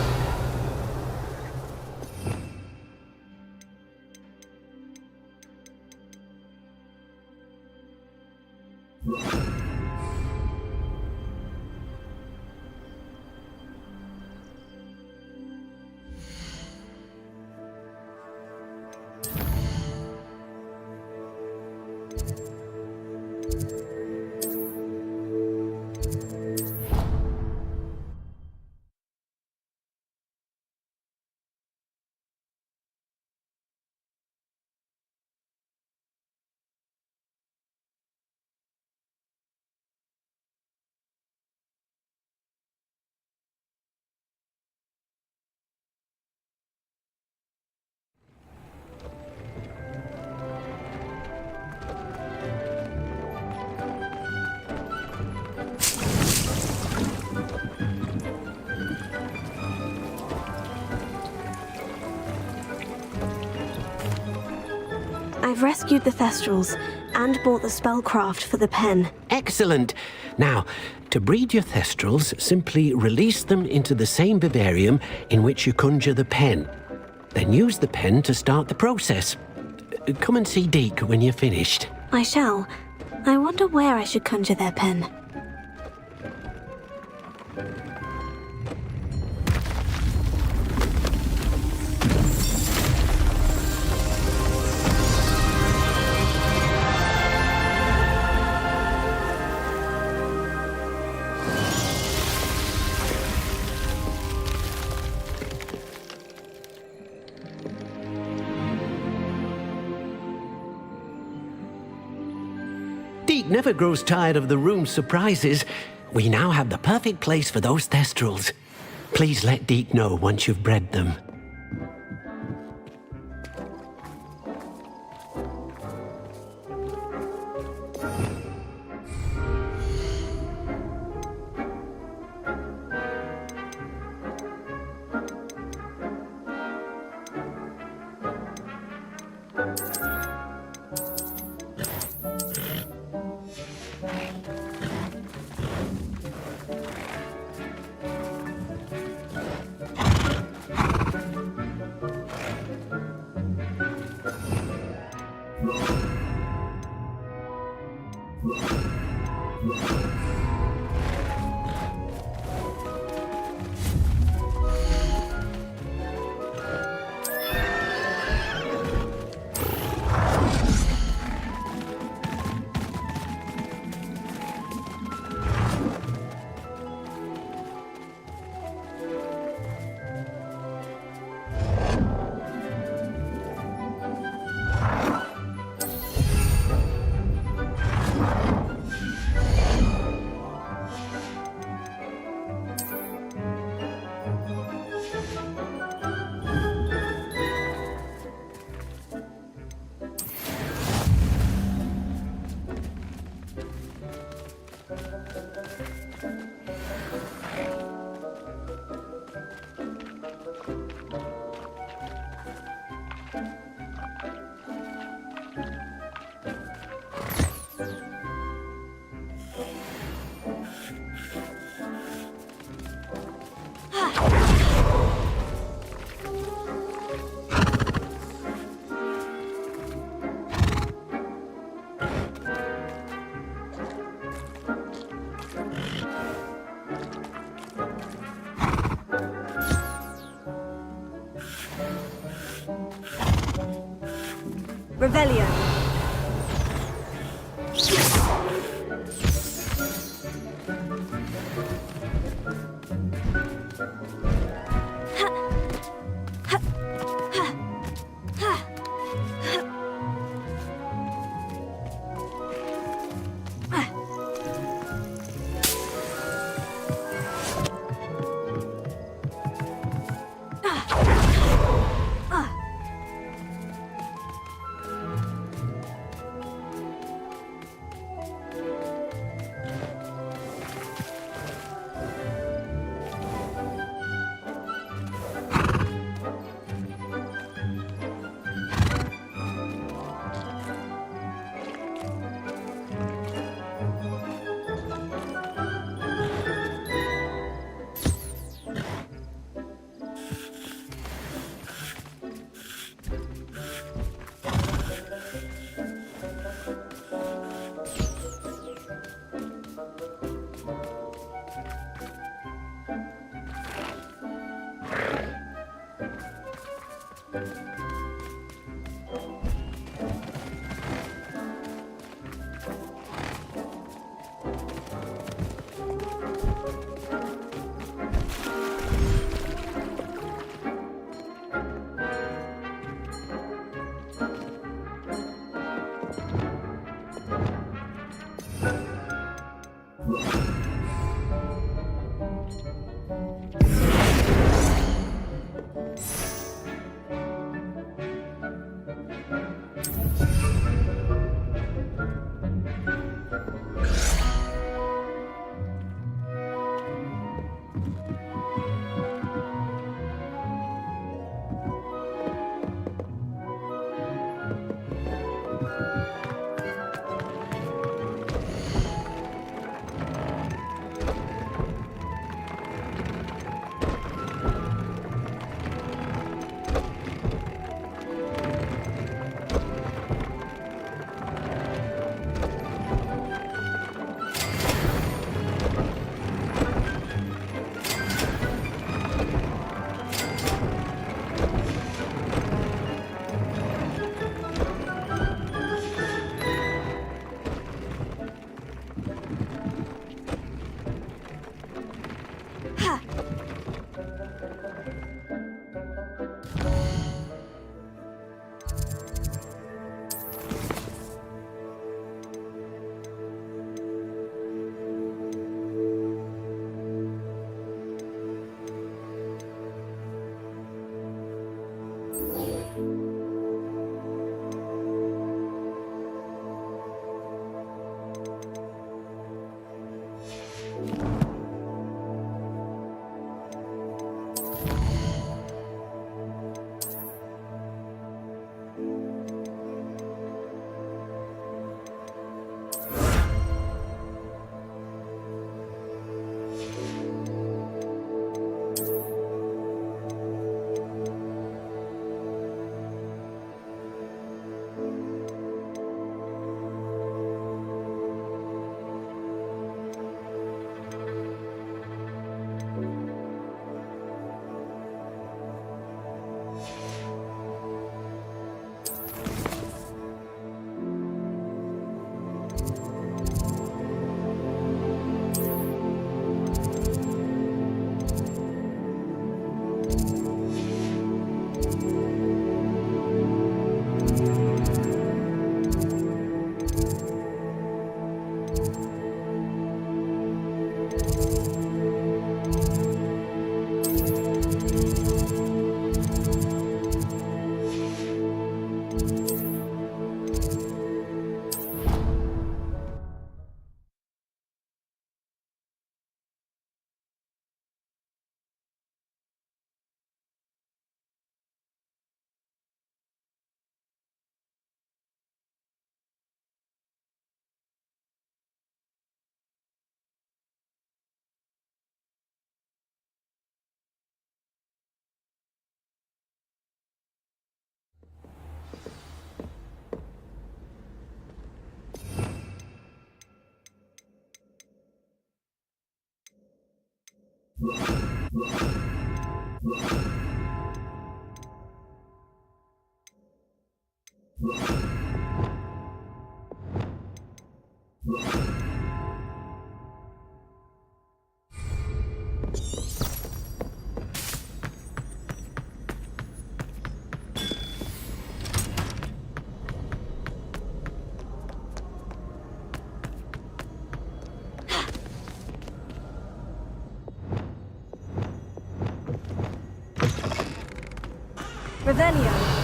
[SPEAKER 2] I've rescued the Thestrals and bought the spellcraft for the pen.
[SPEAKER 13] Excellent. Now, to breed your Thestrals, simply release them into the same vivarium in which you conjure the pen. Then use the pen to start the process. Come and see Deke when you're finished.
[SPEAKER 2] I shall. I wonder where I should conjure their pen.
[SPEAKER 13] Deke never grows tired of the room's surprises. We now have the perfect place for those thestrals. Please let Deke know once you've bred them.
[SPEAKER 2] Revelio. Revelio.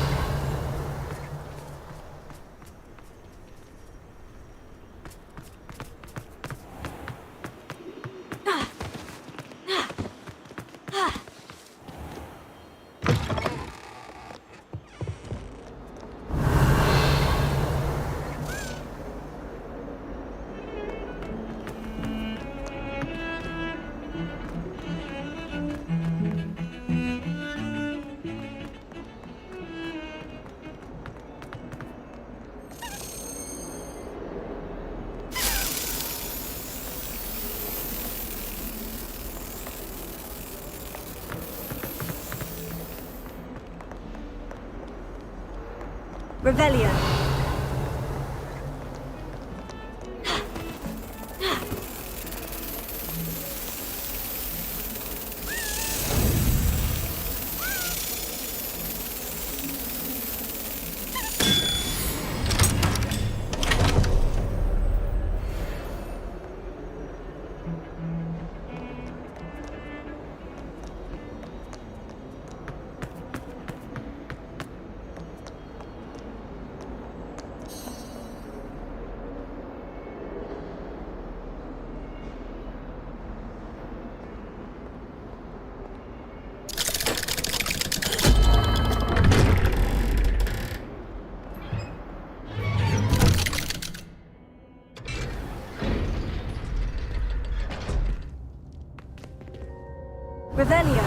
[SPEAKER 2] Revelio. Revelio.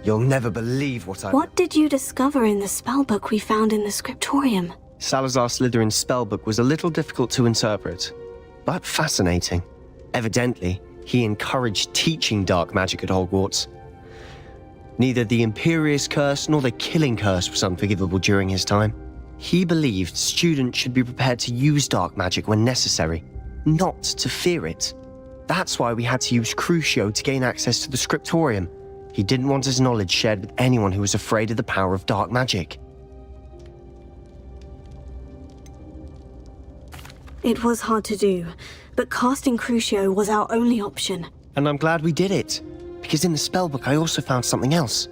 [SPEAKER 1] You'll never believe what I...
[SPEAKER 2] What did you discover in the spellbook we found in the scriptorium?
[SPEAKER 1] Salazar Slytherin's spellbook was a little difficult to interpret, but fascinating. Evidently, he encouraged teaching dark magic at Hogwarts. Neither the Imperious Curse nor the Killing Curse was unforgivable during his time. He believed students should be prepared to use dark magic when necessary, not to fear it. That's why we had to use Crucio to gain access to the scriptorium. He didn't want his knowledge shared with anyone who was afraid of the power of dark magic.
[SPEAKER 2] It was hard to do, but casting Crucio was our only option.
[SPEAKER 1] And I'm glad we did it, because in the spellbook I also found something else.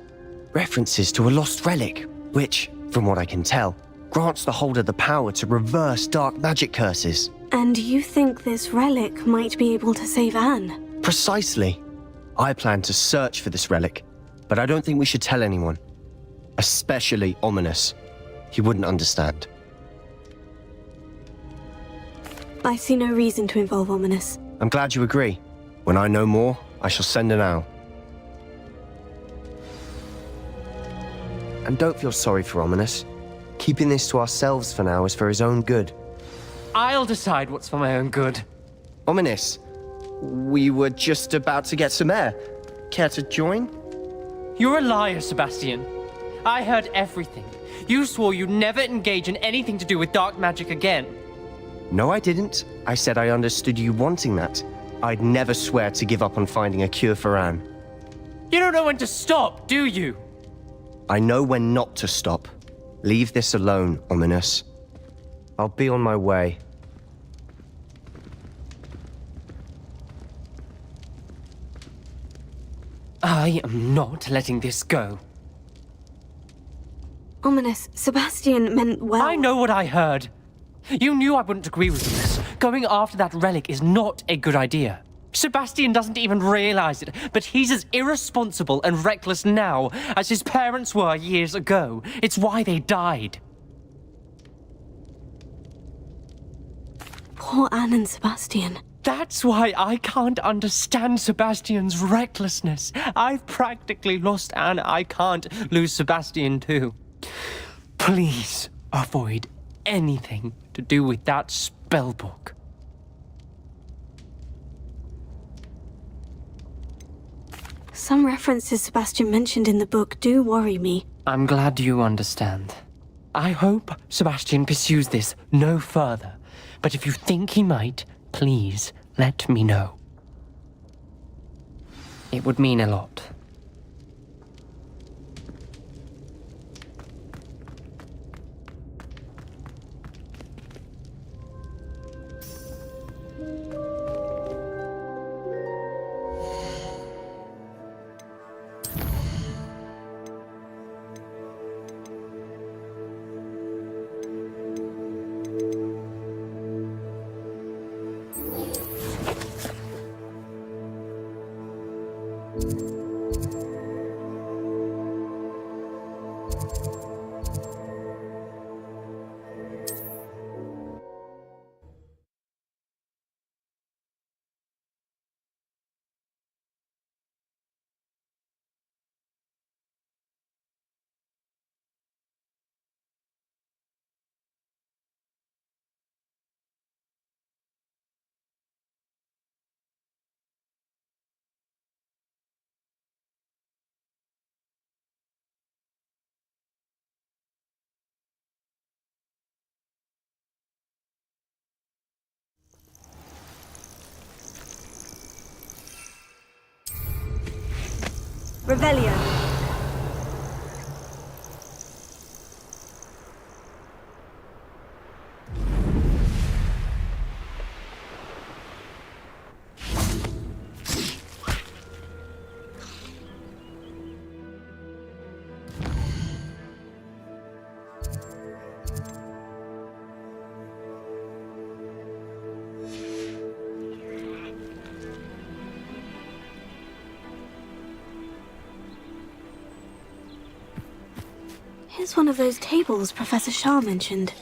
[SPEAKER 1] References to a lost relic, which, from what I can tell, grants the holder the power to reverse dark magic curses.
[SPEAKER 2] And you think this relic might be able to save Anne?
[SPEAKER 1] Precisely. I plan to search for this relic, but I don't think we should tell anyone. Especially Ominous. He wouldn't understand.
[SPEAKER 2] I see no reason to involve Ominous.
[SPEAKER 1] I'm glad you agree. When I know more, I shall send an owl. And don't feel sorry for Ominous. Keeping this to ourselves for now is for his own good.
[SPEAKER 3] I'll decide what's for my own good.
[SPEAKER 1] Ominous, we were just about to get some air. Care to join?
[SPEAKER 3] You're a liar, Sebastian. I heard everything. You swore you'd never engage in anything to do with dark magic again.
[SPEAKER 1] No, I didn't. I said I understood you wanting that. I'd never swear to give up on finding a cure for Anne.
[SPEAKER 3] You don't know when to stop, do you?
[SPEAKER 1] I know when not to stop. Leave this alone, Ominous. I'll be on my way.
[SPEAKER 3] I am not letting this go.
[SPEAKER 2] Ominous, Sebastian meant well.
[SPEAKER 3] I know what I heard. You knew I wouldn't agree with this. Going after that relic is not a good idea. Sebastian doesn't even realize it, but he's as irresponsible and reckless now as his parents were years ago. It's why they died.
[SPEAKER 2] Poor Anne and Sebastian.
[SPEAKER 3] That's why I can't understand Sebastian's recklessness. I've practically lost Anne. I can't lose Sebastian too. Please avoid anything to do with that spellbook.
[SPEAKER 2] Some references Sebastian mentioned in the book do worry me.
[SPEAKER 3] I'm glad you understand. I hope Sebastian pursues this no further, but if you think he might, please let me know. It would mean a lot.
[SPEAKER 2] Revelio. Here's one of those tables Professor Shah mentioned.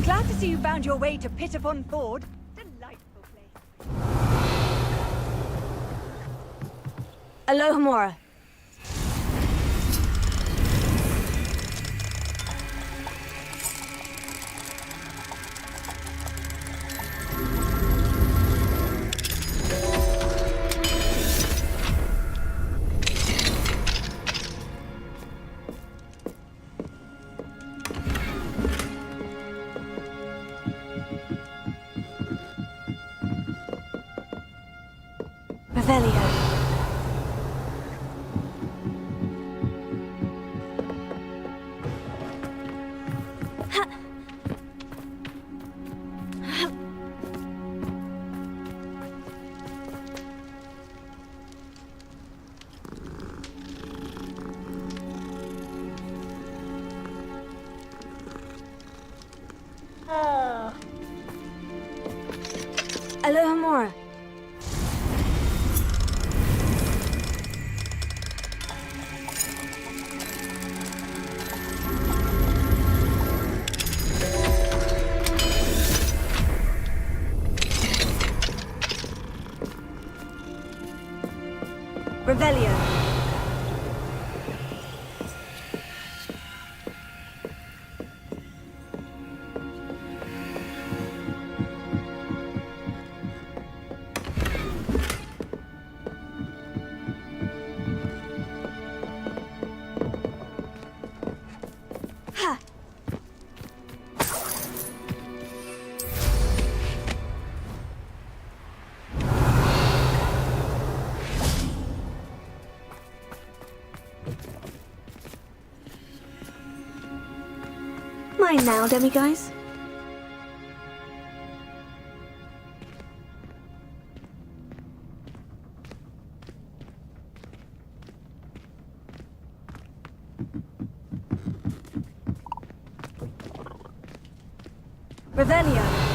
[SPEAKER 10] I'm glad to see you found your way to Pit upon Ford. Delightful place.
[SPEAKER 2] Alohomora. Revelio. Alohomora. Revelio. Ha! Mine now, demiguys. Revelio.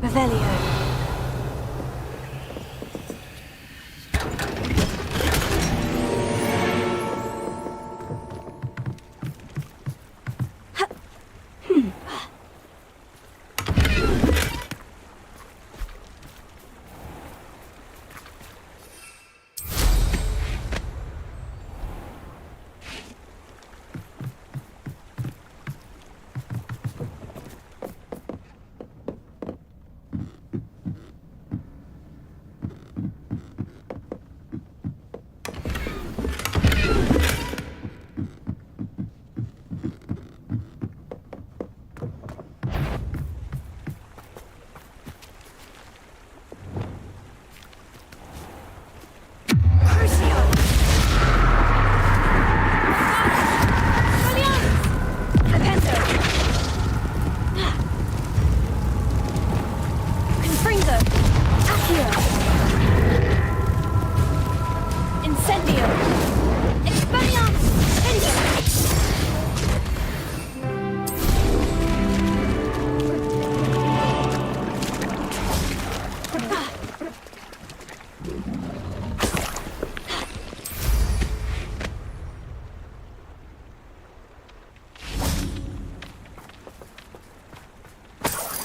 [SPEAKER 2] Revelio.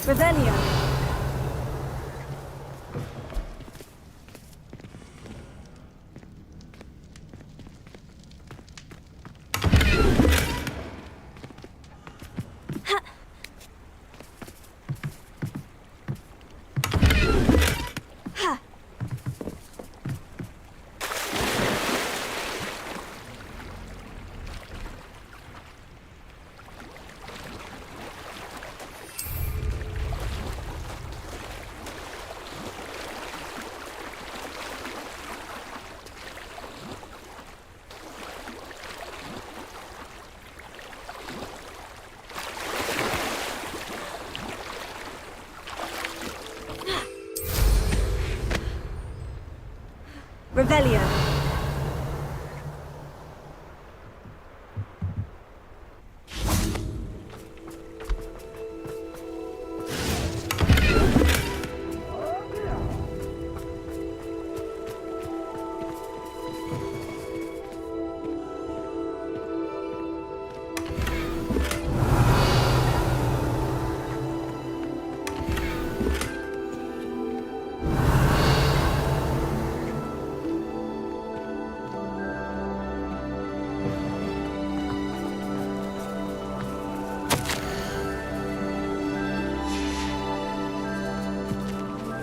[SPEAKER 2] Revelio. Revelio.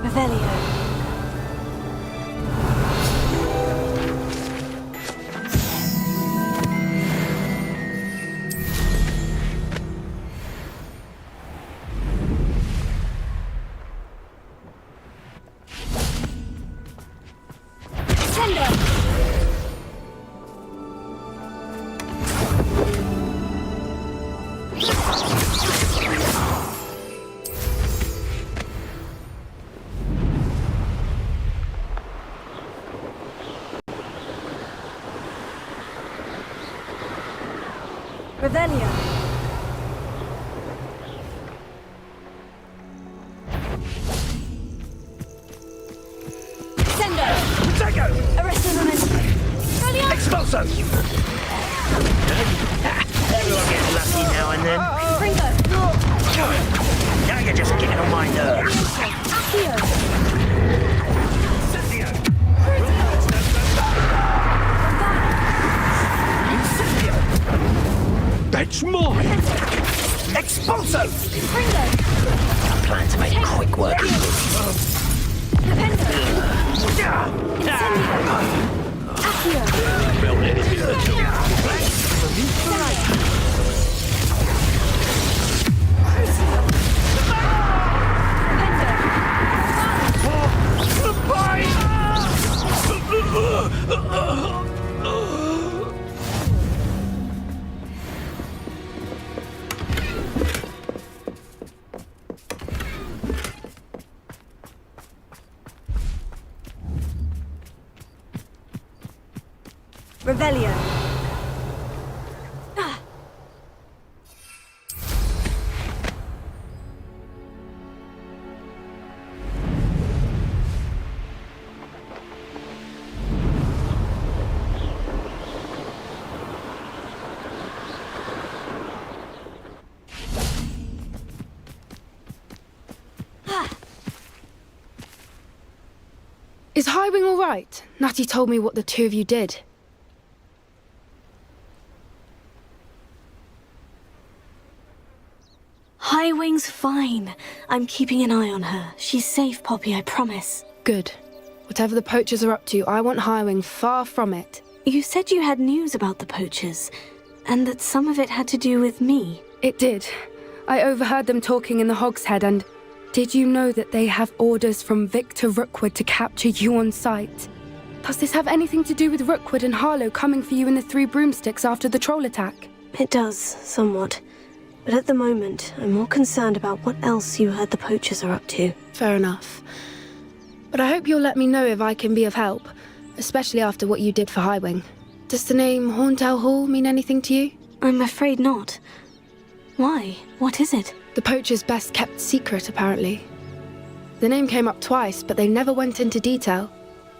[SPEAKER 2] Revelio. Revelio. Sendo.
[SPEAKER 16] Protego!
[SPEAKER 2] Arresto momentum.
[SPEAKER 16] Expulso! Everyone gets lucky now and then.
[SPEAKER 2] Pringo.
[SPEAKER 16] Now you're just getting on my nerves.
[SPEAKER 2] Accio.
[SPEAKER 16] That's mine! Expulso!
[SPEAKER 2] Pringo.
[SPEAKER 5] I plan to make quick work of this.
[SPEAKER 2] Accio.
[SPEAKER 16] Well, anything that
[SPEAKER 2] Revelio.
[SPEAKER 20] Is Highwing all right? Natty told me what the two of you did.
[SPEAKER 2] Highwing's fine. I'm keeping an eye on her. She's safe, Poppy, I promise.
[SPEAKER 20] Good. Whatever the poachers are up to, I want Highwing far from it.
[SPEAKER 2] You said you had news about the poachers, and that some of it had to do with me.
[SPEAKER 20] It did. I overheard them talking in the Hogshead, and did you know that they have orders from Victor Rookwood to capture you on sight? Does this have anything to do with Rookwood and Harlow coming for you in the Three Broomsticks after the troll attack?
[SPEAKER 2] It does, somewhat. But at the moment, I'm more concerned about what else you heard the poachers are up to.
[SPEAKER 20] Fair enough. But I hope you'll let me know if I can be of help, especially after what you did for Highwing. Does the name Horntail Hall mean anything to you?
[SPEAKER 2] I'm afraid not. Why? What is it?
[SPEAKER 20] The poachers' best kept secret, apparently. The name came up twice, but they never went into detail.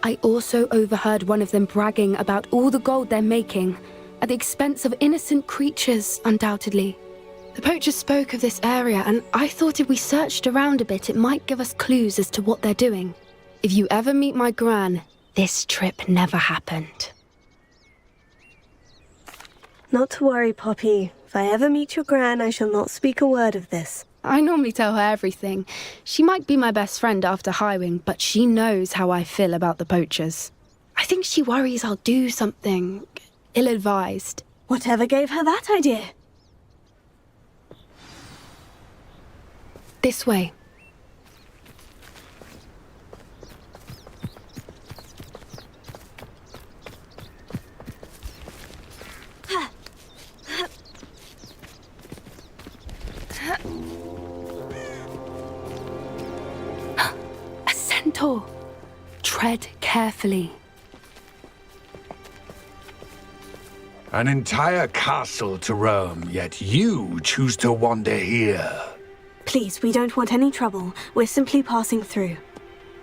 [SPEAKER 20] I also overheard one of them bragging about all the gold they're making, at the expense of innocent creatures, undoubtedly. The poachers spoke of this area, and I thought if we searched around a bit, it might give us clues as to what they're doing. If you ever meet my gran, this trip never happened.
[SPEAKER 2] Not to worry, Poppy. If I ever meet your gran, I shall not speak a word of this.
[SPEAKER 20] I normally tell her everything. She might be my best friend after Highwing, but she knows how I feel about the poachers. I think she worries I'll do something ill-advised.
[SPEAKER 2] Whatever gave her that idea?
[SPEAKER 20] This way. A centaur. Tread carefully.
[SPEAKER 12] An entire castle to roam, yet you choose to wander here.
[SPEAKER 2] Please, we don't want any trouble. We're simply passing through.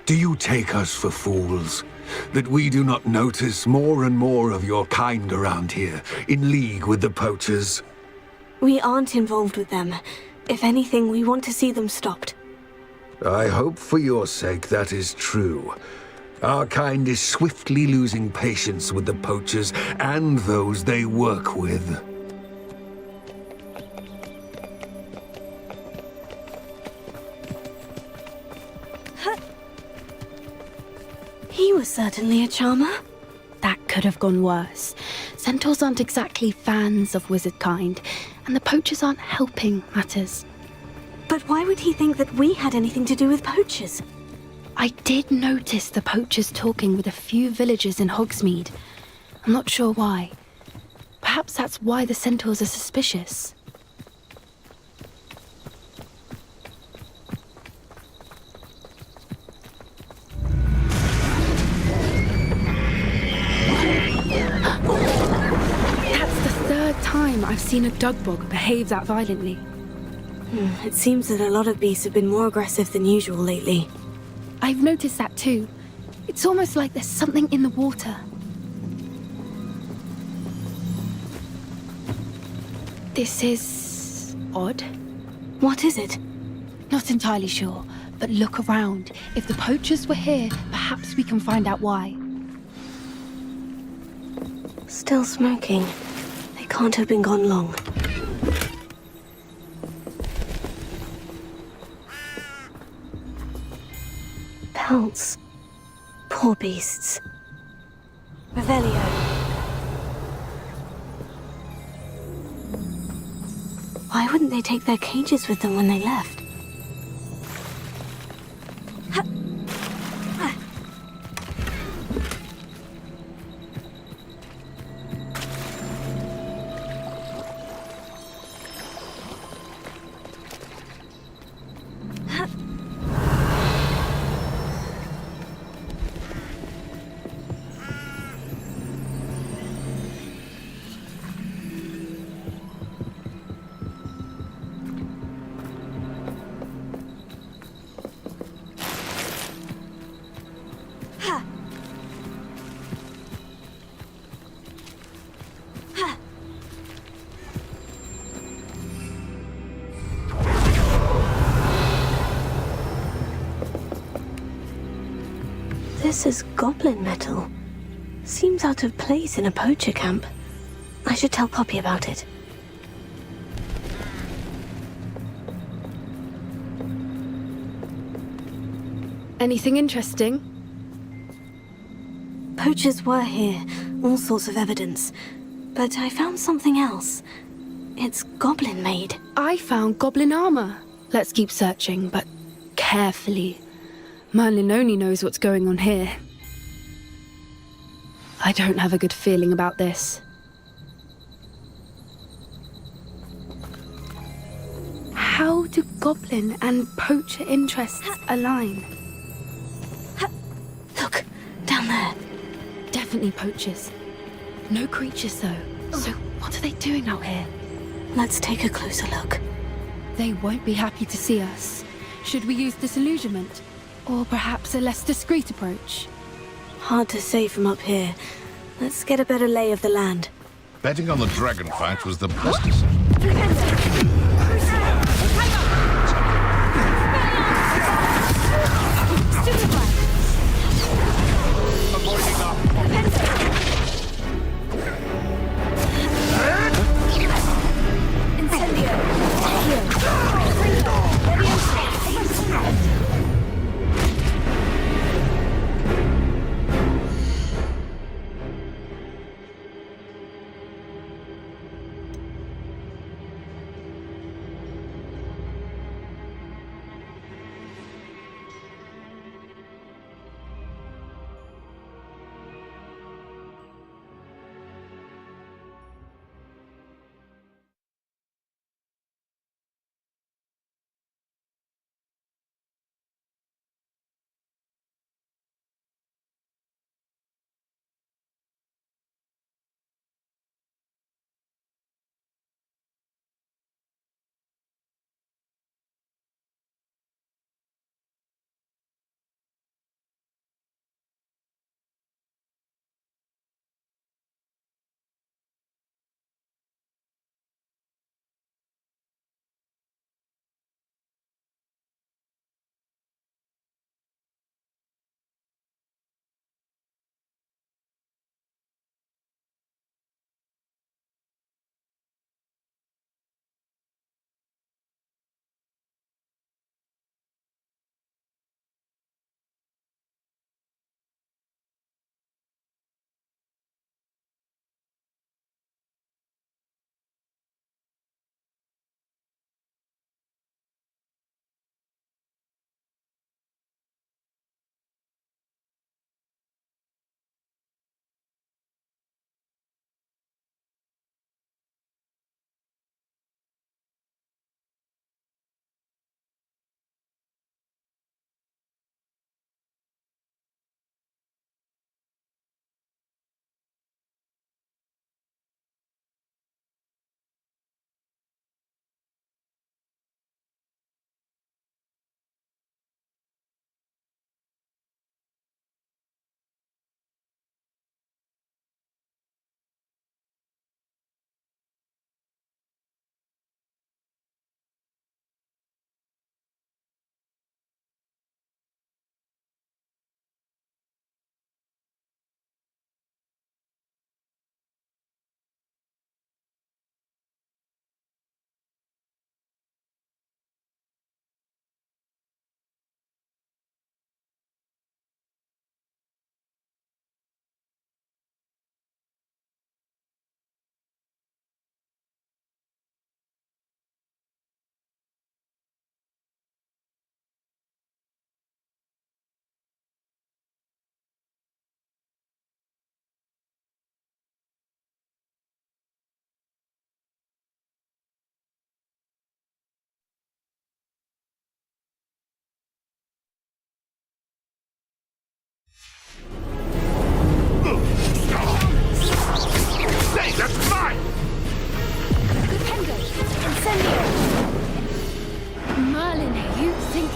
[SPEAKER 12] Do you take us for fools? That we do not notice more and more of your kind around here, in league with the poachers?
[SPEAKER 2] We aren't involved with them. If anything, we want to see them stopped.
[SPEAKER 12] I hope for your sake that is true. Our kind is swiftly losing patience with the poachers and those they work with.
[SPEAKER 2] He was certainly a charmer.
[SPEAKER 20] That could have gone worse. Centaurs aren't exactly fans of wizard kind, and the poachers aren't helping matters.
[SPEAKER 2] But why would he think that we had anything to do with poachers?
[SPEAKER 20] I did notice the poachers talking with a few villagers in Hogsmeade. I'm not sure why. Perhaps that's why the centaurs are suspicious. That's the third time I've seen a dugbog behave that violently.
[SPEAKER 2] It seems that a lot of beasts have been more aggressive than usual lately.
[SPEAKER 20] I've noticed that too. It's almost like there's something in the water. This is odd.
[SPEAKER 2] What is it?
[SPEAKER 20] Not entirely sure, but look around. If the poachers were here, perhaps we can find out why.
[SPEAKER 2] Still smoking. They can't have been gone long. Pelts. Poor beasts. Revelio. Why wouldn't they take their cages with them when they left? This is goblin metal. Seems out of place in a poacher camp. I should tell Poppy about it.
[SPEAKER 20] Anything interesting?
[SPEAKER 2] Poachers were here, all sorts of evidence. But I found something else. It's goblin-made.
[SPEAKER 20] I found goblin armor. Let's keep searching, but carefully. Merlin only knows what's going on here. I don't have a good feeling about this. How do goblin and poacher interests align?
[SPEAKER 2] Look, down there.
[SPEAKER 20] Definitely poachers. No creatures, though. So what are they doing out here?
[SPEAKER 2] Let's take a closer look.
[SPEAKER 20] They won't be happy to see us. Should we use disillusionment? Or perhaps a less discreet approach?
[SPEAKER 2] Hard to say from up here. Let's get a better lay of the land.
[SPEAKER 16] Betting on the dragon fight was the best decision.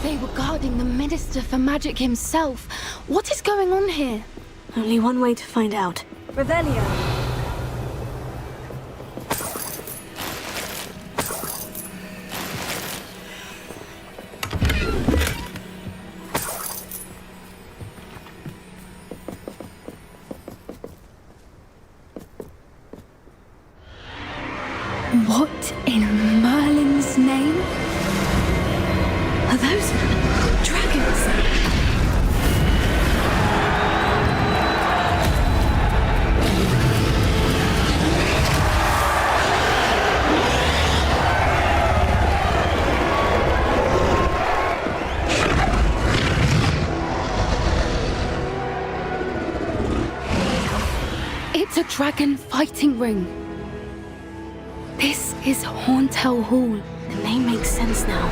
[SPEAKER 20] They were guarding the Minister for Magic himself. What is going on here?
[SPEAKER 2] Only one way to find out. Revelio.
[SPEAKER 20] What in Merlin's name? Are those dragons? It's a dragon fighting ring. This is Hauntel Hall.
[SPEAKER 2] The name makes sense now.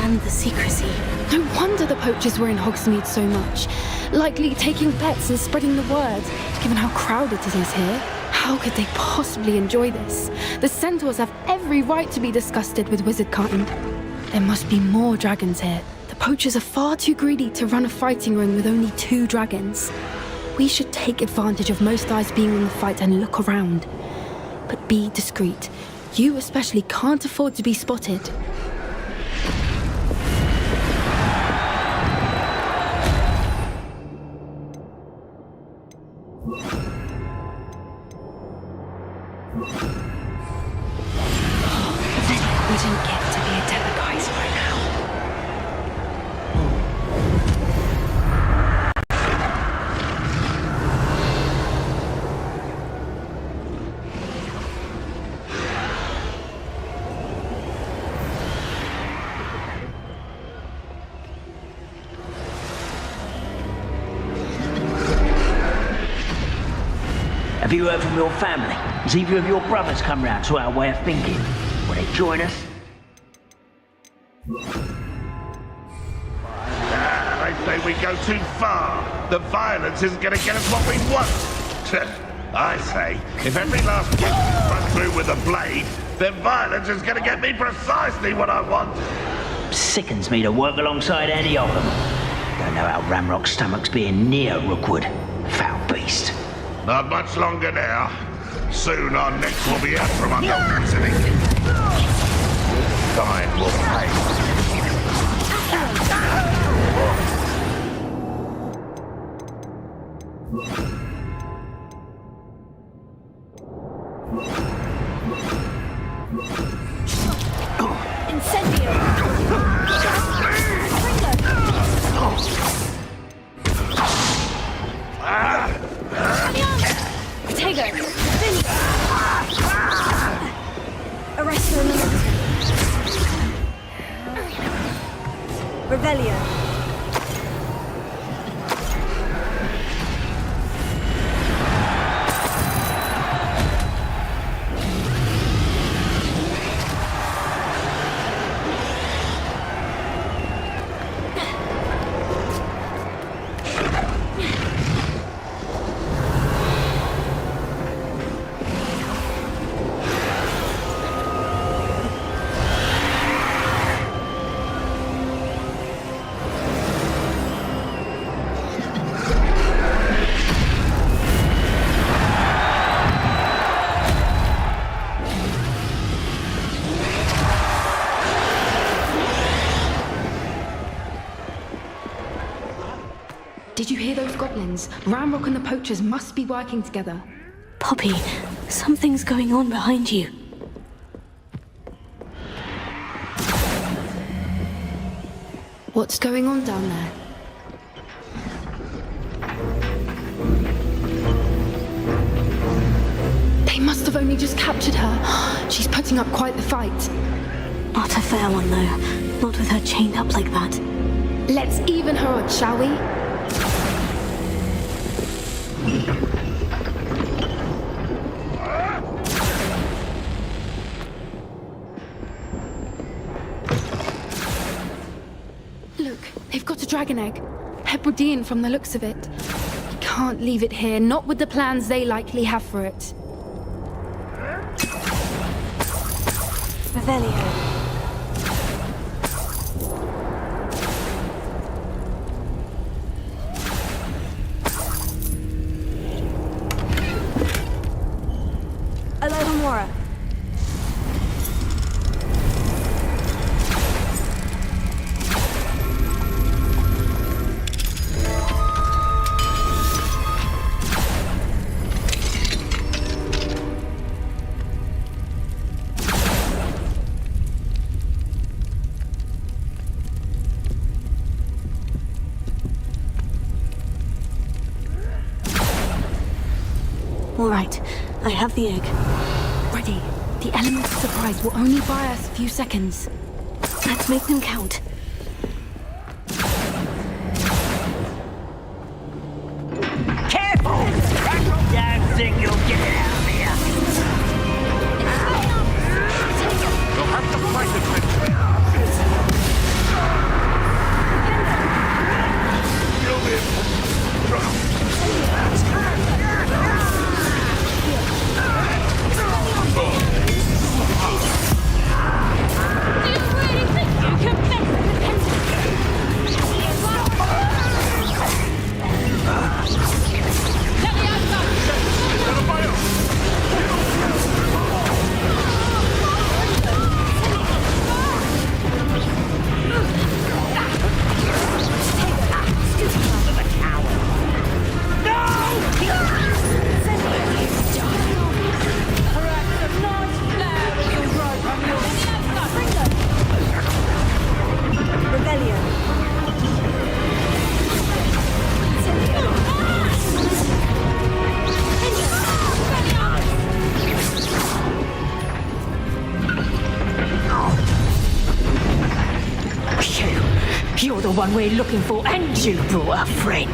[SPEAKER 2] And the secrecy.
[SPEAKER 20] No wonder the poachers were in Hogsmeade so much. Likely taking bets and spreading the word. Given how crowded it is here, how could they possibly enjoy this? The centaurs have every right to be disgusted with wizardkind. There must be more dragons here. The poachers are far too greedy to run a fighting ring with only 2 dragons. We should take advantage of most eyes being on the fight and look around. But be discreet. You especially can't afford to be spotted. We didn't get to be a delicacy right now.
[SPEAKER 6] Have you heard from your family? Has either of your brothers come round to our way of thinking? Will they join us?
[SPEAKER 16] I say we go too far. The violence isn't going to get us what we want. I say, if every last kid is run through with a blade, then violence is going to get me precisely what I want.
[SPEAKER 6] Sickens me to work alongside any of them. Don't know how Ramrock's stomach's being near Rookwood. Foul beast.
[SPEAKER 16] Not much longer now. Soon our necks will be out from under wizarding. Time will pay.
[SPEAKER 2] Incendio! Potato! Finish! Arresto in the Revelio!
[SPEAKER 20] Did you hear those goblins? Ramrock and the poachers must be working together.
[SPEAKER 2] Poppy, something's going on behind you.
[SPEAKER 20] What's going on down there? They must have only just captured her. She's putting up quite the fight.
[SPEAKER 2] Not a fair one, though. Not with her chained up like that.
[SPEAKER 20] Let's even her odds, shall we? Look, they've got a dragon egg. Hebridean from the looks of it. We can't leave it here, not with the plans they likely have for it.
[SPEAKER 2] Revelio. right. I have the egg.
[SPEAKER 20] Ready. The element of surprise will only buy us a few seconds.
[SPEAKER 2] Let's make them count.
[SPEAKER 6] Careful! That damn thing, you'll get it out of here!
[SPEAKER 11] You'll have to fight it,
[SPEAKER 18] Do you really think you can mess with
[SPEAKER 8] You're the one we're looking for, and you brought a friend.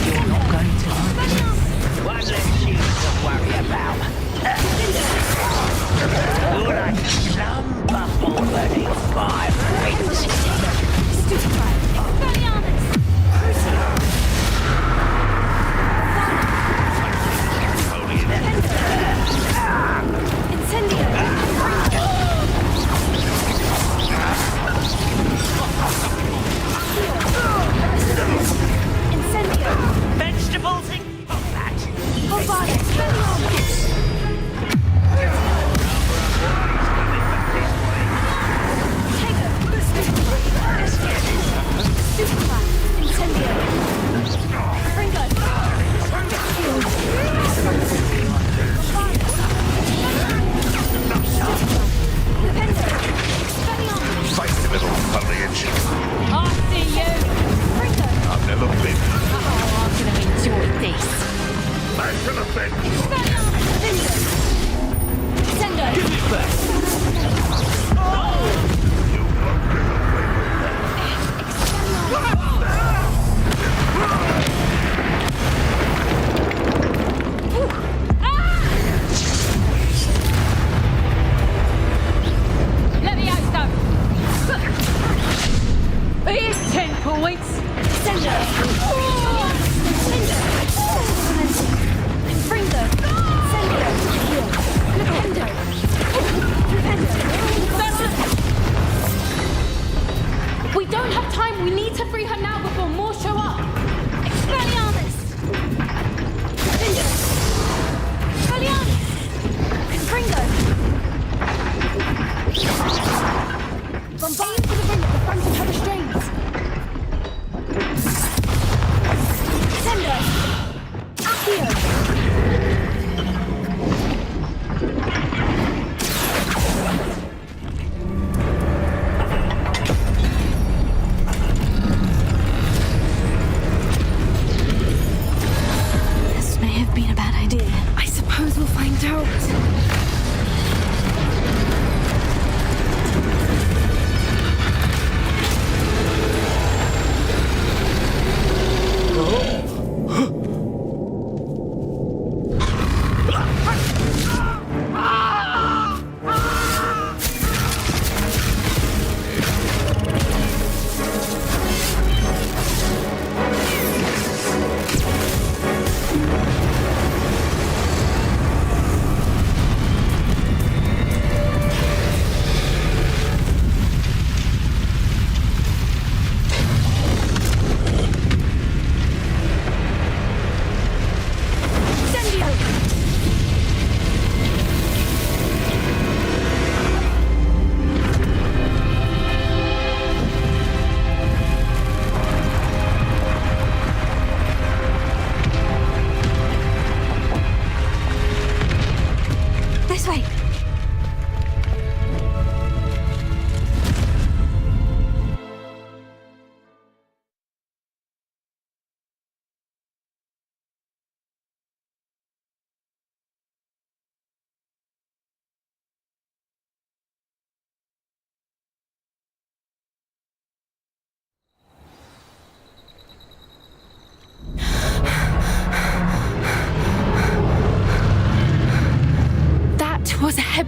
[SPEAKER 8] You're not going to like this.
[SPEAKER 6] One less you to worry about. You're like a slumber already, my vegetables in combat.
[SPEAKER 2] Super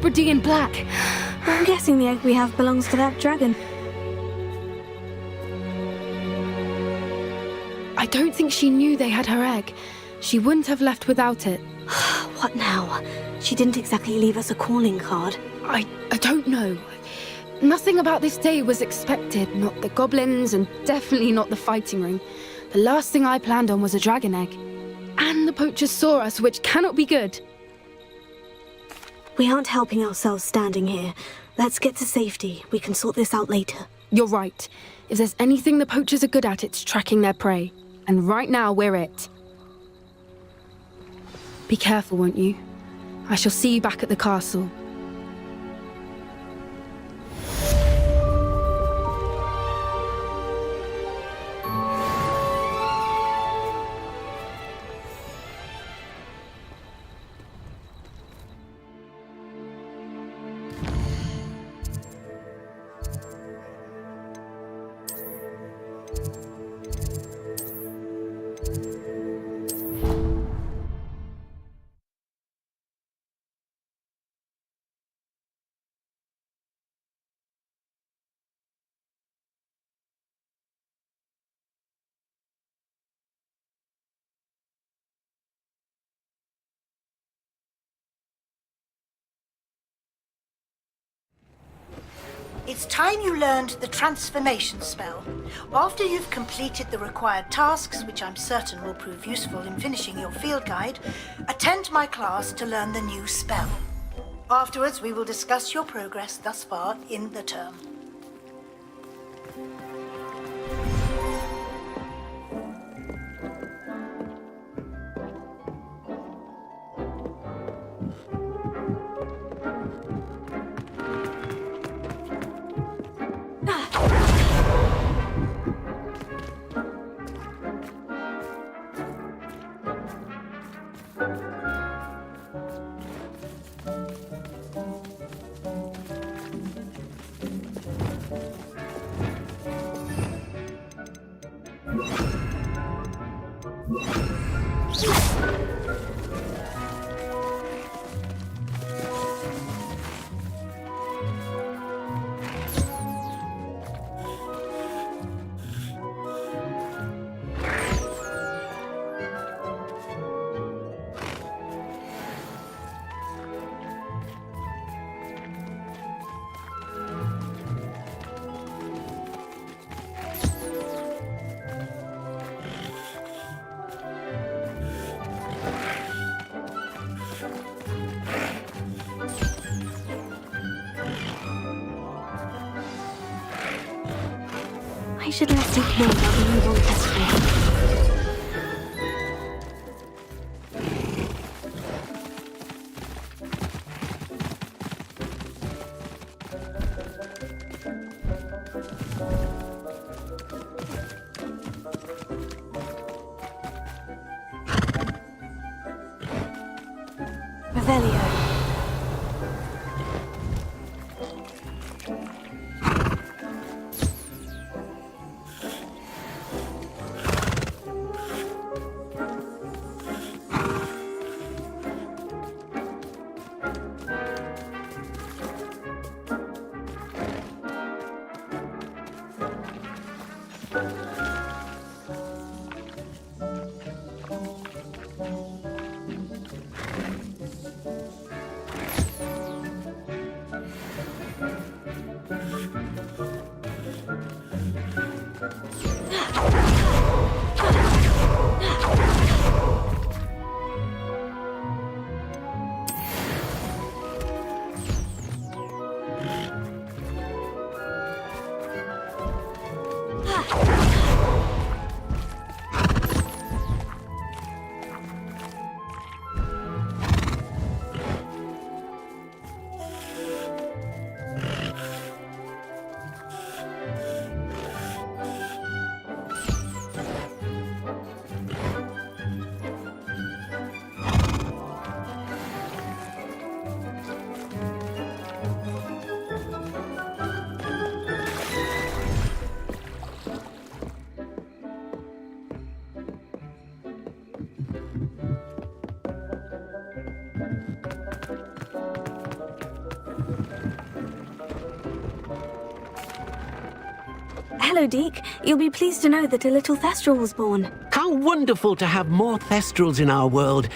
[SPEAKER 20] Hebridean black.
[SPEAKER 2] I'm guessing the egg we have belongs to that dragon.
[SPEAKER 20] I don't think she knew they had her egg. She wouldn't have left without it.
[SPEAKER 2] What now? She didn't exactly leave us a calling card.
[SPEAKER 20] I don't know. Nothing about this day was expected. Not the goblins, and definitely not the fighting ring. The last thing I planned on was a dragon egg. And the poachers saw us, which cannot be good.
[SPEAKER 2] We aren't helping ourselves standing here. Let's get to safety. We can sort this out later.
[SPEAKER 20] You're right. If there's anything the poachers are good at, it's tracking their prey. And right now, we're it. Be careful, won't you? I shall see you back at the castle.
[SPEAKER 7] It's time you learned the transformation spell. After you've completed the required tasks, which I'm certain will prove useful in finishing your field guide, attend my class to learn the new spell. Afterwards, we will discuss your progress thus far in the term.
[SPEAKER 2] I should let it know while we move on this way. Revelio. hello, Deke. You'll be pleased to know that a little Thestral was born.
[SPEAKER 13] How wonderful to have more Thestrals in our world.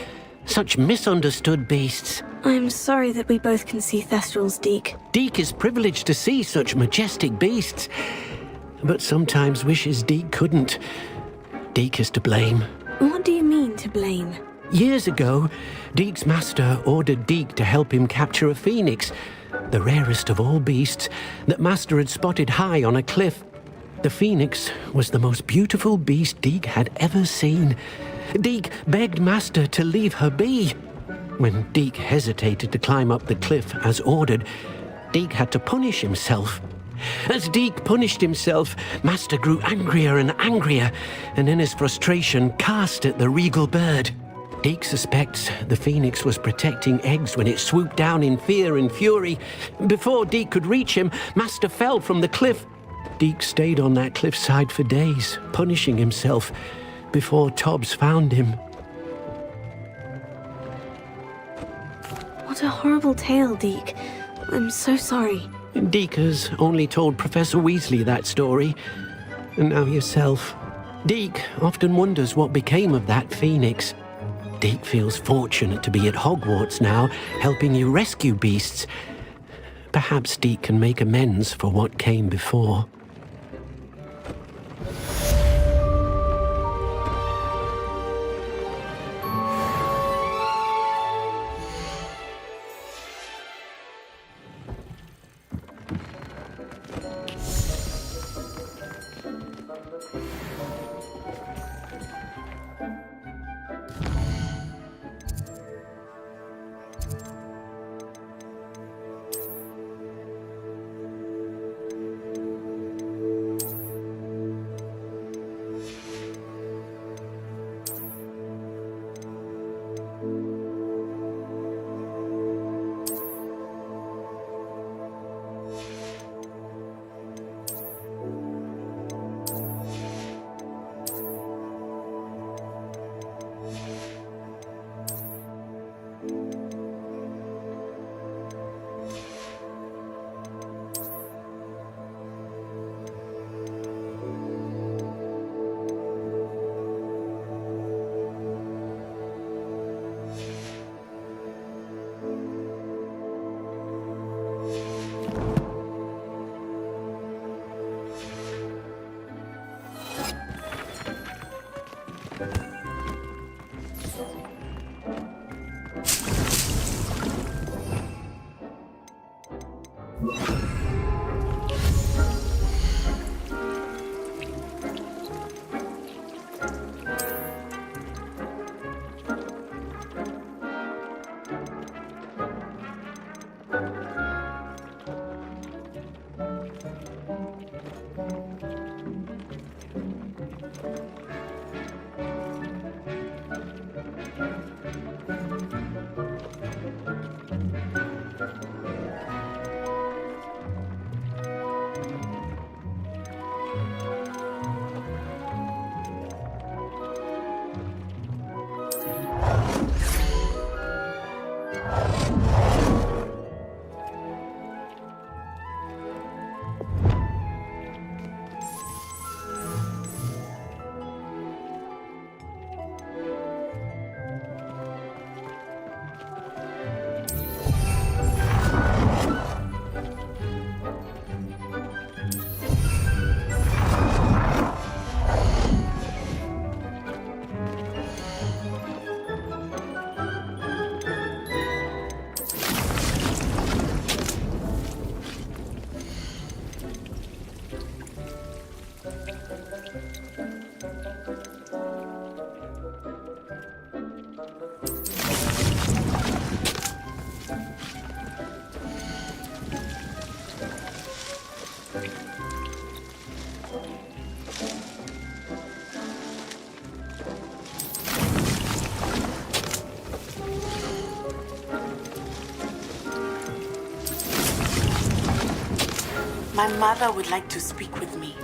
[SPEAKER 13] Such misunderstood beasts.
[SPEAKER 2] I'm sorry that we both can see Thestrals, Deke.
[SPEAKER 13] Deke is privileged to see such majestic beasts, but sometimes wishes Deke couldn't. Deke is to blame.
[SPEAKER 2] What do you mean, to blame?
[SPEAKER 13] Years ago, Deke's master ordered Deke to help him capture a phoenix, the rarest of all beasts that master had spotted high on a cliff. The phoenix was the most beautiful beast Deke had ever seen. Deke begged master to leave her be. When Deke hesitated to climb up the cliff as ordered, Deke had to punish himself. As Deke punished himself, master grew angrier and angrier, and in his frustration cast at the regal bird. Deke suspects the phoenix was protecting eggs when it swooped down in fear and fury. Before Deke could reach him, master fell from the cliff. Deke stayed on that cliffside for days, punishing himself, before Tobbs found him.
[SPEAKER 2] What a horrible tale, Deke. I'm so sorry.
[SPEAKER 13] Deke has only told Professor Weasley that story, and now yourself. Deke often wonders what became of that phoenix. Deke feels fortunate to be at Hogwarts now, helping you rescue beasts. Perhaps Deke can make amends for what came before.
[SPEAKER 14] My mother would like to speak with me.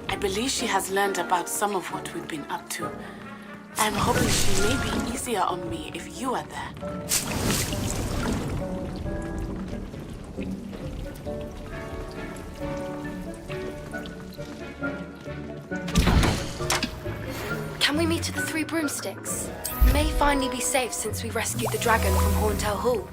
[SPEAKER 14] I believe she has learned about some of what we've been up to. I'm hoping she may be easier on me if you are there.
[SPEAKER 20] to the Three Broomsticks. It may finally be safe since we rescued the dragon from Horntail Hall.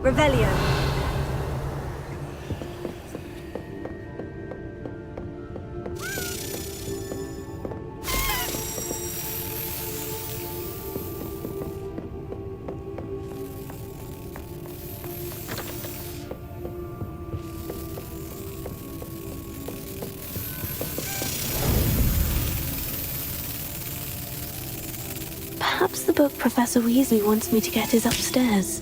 [SPEAKER 2] Revelio. Perhaps the book Professor Weasley wants me to get is upstairs.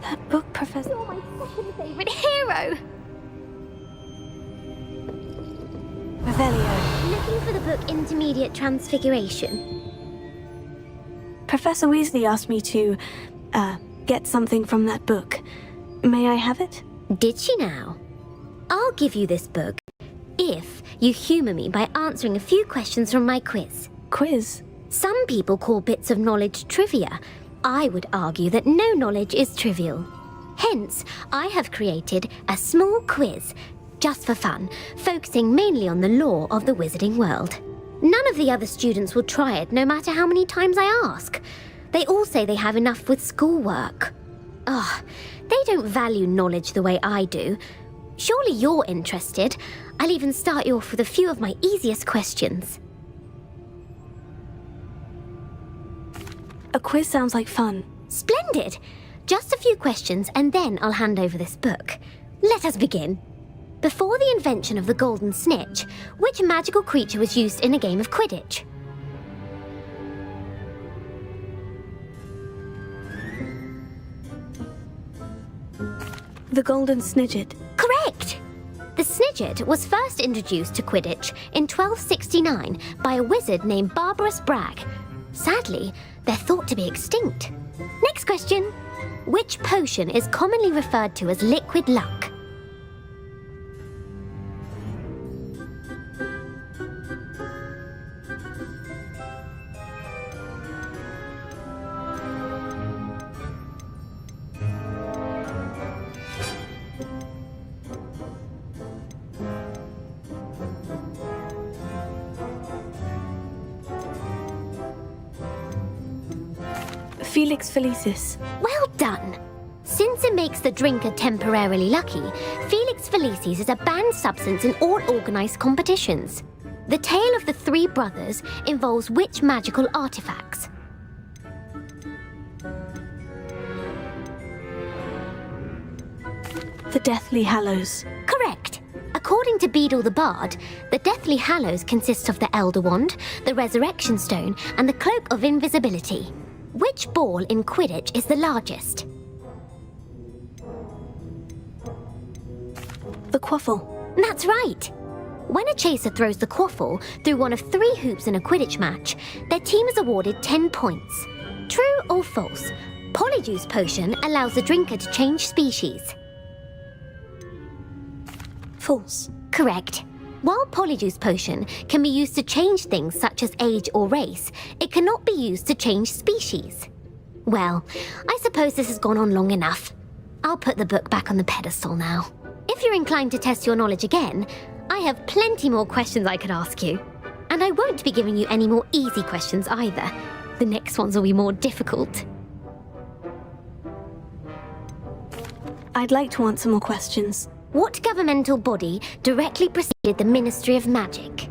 [SPEAKER 2] That book, Professor.
[SPEAKER 9] You're my second favourite hero!
[SPEAKER 2] Revelio.
[SPEAKER 9] Looking for the book Intermediate Transfiguration.
[SPEAKER 2] Professor Weasley asked me to, get something from that book. May I have it?
[SPEAKER 15] Did she now? I'll give you this book if you humour me by answering a few questions from my quiz.
[SPEAKER 2] Quiz?
[SPEAKER 15] Some people call bits of knowledge trivia. I would argue that no knowledge is trivial. Hence, I have created a small quiz, just for fun, focusing mainly on the lore of the wizarding world. None of the other students will try it, no matter how many times I ask. They all say they have enough with schoolwork. Ugh, they don't value knowledge the way I do. Surely you're interested. I'll even start you off with a few of my easiest questions.
[SPEAKER 2] A quiz sounds like fun.
[SPEAKER 15] Splendid! Just a few questions and then I'll hand over this book. Let us begin. Before the invention of the golden snitch, which magical creature was used in a game of Quidditch?
[SPEAKER 2] The golden snidget.
[SPEAKER 15] Correct! The snidget was first introduced to Quidditch in 1269 by a wizard named Barbarous Bragg. Sadly, they're thought to be extinct. Next question. Which potion is commonly referred to as liquid luck?
[SPEAKER 2] Felix Felicis.
[SPEAKER 15] Well done! Since it makes the drinker temporarily lucky, Felix Felicis is a banned substance in all organised competitions. The tale of the three brothers involves which magical artifacts?
[SPEAKER 2] The Deathly Hallows.
[SPEAKER 15] Correct! to Beedle the Bard, the Deathly Hallows consists of the Elder Wand, the Resurrection Stone, and the Cloak of Invisibility. Which ball in Quidditch is the largest?
[SPEAKER 2] The quaffle.
[SPEAKER 15] That's right. When a chaser throws the quaffle through one of 3 hoops in a Quidditch match, their team is awarded 10 points. True or false? Polyjuice Potion allows the drinker to change species.
[SPEAKER 2] False.
[SPEAKER 15] Correct. While Polyjuice Potion can be used to change things such as age or race, it cannot be used to change species. Well, I suppose this has gone on long enough. I'll put the book back on the pedestal now. If you're inclined to test your knowledge again, I have plenty more questions I could ask you. And I won't be giving you any more easy questions either. The next ones will be more difficult.
[SPEAKER 2] I'd like to answer more questions.
[SPEAKER 15] What governmental body directly preceded the Ministry of Magic?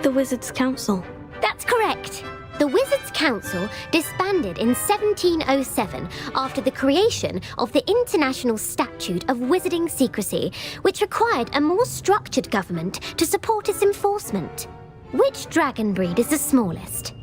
[SPEAKER 2] The Wizards' Council.
[SPEAKER 15] That's correct. The Wizards' Council disbanded in 1707 after the creation of the International Statute of Wizarding Secrecy, which required a more structured government to support its enforcement. Which dragon breed is the smallest?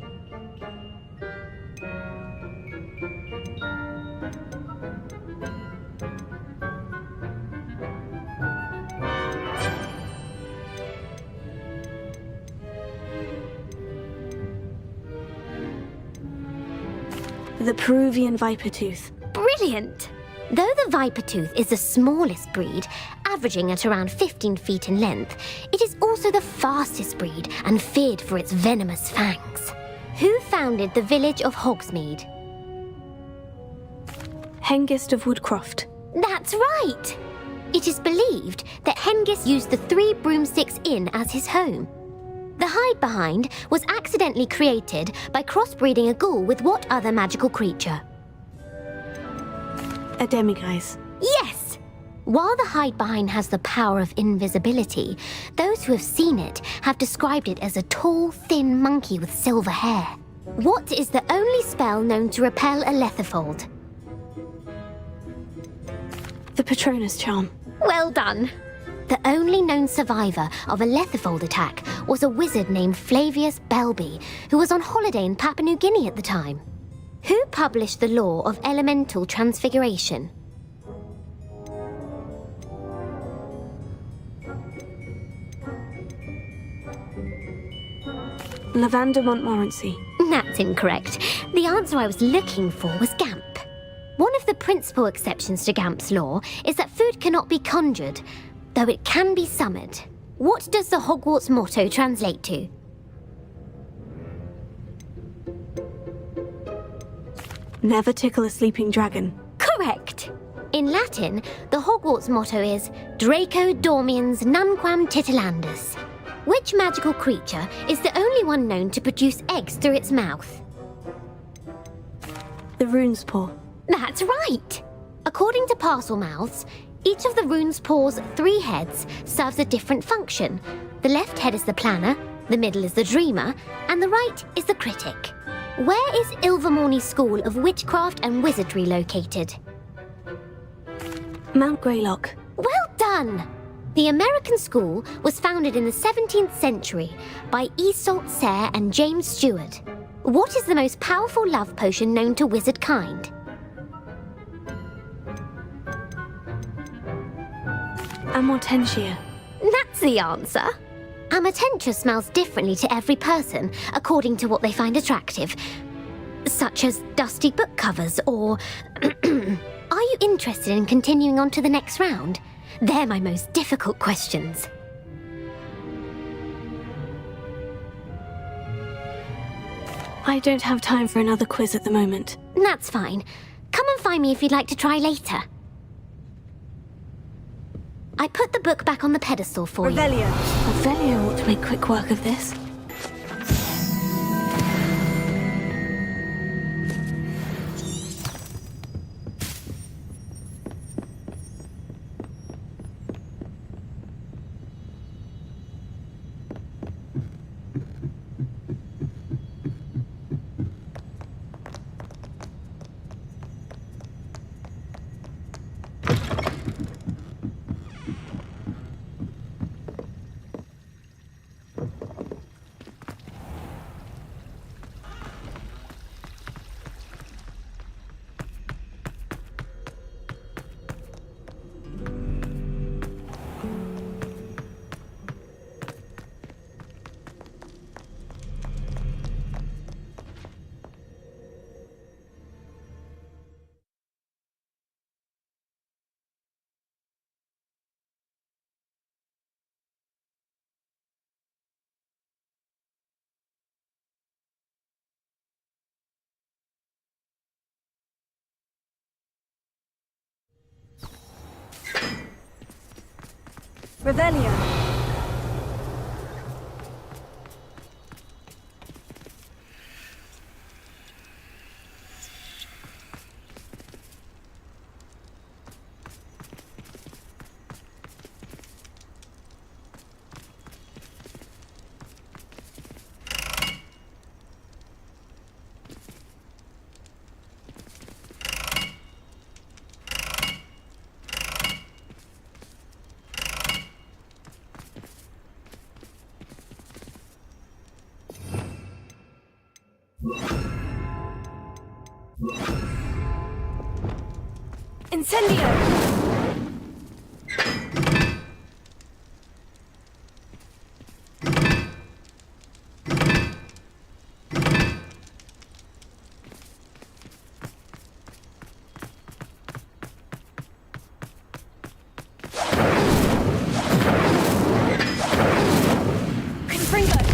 [SPEAKER 2] The Peruvian Vipertooth.
[SPEAKER 15] Brilliant! Though the Vipertooth is the smallest breed, averaging at around 15 feet in length, it is also the fastest breed and feared for its venomous fangs. Who founded the village of Hogsmeade?
[SPEAKER 2] Hengist of Woodcroft.
[SPEAKER 15] That's right! It is believed that Hengist used the 3 Broomsticks Inn as his home. The hide-behind was accidentally created by crossbreeding a ghoul with what other magical creature?
[SPEAKER 2] A demiguise.
[SPEAKER 15] Yes! While the hide-behind has the power of invisibility, those who have seen it have described it as a tall, thin monkey with silver hair. What is the only spell known to repel a Lethifold?
[SPEAKER 2] The Patronus Charm.
[SPEAKER 15] Well done! The only known survivor of a Lethifold attack was a wizard named Flavius Belby, who was on holiday in Papua New Guinea at the time. Who published the Law of Elemental Transfiguration?
[SPEAKER 2] Lavender Montmorency.
[SPEAKER 15] That's incorrect. The answer I was looking for was Gamp. One of the principal exceptions to Gamp's law is that food cannot be conjured, though it can be summoned. What does the Hogwarts motto translate to?
[SPEAKER 2] Never tickle a sleeping dragon.
[SPEAKER 15] Correct! In Latin, the Hogwarts motto is Draco Dormiens Nunquam Titilandus. Which magical creature is the only one known to produce eggs through its mouth?
[SPEAKER 2] The Rune's Paw.
[SPEAKER 15] That's right! According to Parselmouths, each of the Rune's Paw's 3 heads serves a different function. The left head is the planner, the middle is the dreamer, and the right is the critic. Where is Ilvermorny School of Witchcraft and Wizardry located?
[SPEAKER 2] Mount Greylock.
[SPEAKER 15] Well done! The American school was founded in the 17th century by Iseult Sayre and James Stewart. What is the most powerful love potion known to wizard kind?
[SPEAKER 2] Amortentia.
[SPEAKER 15] That's the answer. Amortentia smells differently to every person, according to what they find attractive, such as dusty book covers or... Are you interested in continuing on to the next round? They're my most difficult questions.
[SPEAKER 2] I don't have time for another quiz at the moment.
[SPEAKER 15] That's fine. Come and find me if you'd like to try later. I put the book back on the pedestal for you.
[SPEAKER 2] Revelio ought to make quick work of this. Revelio. Incendio! Confringo!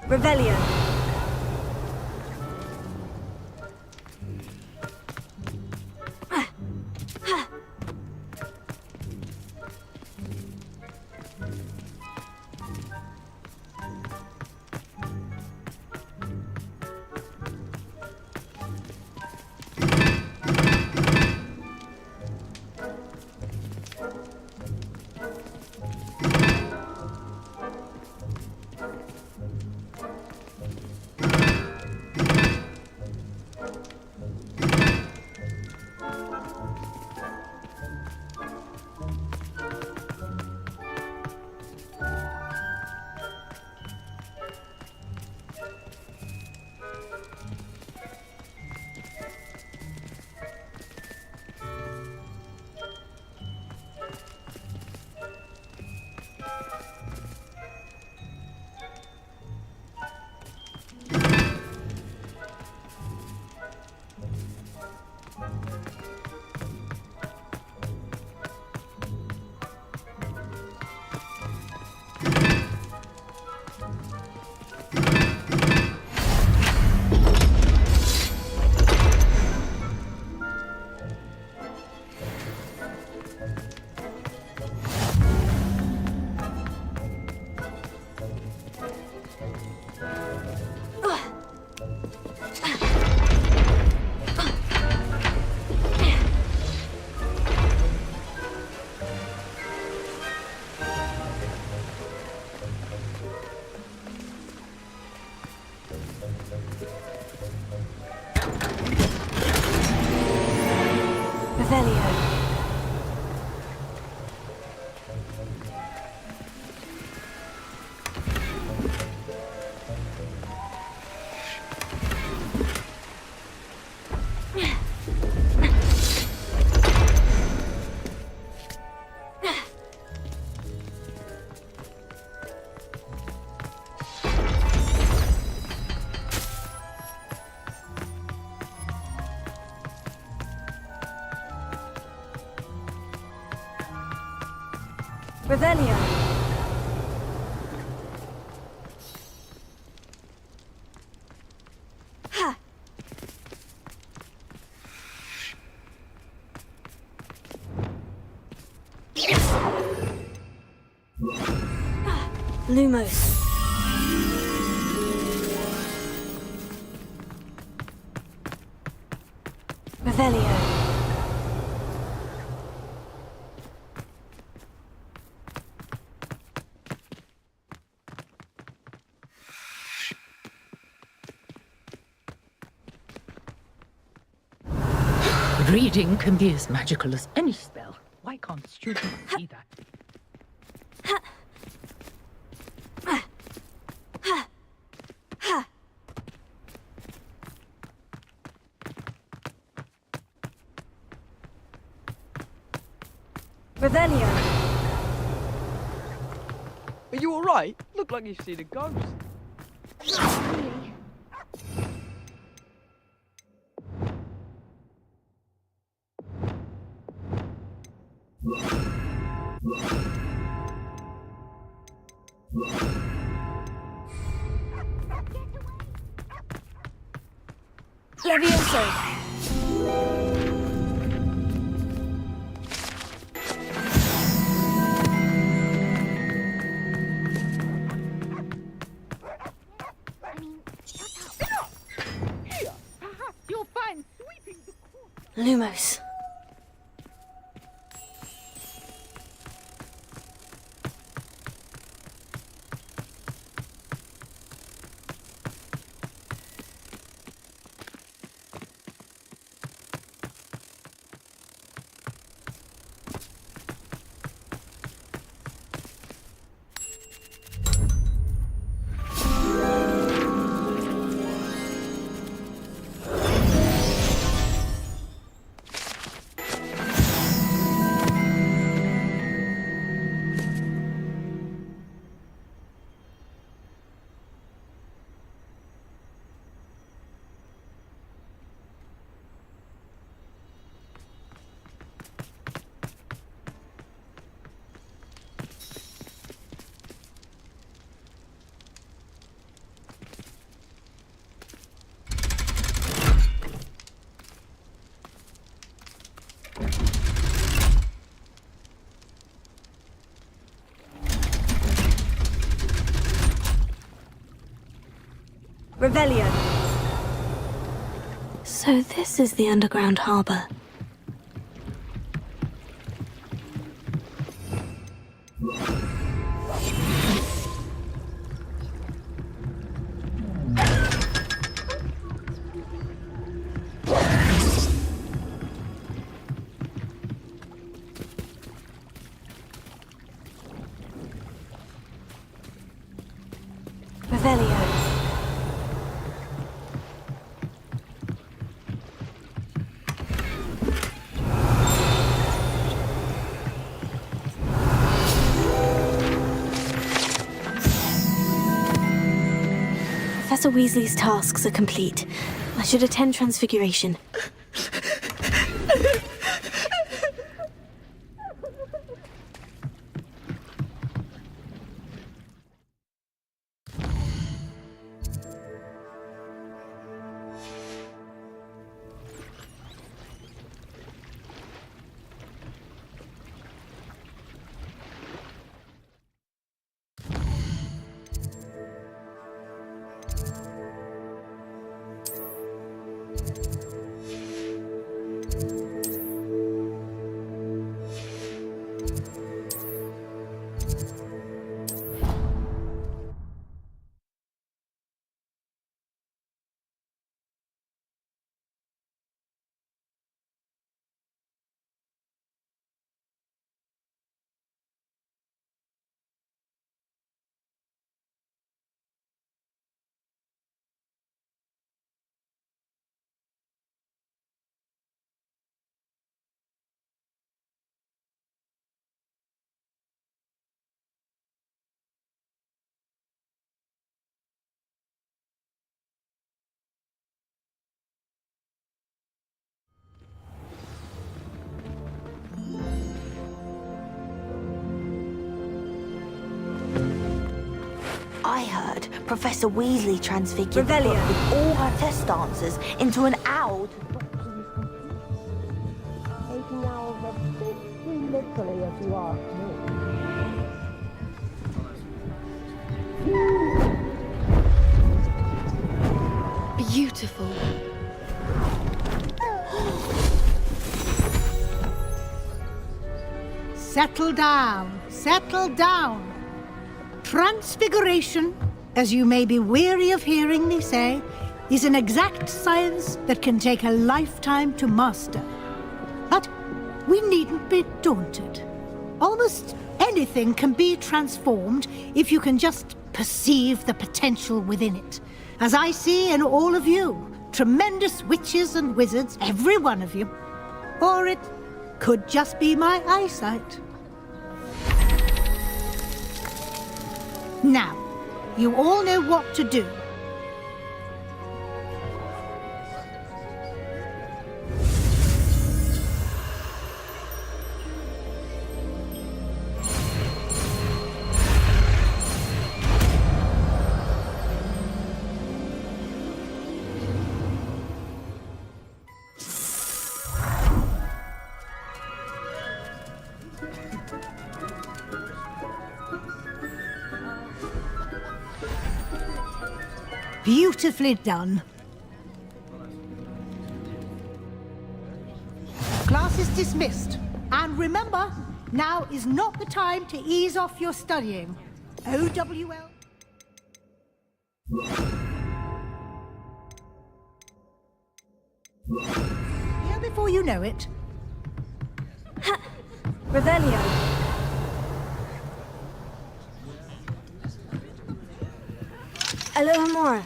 [SPEAKER 2] Revelio. Revelio. Revelio. Ha! Lumos. Revelio.
[SPEAKER 8] Reading can be as magical as any spell. Why can't students see that?
[SPEAKER 2] Revelio.
[SPEAKER 4] Are you alright? Look like you've seen a ghost.
[SPEAKER 2] Levioso.
[SPEAKER 23] Here, perhaps you'll find sweeping the court.
[SPEAKER 2] Lumos. Revelio. So this is the underground harbor. Revelio. Professor Weasley's tasks are complete. I should attend Transfiguration.
[SPEAKER 17] I heard Professor Weasley transfigured
[SPEAKER 2] Revelio.
[SPEAKER 17] Brooke with all her test answers into an owl.
[SPEAKER 5] Taking now a bit too literally, if you ask me.
[SPEAKER 20] Beautiful.
[SPEAKER 7] settle down. Settle down. Transfiguration, as you may be weary of hearing me say, is an exact science that can take a lifetime to master. But we needn't be daunted. Almost anything can be transformed if you can just perceive the potential within it. As I see in all of you, tremendous witches and wizards, every one of you. Or it could just be my eyesight. Now, you all know what to do. Beautifully done. Class is dismissed. And remember, now is not the time to ease off your studying. OWL. Here before you know it.
[SPEAKER 2] Revelio. Alohomora.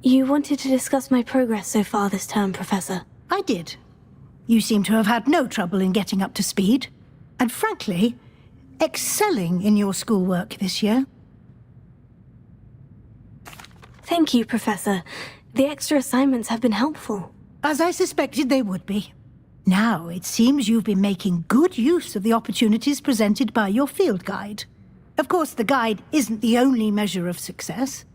[SPEAKER 2] You wanted to discuss my progress so far this term, Professor.
[SPEAKER 7] I did. You seem to have had no trouble in getting up to speed. And frankly, excelling in your schoolwork this year.
[SPEAKER 2] Thank you, Professor. The extra assignments have been helpful.
[SPEAKER 7] As I suspected they would be. Now, it seems you've been making good use of the opportunities presented by your field guide. Of course, the guide isn't the only measure of success.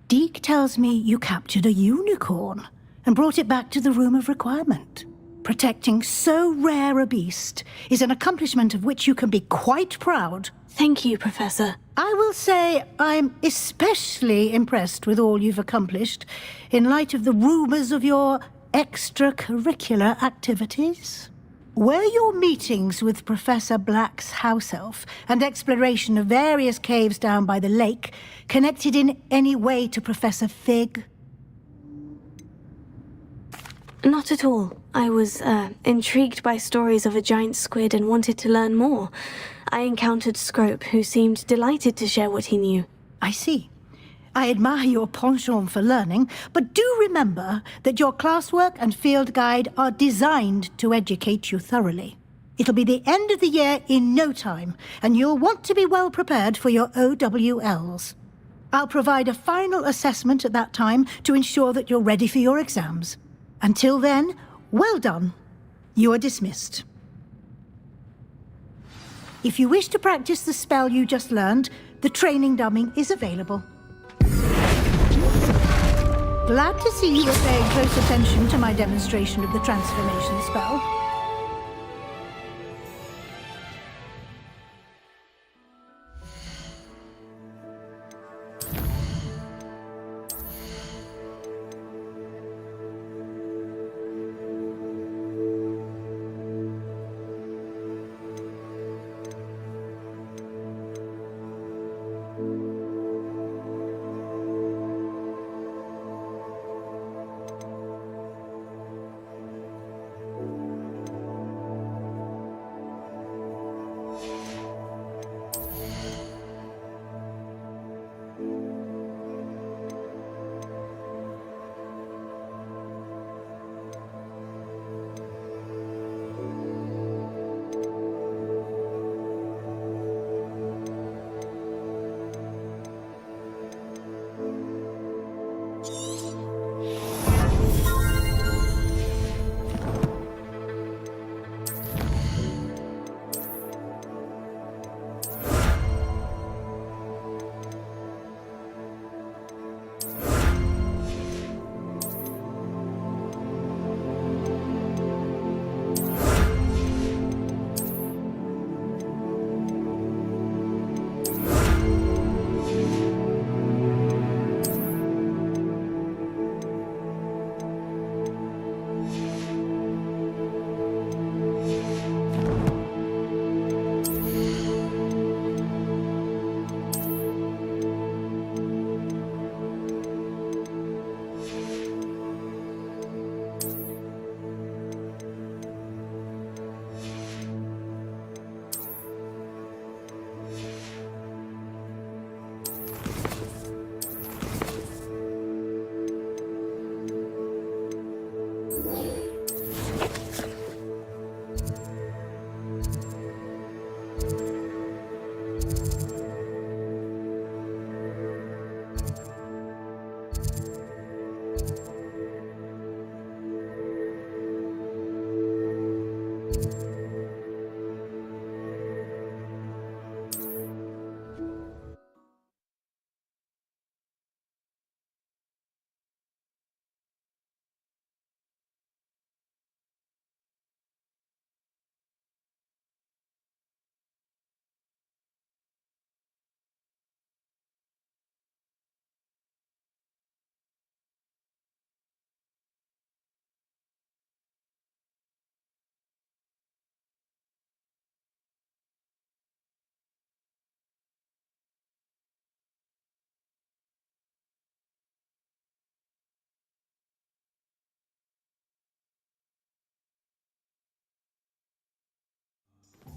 [SPEAKER 7] Deke tells me you captured a unicorn and brought it back to the Room of Requirement. Protecting so rare a beast is an accomplishment of which you can be quite proud.
[SPEAKER 2] Thank you, Professor.
[SPEAKER 7] I will say I'm especially impressed with all you've accomplished in light of the rumors of your extracurricular activities. Were your meetings with Professor Black's house elf and exploration of various caves down by the lake connected in any way to Professor Fig?
[SPEAKER 2] Not at all. I was, intrigued by stories of a giant squid and wanted to learn more. I encountered Scrope, who seemed delighted to share what he knew.
[SPEAKER 7] I see. I admire your penchant for learning, but do remember that your classwork and field guide are designed to educate you thoroughly. It'll be the end of the year in no time, and you'll want to be well prepared for your OWLs. I'll provide a final assessment at that time to ensure that you're ready for your exams. Until then, well done. You are dismissed. If you wish to practice the spell you just learned, the training dummy is available. Glad to see you were paying close attention to my demonstration of the transformation spell.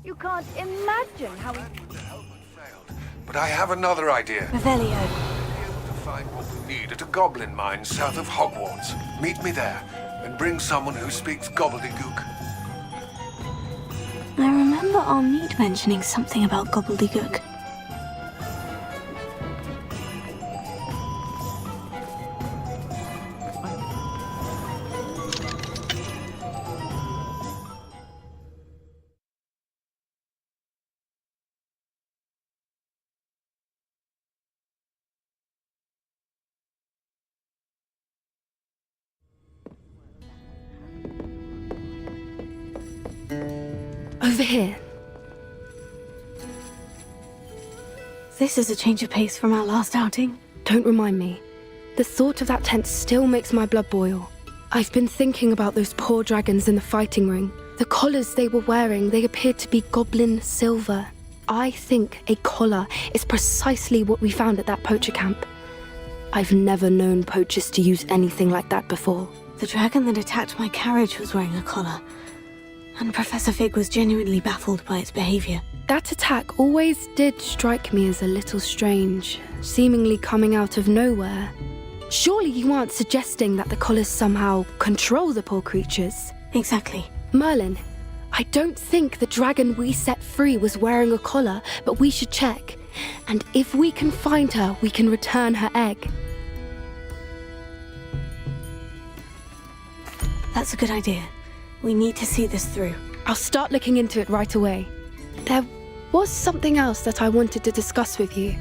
[SPEAKER 18] You can't imagine how he...
[SPEAKER 11] But I have another idea.
[SPEAKER 2] Revelio.
[SPEAKER 11] To find what we need at a goblin mine south of Hogwarts. Meet me there, and bring someone who speaks gobbledygook.
[SPEAKER 2] I remember Armide mentioning something about gobbledygook.
[SPEAKER 20] Over here.
[SPEAKER 2] This is a change of pace from our last outing.
[SPEAKER 20] Don't remind me. The thought of that tent still makes my blood boil. I've been thinking about those poor dragons in the fighting ring. The collars they were wearing, they appeared to be goblin silver. I think a collar is precisely what we found at that poacher camp. I've never known poachers to use anything like that before.
[SPEAKER 2] The dragon that attacked my carriage was wearing a collar, and Professor Fig was genuinely baffled by its behavior.
[SPEAKER 20] That attack always did strike me as a little strange, seemingly coming out of nowhere. Surely you aren't suggesting that the collars somehow control the poor creatures?
[SPEAKER 2] Exactly.
[SPEAKER 20] Merlin, I don't think the dragon we set free was wearing a collar, but we should check. And if we can find her, we can return her egg.
[SPEAKER 2] That's a good idea. We need to see this through.
[SPEAKER 20] I'll start looking into it right away. There was something else that I wanted to discuss with you.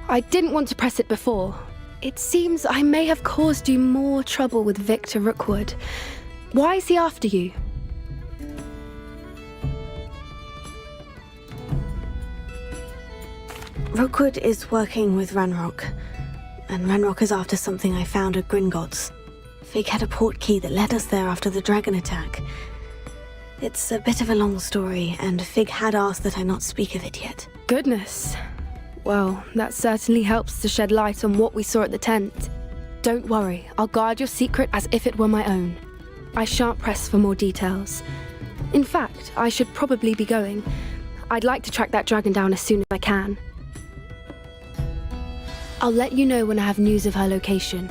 [SPEAKER 20] I didn't want to press it before. It seems I may have caused you more trouble with Victor Rookwood. Why is he after you?
[SPEAKER 2] Rookwood is working with Ranrock, and Ranrock is after something I found at Gringotts. Fig had a port key that led us there after the dragon attack. It's a bit of a long story, and Fig had asked that I not speak of it yet.
[SPEAKER 20] Goodness. Well, that certainly helps to shed light on what we saw at the tent. Don't worry, I'll guard your secret as if it were my own. I shan't press for more details. In fact, I should probably be going. I'd like to track that dragon down as soon as I can. I'll let you know when I have news of her location.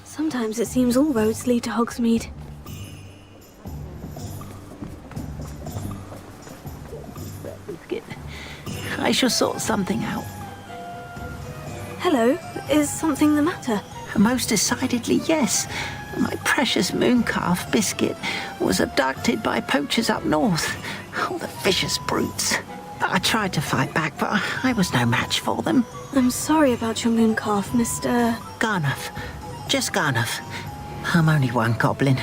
[SPEAKER 2] Sometimes it seems all roads lead to Hogsmeade.
[SPEAKER 6] I shall sort something out.
[SPEAKER 2] Hello, is something the matter?
[SPEAKER 6] Most decidedly, yes. My precious mooncalf, Biscuit, was abducted by poachers up north. Oh, the vicious brutes. I tried to fight back, but I was no match for them.
[SPEAKER 2] I'm sorry about your mooncalf, Mr...
[SPEAKER 6] Garnuff. Just Garnuff. I'm only one goblin.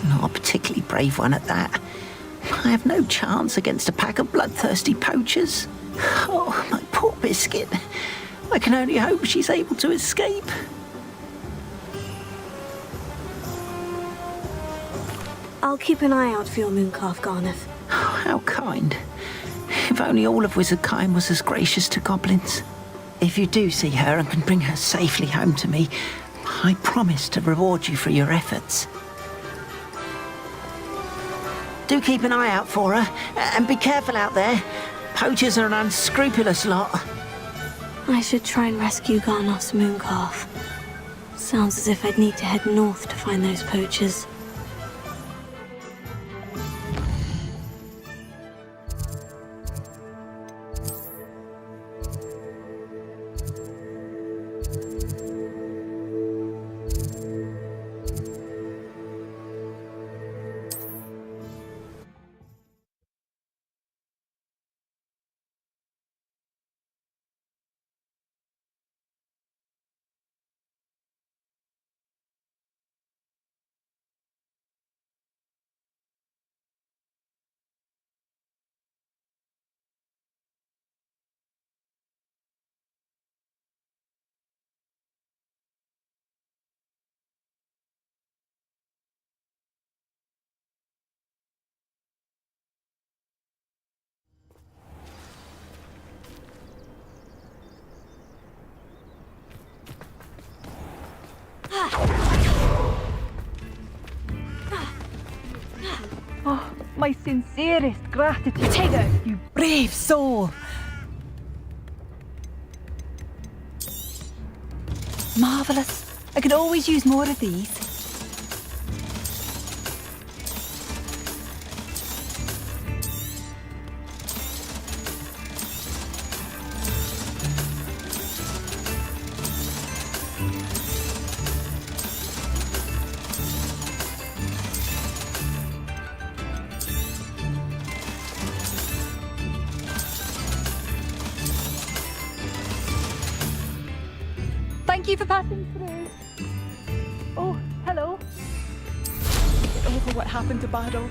[SPEAKER 6] Not a particularly brave one at that. I have no chance against a pack of bloodthirsty poachers. Oh, my poor Biscuit. I can only hope she's able to escape.
[SPEAKER 2] I'll keep an eye out for your mooncalf, Garnuff.
[SPEAKER 6] Oh, how kind. If only all of Wizardkind was as gracious to goblins. If you do see her and can bring her safely home to me, I promise to reward you for your efforts. Do keep an eye out for her, and be careful out there. Poachers are an unscrupulous lot.
[SPEAKER 2] I should try and rescue Garnoff's mooncalf. Sounds as if I'd need to head north to find those poachers.
[SPEAKER 10] Oh, my sincerest gratitude. Potato! You brave soul! Marvellous. I could always use more of these. Thank you for passing through. Oh, hello. Get over what happened to Badolf.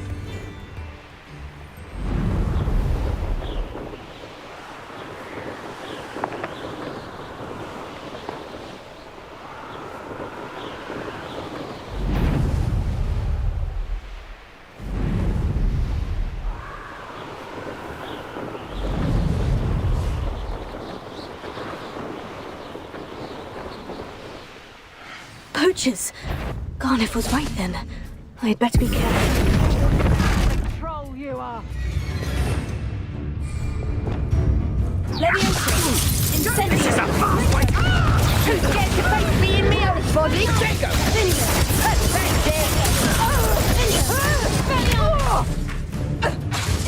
[SPEAKER 2] Poachers! Garnoff was right then. I'd better be careful.
[SPEAKER 10] Troll you are.
[SPEAKER 8] Leviosa! Incendio! Who's scared to face me in me old body? Jacob!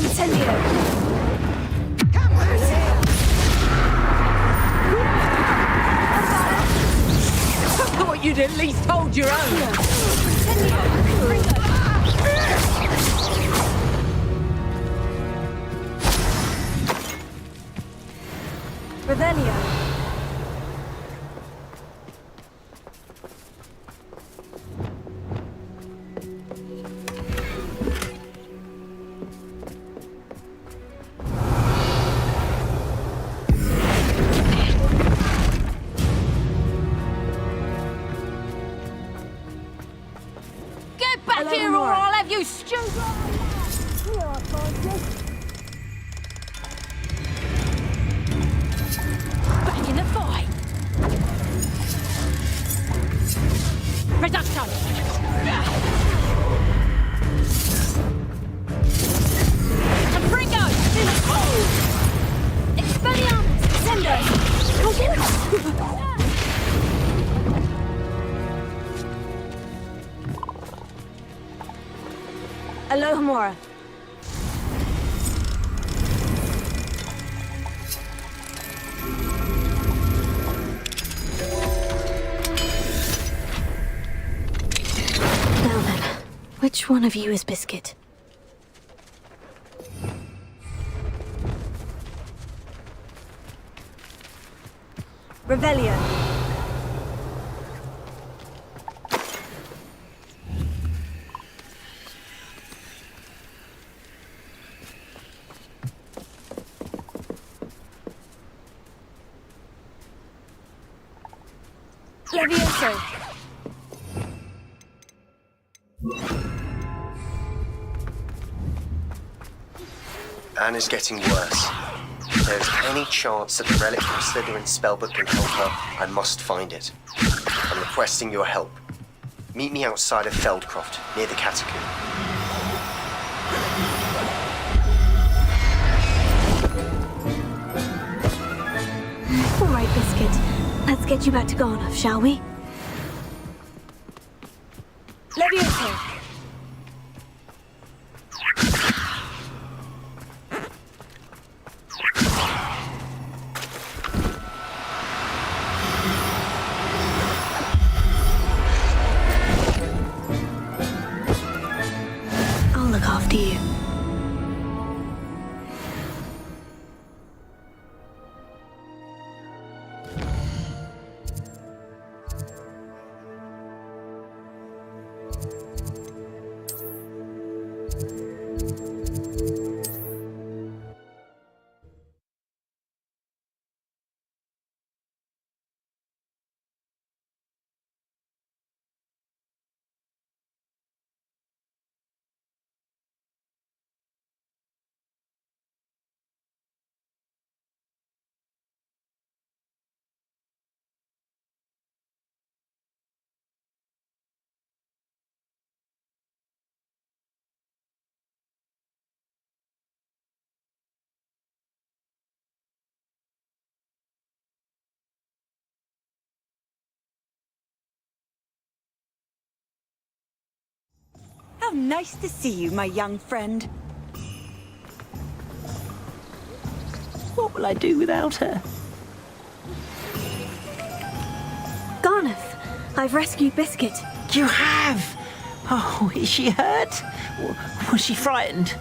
[SPEAKER 8] Incendio! I thought you'd at least hold your own.
[SPEAKER 2] Revelio.
[SPEAKER 8] Get back here or I'll have you stewed! Back in the fight! Reduction! Confringo! Expelliarmus! Sendo!
[SPEAKER 2] Alohomora. Now then, which one of you is Biscuit? Revelio. Levioso.
[SPEAKER 1] Anna's getting worse. If there's any chance that the relic from Slytherin's spellbook can help her, I must find it. I'm requesting your help. Meet me outside of Feldcroft, near the catacomb.
[SPEAKER 2] I thought my right, Biscuit. Let's get you back to Garnoff, shall we?
[SPEAKER 10] Levioso!
[SPEAKER 2] I'll look after you.
[SPEAKER 19] How nice to see you, my young friend.
[SPEAKER 6] What will I do without her?
[SPEAKER 2] Garnoff, I've rescued Biscuit.
[SPEAKER 6] You have? Oh, is she hurt? Was she frightened?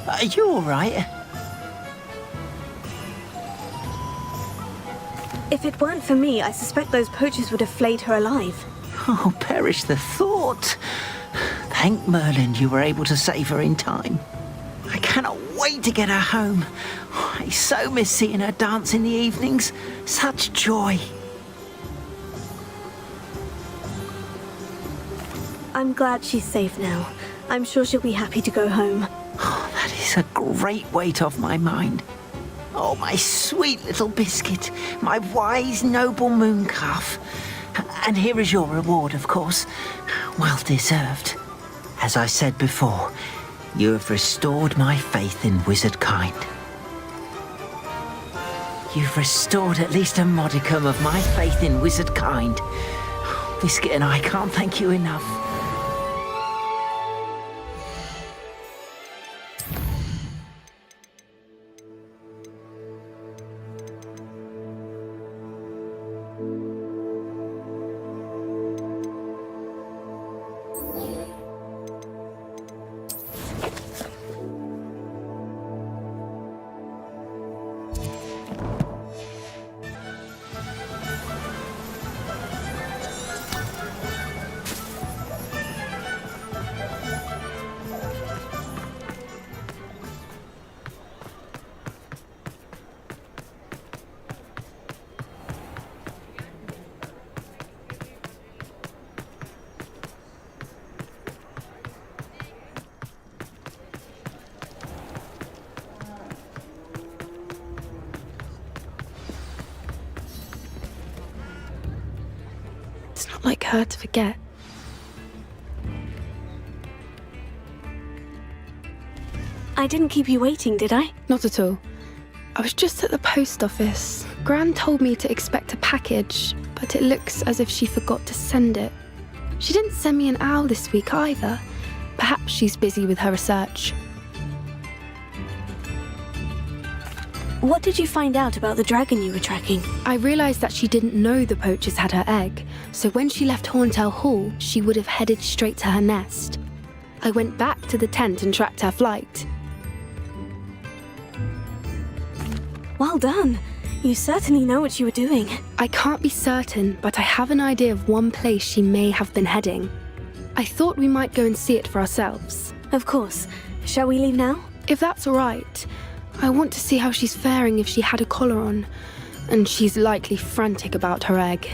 [SPEAKER 6] Are you all right?
[SPEAKER 2] If it weren't for me, I suspect those poachers would have flayed her alive.
[SPEAKER 6] Oh, perish the thought. Thank Merlin you were able to save her in time. I cannot wait to get her home. I so miss seeing her dance in the evenings. Such joy.
[SPEAKER 2] I'm glad she's safe now. I'm sure she'll be happy to go home.
[SPEAKER 6] Oh, that is a great weight off my mind. Oh, my sweet little Biscuit, my wise, noble moon calf. And here is your reward, of course. Well deserved. As I said before, you have restored my faith in wizard kind. You've restored at least a modicum of my faith in wizard kind. Biscuit and I can't thank you enough.
[SPEAKER 20] It's not like her to forget.
[SPEAKER 2] I didn't keep you waiting, did I?
[SPEAKER 20] Not at all. I was just at the post office. Gran told me to expect a package, but it looks as if she forgot to send it. She didn't send me an owl this week either. Perhaps she's busy with her research.
[SPEAKER 2] What did you find out about the dragon you were tracking?
[SPEAKER 20] I realized that she didn't know the poachers had her egg, so when she left Horntail Hall, she would have headed straight to her nest. I went back to the tent and tracked her flight.
[SPEAKER 2] Well done. You certainly know what you were doing.
[SPEAKER 20] I can't be certain, but I have an idea of one place she may have been heading. I thought we might go and see it for ourselves.
[SPEAKER 2] Of course. Shall we leave now?
[SPEAKER 20] If that's all right. I want to see how she's faring if she had a collar on, and she's likely frantic about her egg.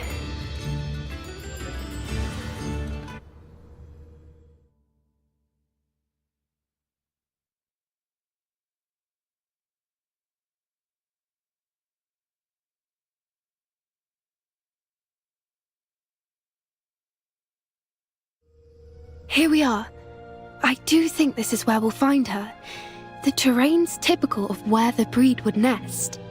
[SPEAKER 20] Here we are. I do think this is where we'll find her. The terrain's typical of where the breed would nest.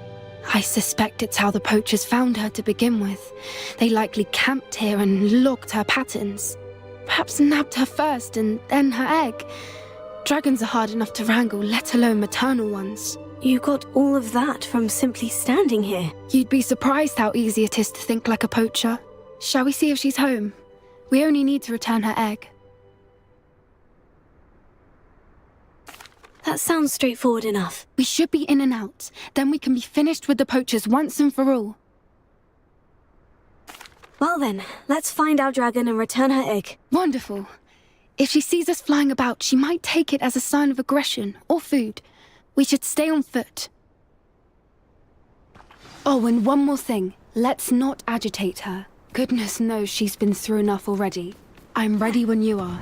[SPEAKER 20] I suspect it's how the poachers found her to begin with. They likely camped here and logged her patterns. Perhaps nabbed her first and then her egg. Dragons are hard enough to wrangle, let alone maternal ones.
[SPEAKER 2] You got all of that from simply standing here.
[SPEAKER 20] You'd be surprised how easy it is to think like a poacher. Shall we see if she's home? We only need to return her egg.
[SPEAKER 2] That sounds straightforward enough.
[SPEAKER 20] We should be in and out. Then we can be finished with the poachers once and for all.
[SPEAKER 2] Well then, let's find our dragon and return her egg.
[SPEAKER 20] Wonderful. If she sees us flying about, she might take it as a sign of aggression or food. We should stay on foot. Oh, and one more thing. Let's not agitate her. Goodness knows she's been through enough already. I'm ready when you are.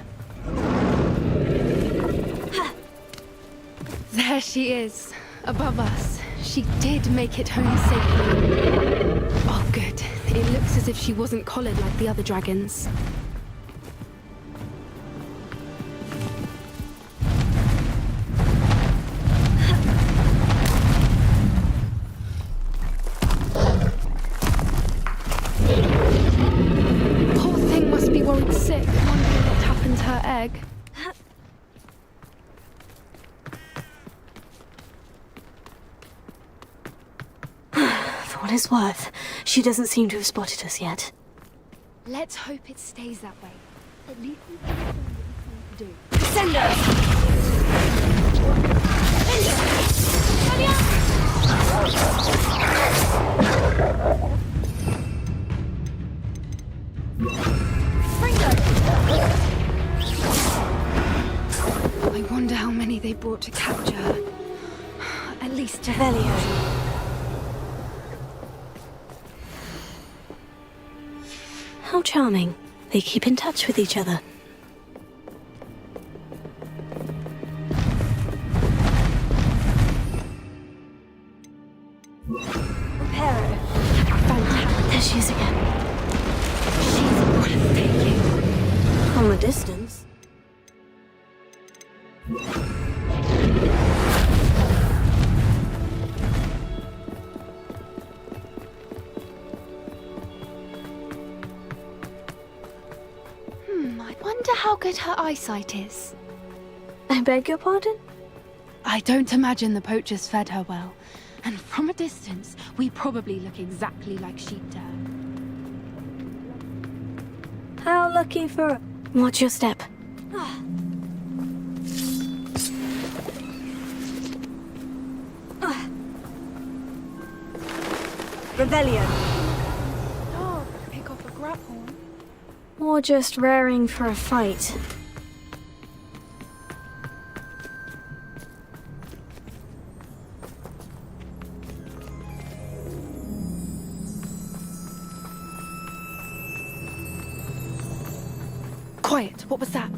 [SPEAKER 20] There she is, above us. She did make it home safely. Oh, good. It looks as if she wasn't collared like the other dragons. Poor thing must be worried sick, wondering what happened to her egg.
[SPEAKER 2] For what it's worth, she doesn't seem to have spotted us yet.
[SPEAKER 20] Let's hope it stays that way. At least we can do what we need to do.
[SPEAKER 2] Send us!
[SPEAKER 20] I wonder how many they brought to capture her. At least
[SPEAKER 2] Revelio. How charming. They keep in touch with each other. Reparo. Fantastic. There she is again. She's breathtaking. From a distance.
[SPEAKER 20] I wonder how good her eyesight is.
[SPEAKER 2] I beg your pardon?
[SPEAKER 20] I don't imagine the poachers fed her well. And from a distance, we probably look exactly like sheep to her.
[SPEAKER 2] How lucky for... Watch your step. Rebellion.
[SPEAKER 20] Oh, pick off a grapple.
[SPEAKER 2] Or just raring for a fight.
[SPEAKER 20] Quiet, what was that?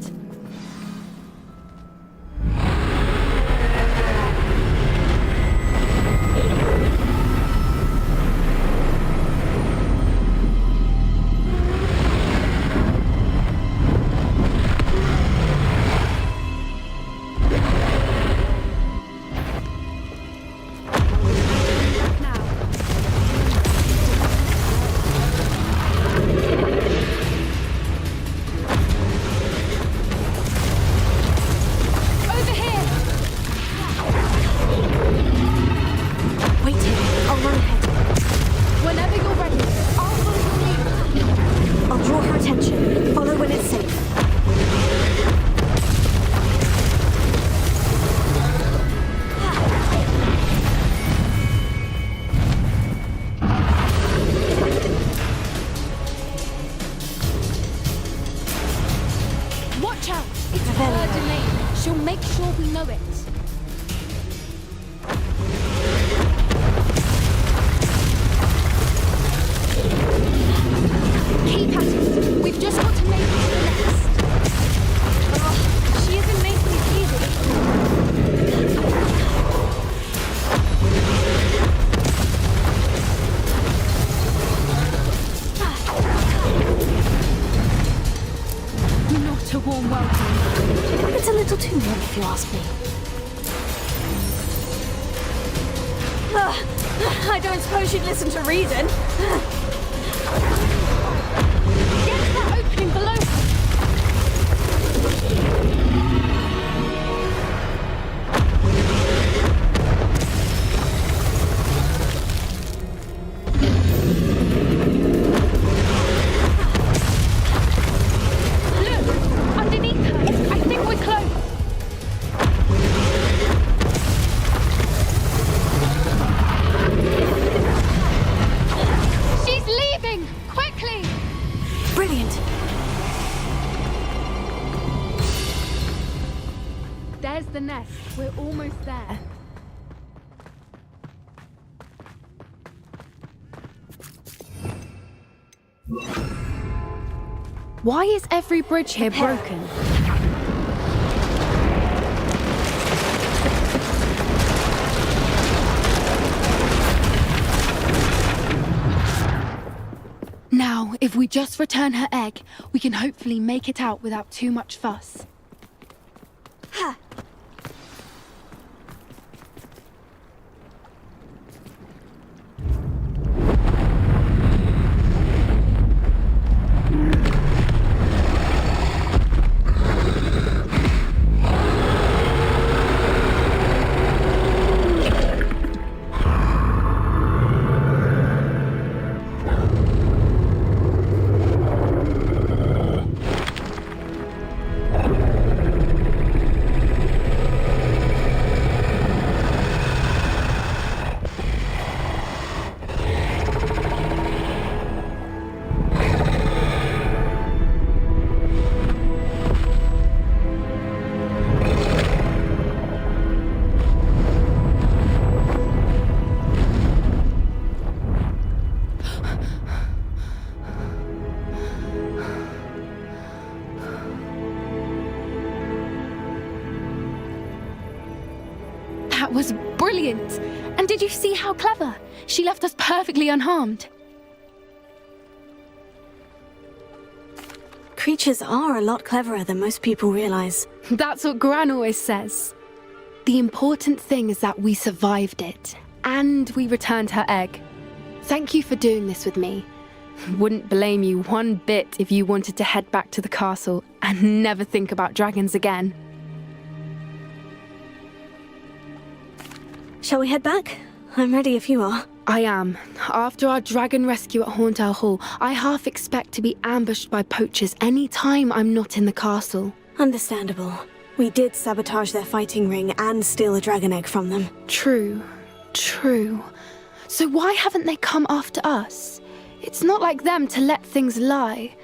[SPEAKER 20] Watch out! It's her domain. She'll make sure we know it. Keep at it. We've just got to make it to the nest.
[SPEAKER 2] Oh, she isn't making it easy.
[SPEAKER 20] Not a warm welcome.
[SPEAKER 2] It's a little too warm if you ask me. I don't suppose you'd listen to reason.
[SPEAKER 10] Get to that opening below. Look! Underneath her! I think we're close! She's leaving! Quickly!
[SPEAKER 2] Brilliant.
[SPEAKER 20] There's the nest. We're almost there. Why is every bridge here broken? Now, if we just return her egg, we can hopefully make it out without too much fuss. That was brilliant! And did you see how clever? She left us perfectly unharmed.
[SPEAKER 2] Creatures are a lot cleverer than most people realize.
[SPEAKER 20] That's what Gran always says. The important thing is that we survived it, and we returned her egg. Thank you for doing this with me. Wouldn't blame you one bit if you wanted to head back to the castle and never think about dragons again.
[SPEAKER 2] Shall we head back? I'm ready if you are.
[SPEAKER 20] I am. After our dragon rescue at Hauntowl Hall, I half expect to be ambushed by poachers any time I'm not in the castle.
[SPEAKER 2] Understandable. We did sabotage their fighting ring and steal a dragon egg from them.
[SPEAKER 20] True. So why haven't they come after us? It's not like them to let things lie.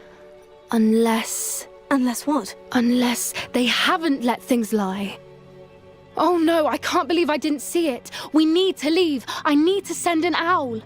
[SPEAKER 20] Unless...
[SPEAKER 2] Unless what?
[SPEAKER 20] Unless they haven't let things lie. Oh no, I can't believe I didn't see it. We need to leave. I need to send an owl.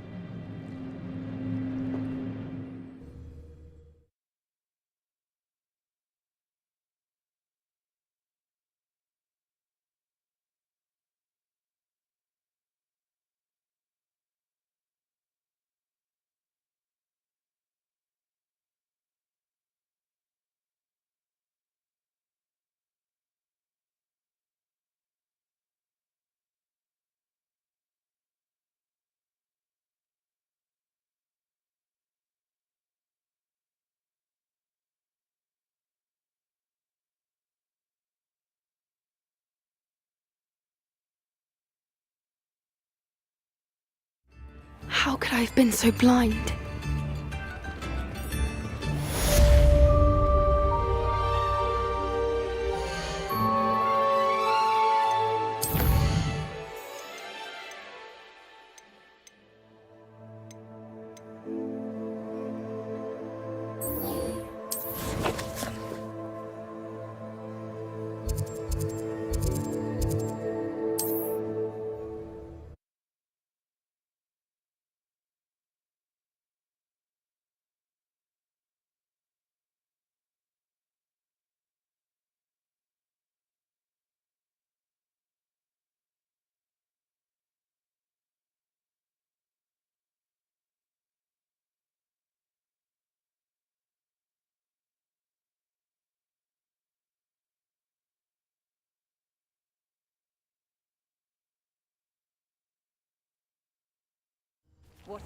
[SPEAKER 20] How could I have been so blind?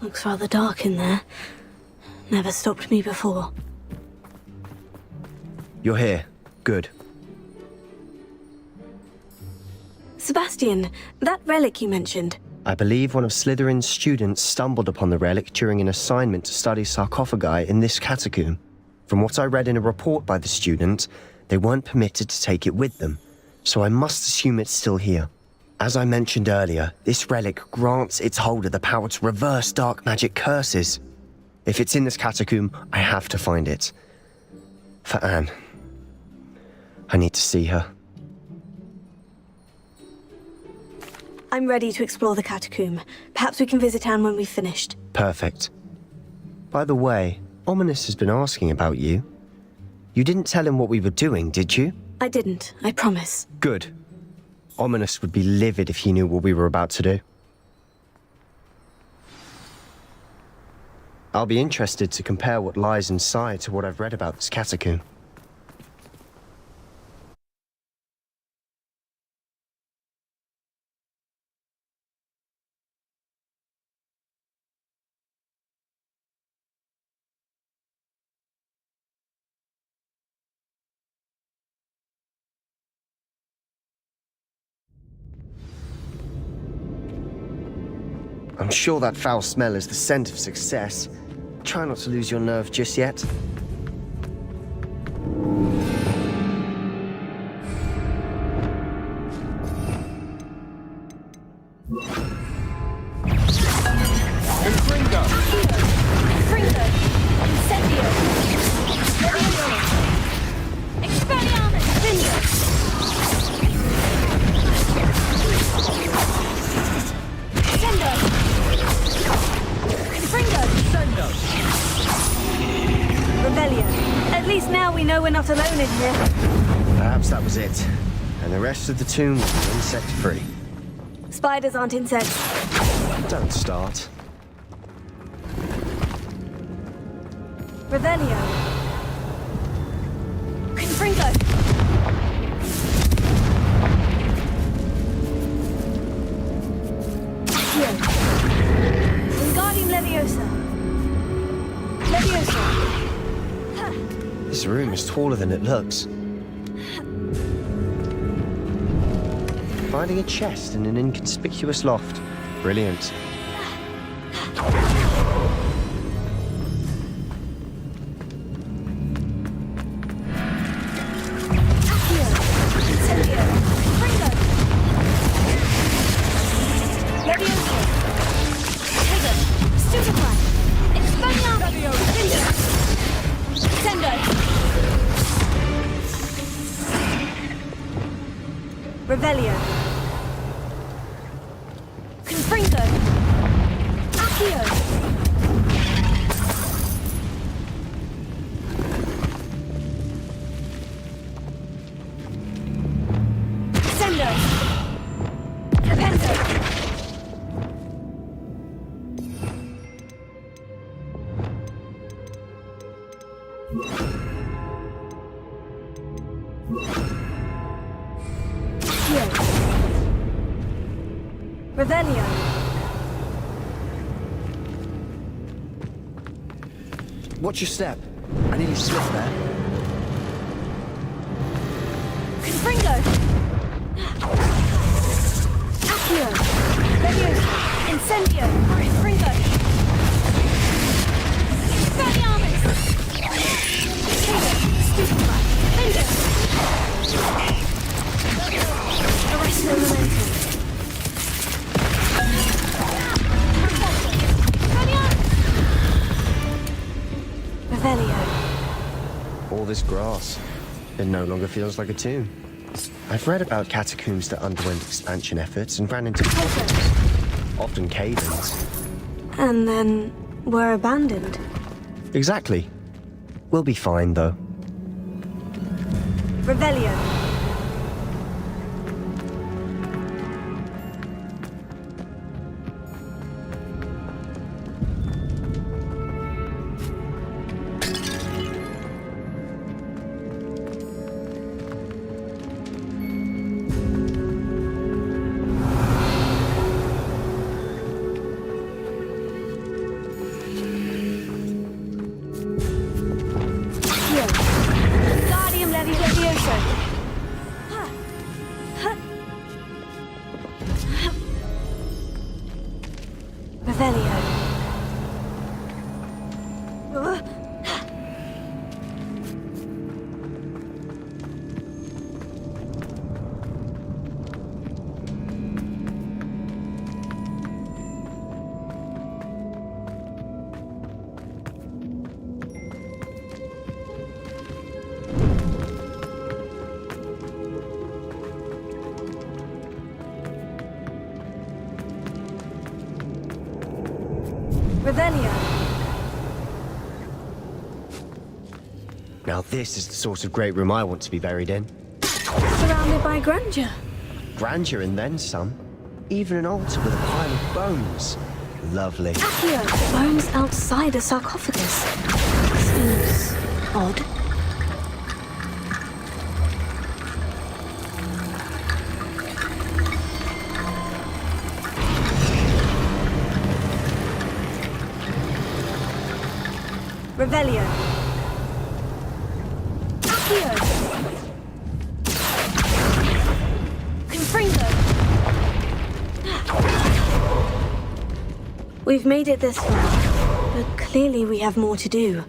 [SPEAKER 2] Looks rather dark in there. Never stopped me before.
[SPEAKER 1] You're here. Good.
[SPEAKER 2] Sebastian, that relic you mentioned.
[SPEAKER 1] I believe one of Slytherin's students stumbled upon the relic during an assignment to study sarcophagi in this catacomb. From what I read in a report by the student, they weren't permitted to take it with them, so I must assume it's still here. As I mentioned earlier, this relic grants its holder the power to reverse dark magic curses. If it's in this catacomb, I have to find it. For Anne. I need to see her.
[SPEAKER 2] I'm ready to explore the catacomb. Perhaps we can visit Anne when we've finished.
[SPEAKER 1] Perfect. By the way, Ominous has been asking about you. You didn't tell him what we were doing, did you?
[SPEAKER 2] I didn't, I promise.
[SPEAKER 1] Good. Ominous would be livid if he knew what we were about to do. I'll be interested to compare what lies inside to what I've read about this catacomb. I'm sure that foul smell is the scent of success. Try not to lose your nerve just yet.
[SPEAKER 2] At least now we know we're not alone in here.
[SPEAKER 1] Perhaps that was it. And the rest of the tomb will be insect-free.
[SPEAKER 2] Spiders aren't insects.
[SPEAKER 1] Don't start.
[SPEAKER 2] Revelio. Confringo. Accio. Wingardium Leviosa. Leviosa.
[SPEAKER 1] This room is taller than it looks. Finding a chest in an inconspicuous loft. Brilliant.
[SPEAKER 2] Revelio. Confringo. Accio. Sendo. Rependo. Revelio.
[SPEAKER 1] Watch your step. I nearly slipped there.
[SPEAKER 2] Confringo. Accio. Leviosa. Incendio. Confringo. Expelliarmus. Stupefy. Fender. Arrest no momentum.
[SPEAKER 1] All this grass. It no longer feels like a tomb. I've read about catacombs that underwent expansion efforts and ran into problems. Often cave-ins.
[SPEAKER 2] And then were abandoned.
[SPEAKER 1] Exactly. We'll be fine, though.
[SPEAKER 2] Revelio.
[SPEAKER 1] Now this is the sort of great room I want to be buried in.
[SPEAKER 2] Surrounded by grandeur.
[SPEAKER 1] Grandeur and then some. Even an altar with a pile of bones. Lovely.
[SPEAKER 2] Accio, bones outside a sarcophagus. Seems odd. Revelio. Accio. Confringo. We've made it this far, but clearly we have more to do.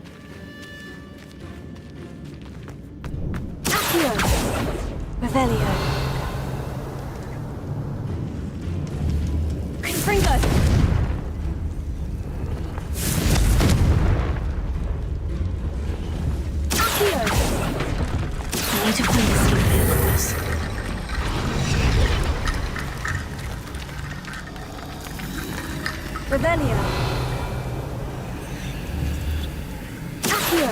[SPEAKER 2] Accio. Revelio. Confringo. I need to find a safe way across. Revelio. Accio.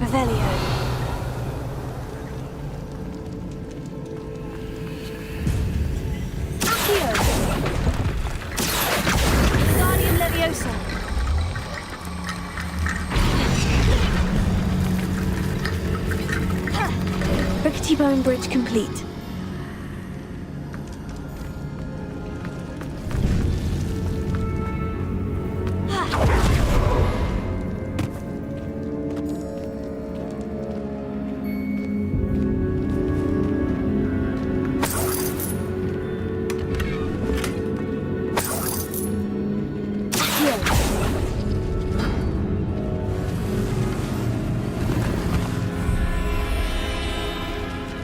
[SPEAKER 2] Revelio. Rickety bone bridge complete.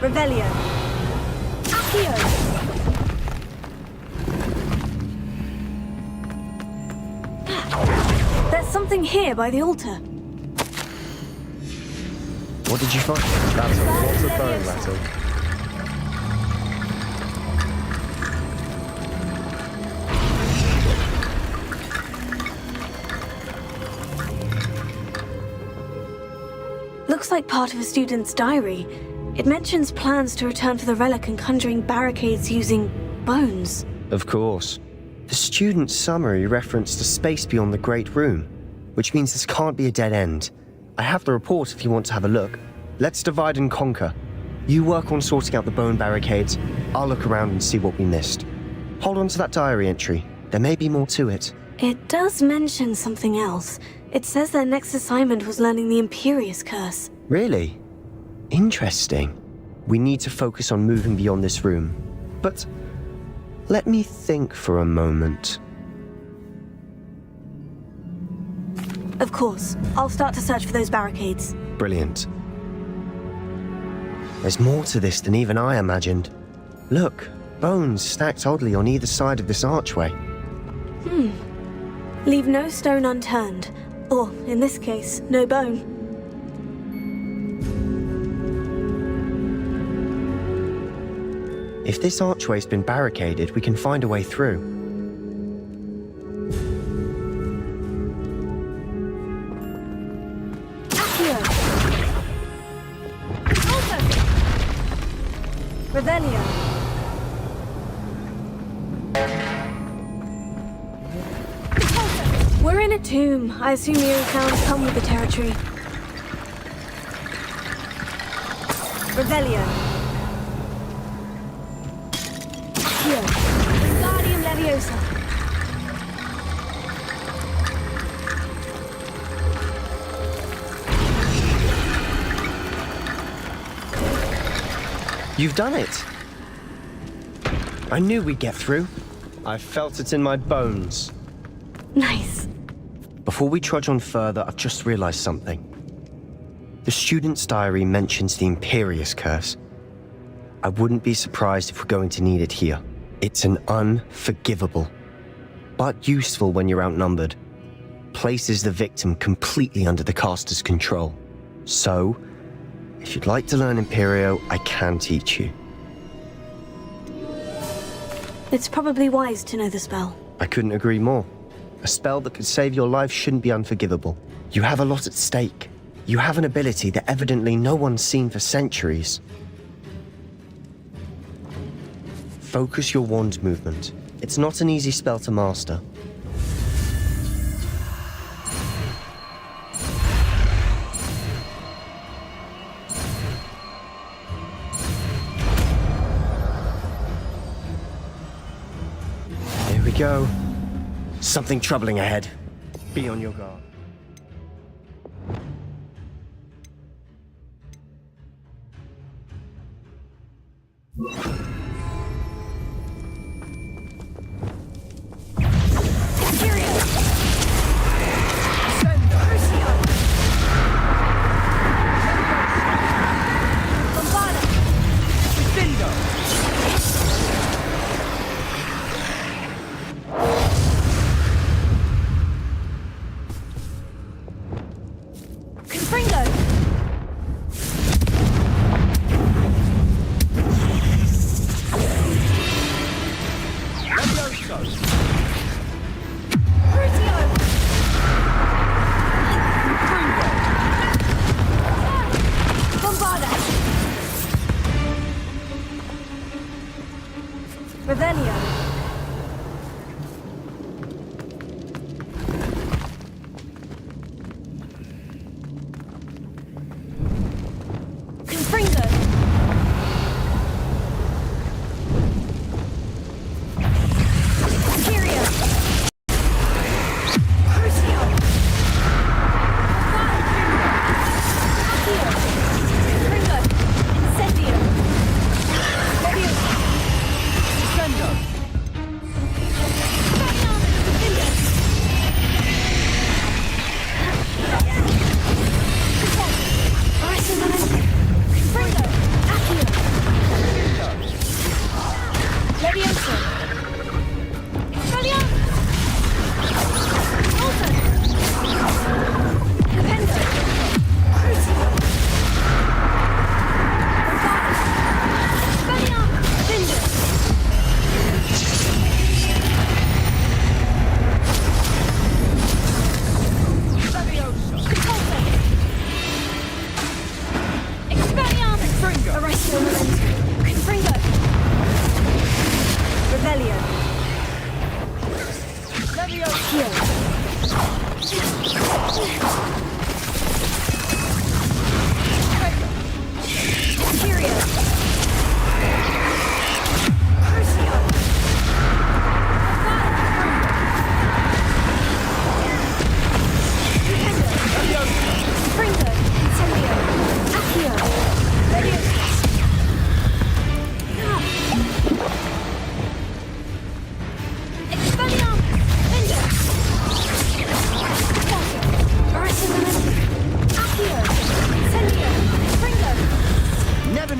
[SPEAKER 2] Revelio. Accio. There's something here by the altar.
[SPEAKER 1] What did you find? That's a lot of bone rattle.
[SPEAKER 2] Looks like part of a student's diary. It mentions plans to return for the relic and conjuring barricades using bones.
[SPEAKER 1] Of course. The student's summary referenced a space beyond the Great Room, which means this can't be a dead end. I have the report if you want to have a look. Let's divide and conquer. You work on sorting out the bone barricades. I'll look around and see what we missed. Hold on to that diary entry. There may be more to it.
[SPEAKER 2] It does mention something else. It says their next assignment was learning the Imperious Curse.
[SPEAKER 1] Really? Interesting. We need to focus on moving beyond this room. But let me think for a moment.
[SPEAKER 2] Of course. I'll start to search for those barricades.
[SPEAKER 1] Brilliant. There's more to this than even I imagined. Look, bones stacked oddly on either side of this archway.
[SPEAKER 2] Leave no stone unturned. Or, in this case, no bone.
[SPEAKER 1] If this archway's been barricaded, we can find a way through.
[SPEAKER 2] Accio. Revelio. We're in a tomb. I assume the eerie sounds come with the territory. Revelio. Accio. Wingardium Leviosa.
[SPEAKER 1] You've done it! I knew we'd get through. I felt it in my bones.
[SPEAKER 2] Nice.
[SPEAKER 1] Before we trudge on further, I've just realized something. The student's diary mentions the Imperious Curse. I wouldn't be surprised if we're going to need it here. It's an unforgivable, but useful when you're outnumbered. Places the victim completely under the caster's control. So, if If you'd like to learn Imperio, I can teach you.
[SPEAKER 2] It's probably wise to know the spell.
[SPEAKER 1] I couldn't agree more. A spell that could save your life shouldn't be unforgivable. You have a lot at stake. You have an ability that evidently no one's seen for centuries. Focus your wand movement. It's not an easy spell to master. Here we go. Something troubling ahead. Be on your guard.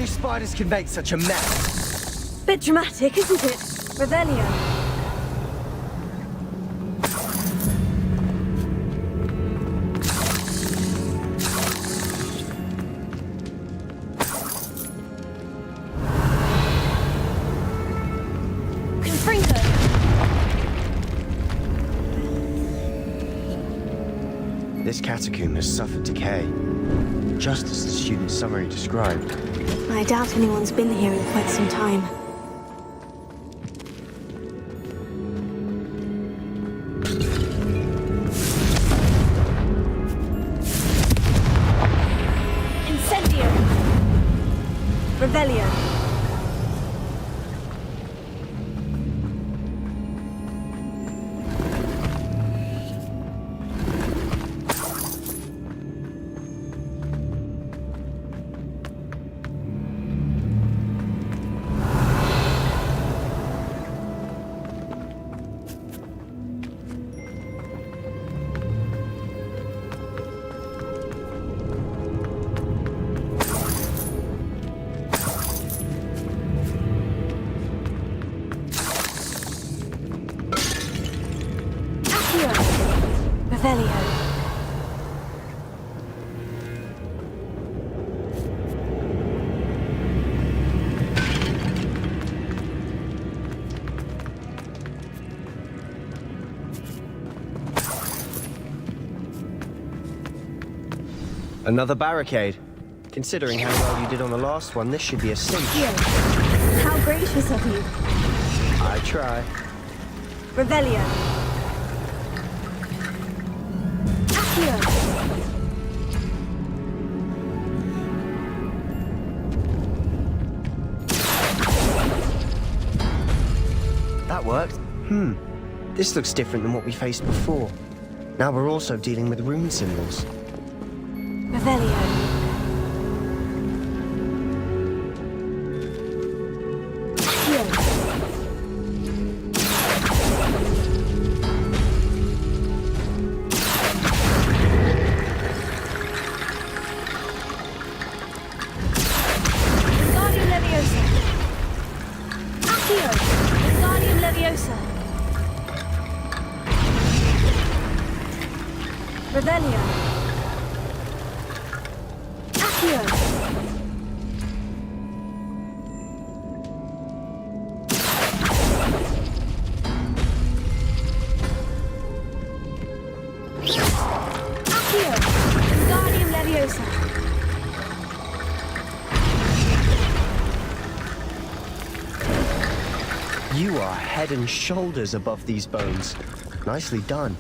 [SPEAKER 1] Spiders can make such a mess.
[SPEAKER 2] Bit dramatic, isn't it? Revelio.
[SPEAKER 1] This catacomb has suffered decay, just as the student's summary described.
[SPEAKER 2] I doubt anyone's been here in quite some time.
[SPEAKER 8] Incendio!
[SPEAKER 2] Revelio.
[SPEAKER 1] Another barricade. Considering how well you did on the last one, this should be a cinch.
[SPEAKER 2] How gracious of you.
[SPEAKER 1] I try.
[SPEAKER 2] Revelio. Accio.
[SPEAKER 1] That worked. This looks different than what we faced before. Now we're also dealing with rune symbols.
[SPEAKER 2] Revelio. Revelio. Accio. Accio. Wingardium Leviosa.
[SPEAKER 1] You are head and shoulders above these bones. Nicely done.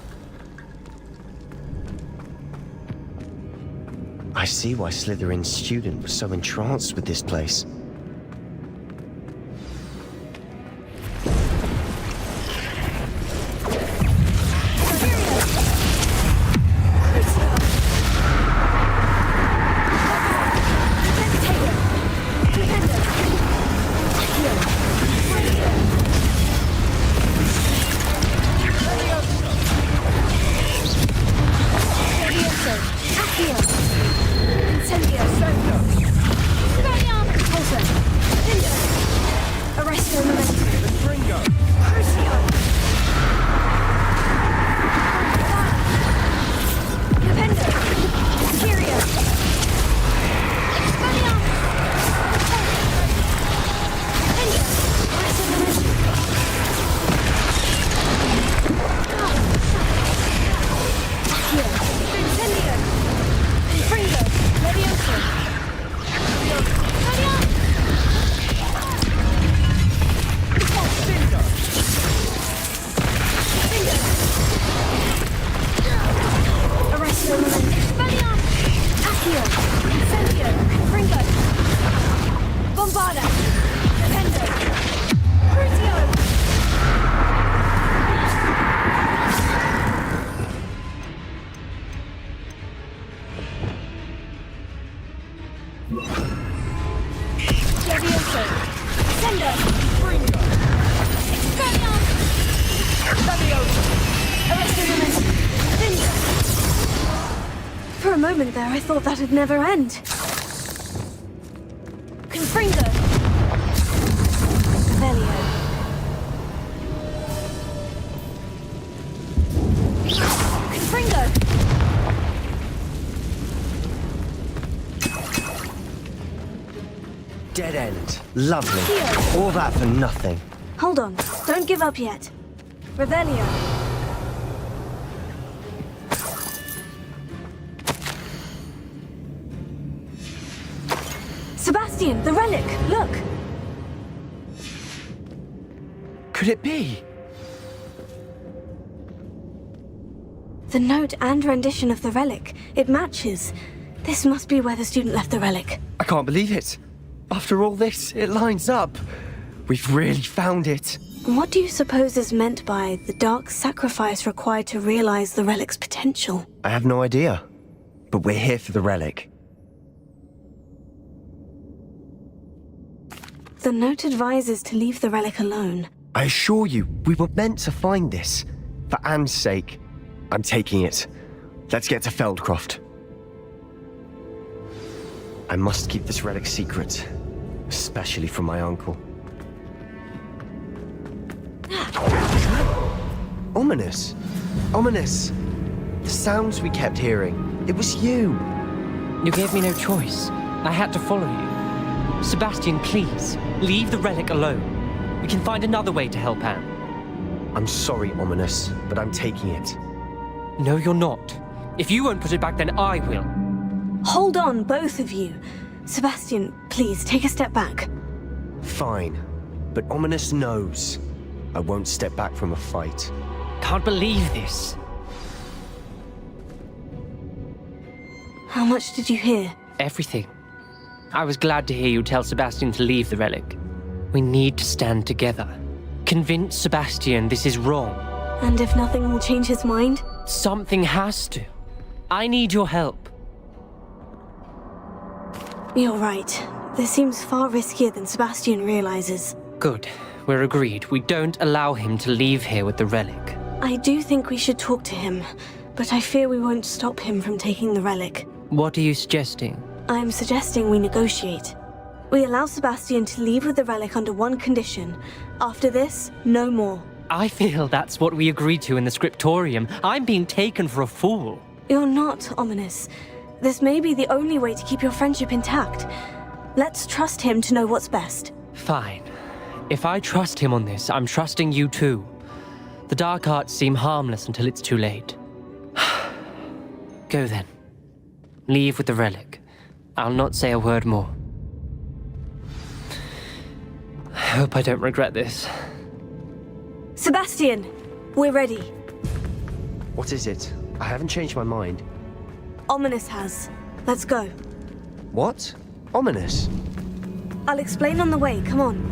[SPEAKER 1] I see why Slytherin's student was so entranced with this place.
[SPEAKER 2] For a moment there, I thought that'd never end. Confringo. Revelio. Confringo.
[SPEAKER 1] Dead end. Lovely. All that for nothing.
[SPEAKER 2] Hold on. Don't give up yet. Revelio. Sebastian, the relic! Look!
[SPEAKER 1] Could it be?
[SPEAKER 2] The note and rendition of the relic. It matches. This must be where the student left the relic.
[SPEAKER 1] I can't believe it. After all this, it lines up. We've really found it.
[SPEAKER 2] What do you suppose is meant by the dark sacrifice required to realize the relic's potential?
[SPEAKER 1] I have no idea. But we're here for the relic.
[SPEAKER 2] The note advises to leave the relic alone.
[SPEAKER 1] I assure you, we were meant to find this. For Anne's sake, I'm taking it. Let's get to Feldcroft. I must keep this relic secret, especially from my uncle. Ominous. Ominous. The sounds we kept hearing. It was you.
[SPEAKER 3] You gave me no choice. I had to follow you. Sebastian, please, leave the relic alone. We can find another way to help Anne.
[SPEAKER 1] I'm sorry, Ominous, but I'm taking it.
[SPEAKER 3] No, you're not. If you won't put it back, then I will.
[SPEAKER 2] Hold on, both of you. Sebastian, please take a step back.
[SPEAKER 1] Fine. But Ominous knows. I won't step back from a fight.
[SPEAKER 3] Can't believe this.
[SPEAKER 2] How much did you hear?
[SPEAKER 3] Everything. I was glad to hear you tell Sebastian to leave the relic. We need to stand together. Convince Sebastian this is wrong.
[SPEAKER 2] And if nothing will change his mind?
[SPEAKER 3] Something has to. I need your help.
[SPEAKER 2] You're right. This seems far riskier than Sebastian realizes.
[SPEAKER 3] Good. We're agreed. We don't allow him to leave here with the relic.
[SPEAKER 2] I do think we should talk to him, but I fear we won't stop him from taking the relic.
[SPEAKER 3] What are you suggesting?
[SPEAKER 2] I'm suggesting we negotiate. We allow Sebastian to leave with the relic under one condition. After this, no more.
[SPEAKER 3] I feel that's what we agreed to in the scriptorium. I'm being taken for a fool.
[SPEAKER 2] You're not, Ominous. This may be the only way to keep your friendship intact. Let's trust him to know what's best.
[SPEAKER 3] Fine. If I trust him on this, I'm trusting you too. The dark arts seem harmless until it's too late. Go then. Leave with the relic. I'll not say a word more. I hope I don't regret this.
[SPEAKER 2] Sebastian, we're ready.
[SPEAKER 1] What is it? I haven't changed my mind.
[SPEAKER 2] Ominous has. Let's go.
[SPEAKER 1] What? Ominous?
[SPEAKER 2] I'll explain on the way, come on.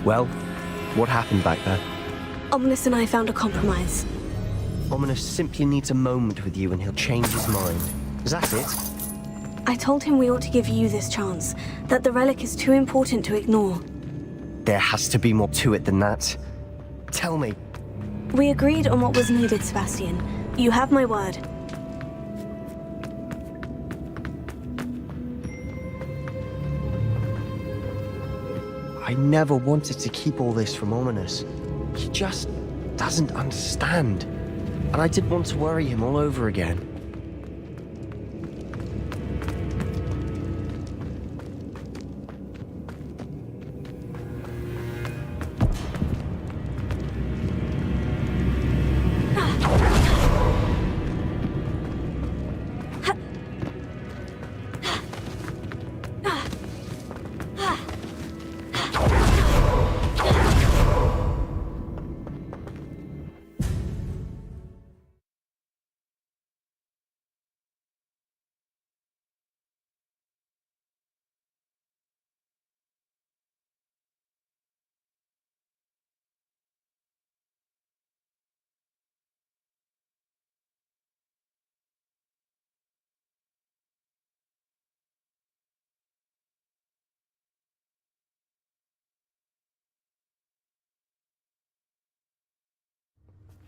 [SPEAKER 1] Well, what happened back there?
[SPEAKER 2] Ominous and I found a compromise.
[SPEAKER 1] Ominous simply needs a moment with you and he'll change his mind. Is that it?
[SPEAKER 2] I told him we ought to give you this chance, that the relic is too important to ignore.
[SPEAKER 1] There has to be more to it than that. Tell me.
[SPEAKER 2] We agreed on what was needed, Sebastian. You have my word.
[SPEAKER 1] I never wanted to keep all this from Ominous. He just doesn't understand. And I didn't want to worry him all over again.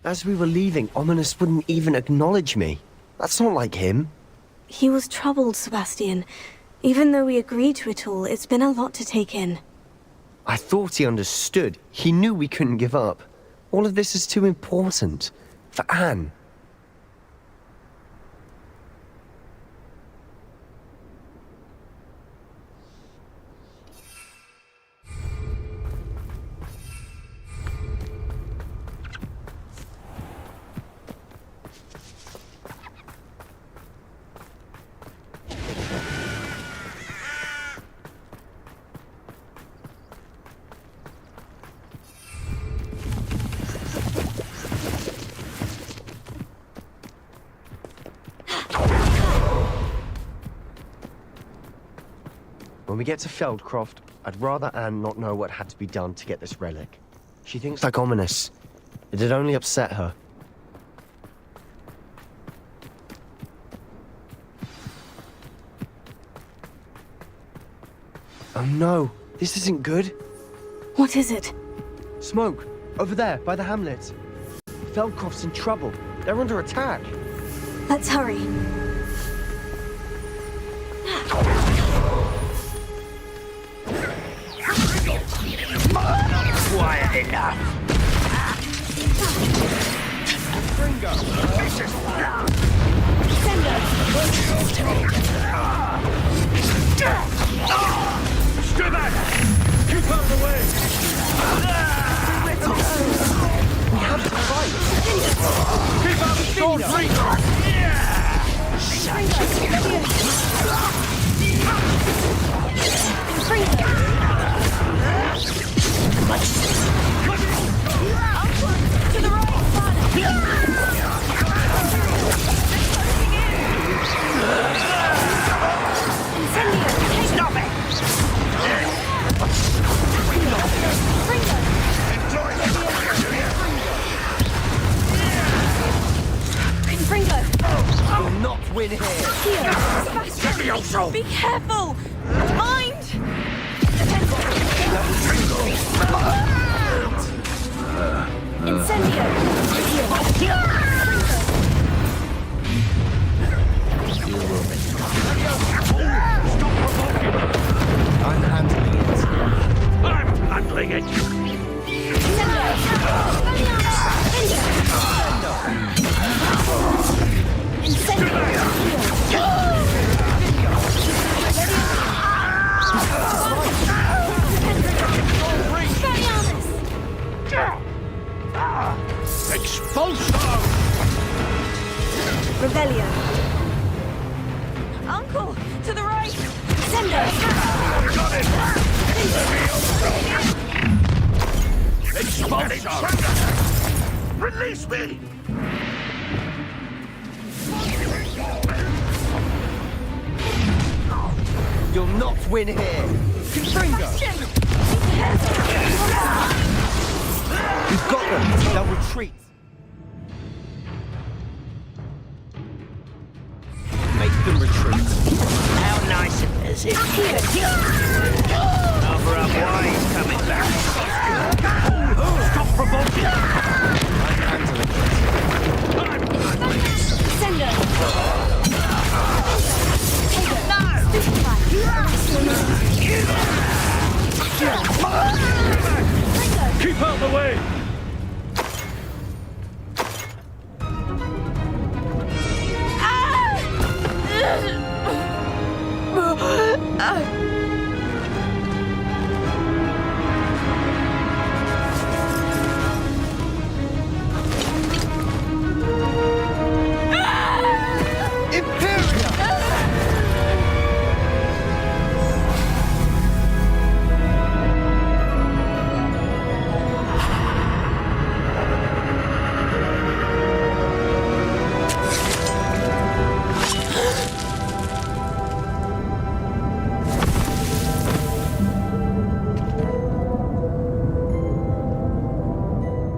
[SPEAKER 1] As we were leaving, Ominous wouldn't even acknowledge me. That's not like him.
[SPEAKER 2] He was troubled, Sebastian. Even though we agreed to it all, it's been a lot to take in.
[SPEAKER 1] I thought he understood. He knew we couldn't give up. All of this is too important. For Anne. When we get to Feldcroft, I'd rather Anne not know what had to be done to get this relic. She thinks like Ominous. It'd only upset her. Oh no, this isn't good.
[SPEAKER 2] What is it?
[SPEAKER 1] Smoke, over there, by the hamlet. Feldcroft's in trouble. They're under attack.
[SPEAKER 2] Let's hurry.
[SPEAKER 11] Quiet enough. Ringo, this is stay back! Keep out of the way!
[SPEAKER 1] We have to fight.
[SPEAKER 11] Keep out the sword, Ringo!
[SPEAKER 8] To the right,
[SPEAKER 11] Stop it!
[SPEAKER 8] Ringo!
[SPEAKER 1] You'll not win here.
[SPEAKER 8] Sebastian! Be careful! Mind! Incendio!
[SPEAKER 1] I'm handling it.
[SPEAKER 16] I'm handling it.
[SPEAKER 11] Expulso!
[SPEAKER 8] Revelio! Uncle! To the right! Sendo!
[SPEAKER 16] Got it! Expulso! Release me!
[SPEAKER 1] You'll not win here.
[SPEAKER 11] Confringo!
[SPEAKER 1] We've got them. They'll retreat. Make them retreat.
[SPEAKER 11] How nice is it? Cover up why he's coming back. Stop provoking!
[SPEAKER 1] I'm handling it.
[SPEAKER 8] Sendo!
[SPEAKER 11] Keep out the way!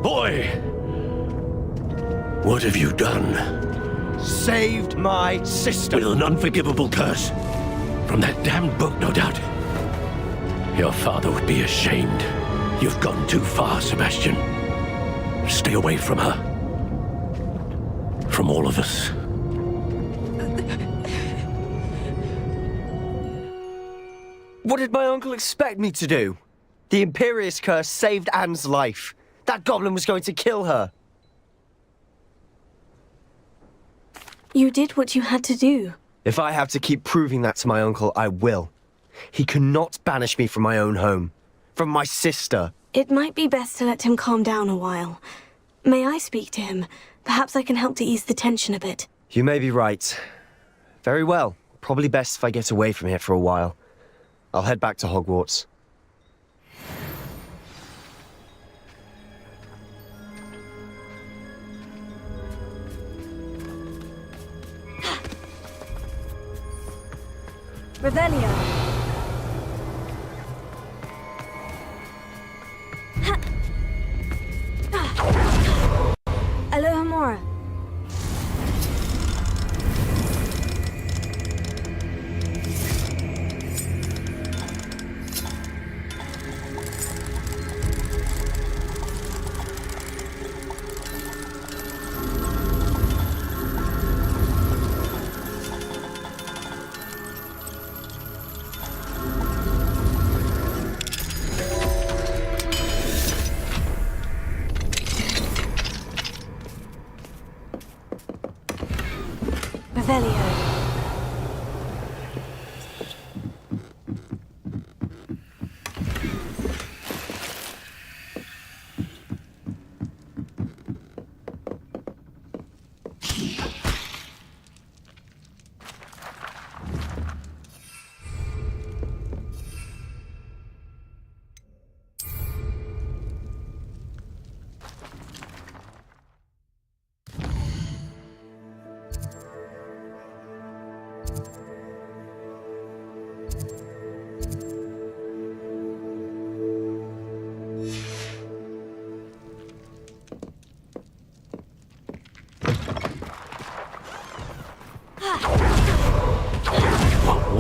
[SPEAKER 13] Boy! What have you done?
[SPEAKER 1] Saved my sister.
[SPEAKER 13] With an unforgivable curse. From that damned book, no doubt. Your father would be ashamed. You've gone too far, Sebastian. Stay away from her. From all of us.
[SPEAKER 1] What did my uncle expect me to do? The Imperious curse saved Anne's life. That goblin was going to kill her.
[SPEAKER 2] You did what you had to do.
[SPEAKER 1] If I have to keep proving that to my uncle, I will. He cannot banish me from my own home. From my sister.
[SPEAKER 2] It might be best to let him calm down a while. May I speak to him? Perhaps I can help to ease the tension a bit.
[SPEAKER 1] You may be right. Very well. Probably best if I get away from here for a while. I'll head back to Hogwarts.
[SPEAKER 2] Revelio. Alohomora.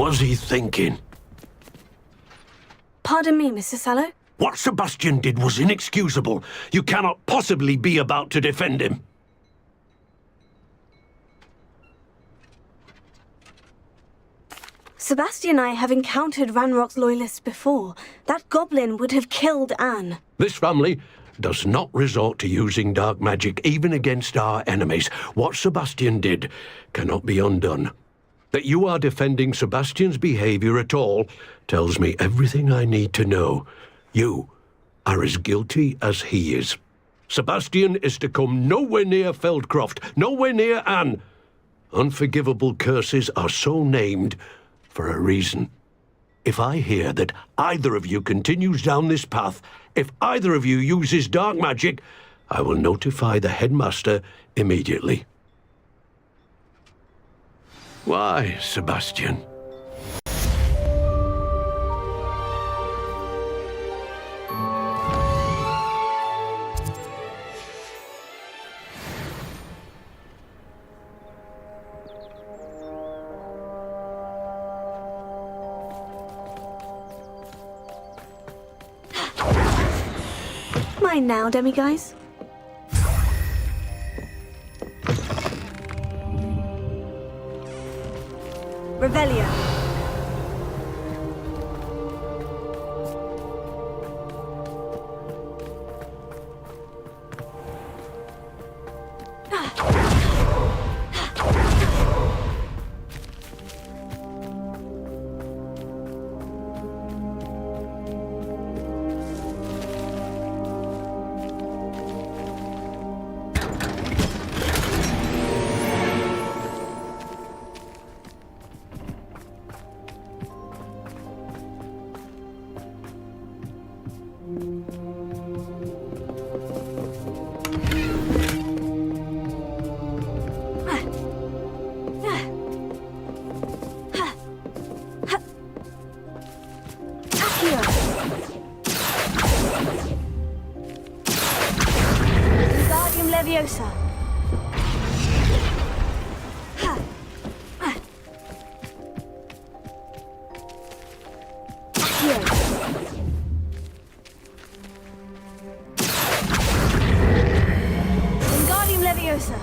[SPEAKER 13] What's he thinking?
[SPEAKER 2] Pardon me, Mr. Sallow.
[SPEAKER 13] What Sebastian did was inexcusable. You cannot possibly be about to defend him.
[SPEAKER 2] Sebastian and I have encountered Ranrock's loyalists before. That goblin would have killed Anne.
[SPEAKER 13] This family does not resort to using dark magic even against our enemies. What Sebastian did cannot be undone. That you are defending Sebastian's behavior at all tells me everything I need to know. You are as guilty as he is. Sebastian is to come nowhere near Feldcroft, nowhere near Anne. Unforgivable curses are so named for a reason. If I hear that either of you continues down this path, if either of you uses dark magic, I will notify the headmaster immediately. Why, Sebastian?
[SPEAKER 2] Mine now, demiguise. Revelio. Leviosa. Wingardium Leviosa.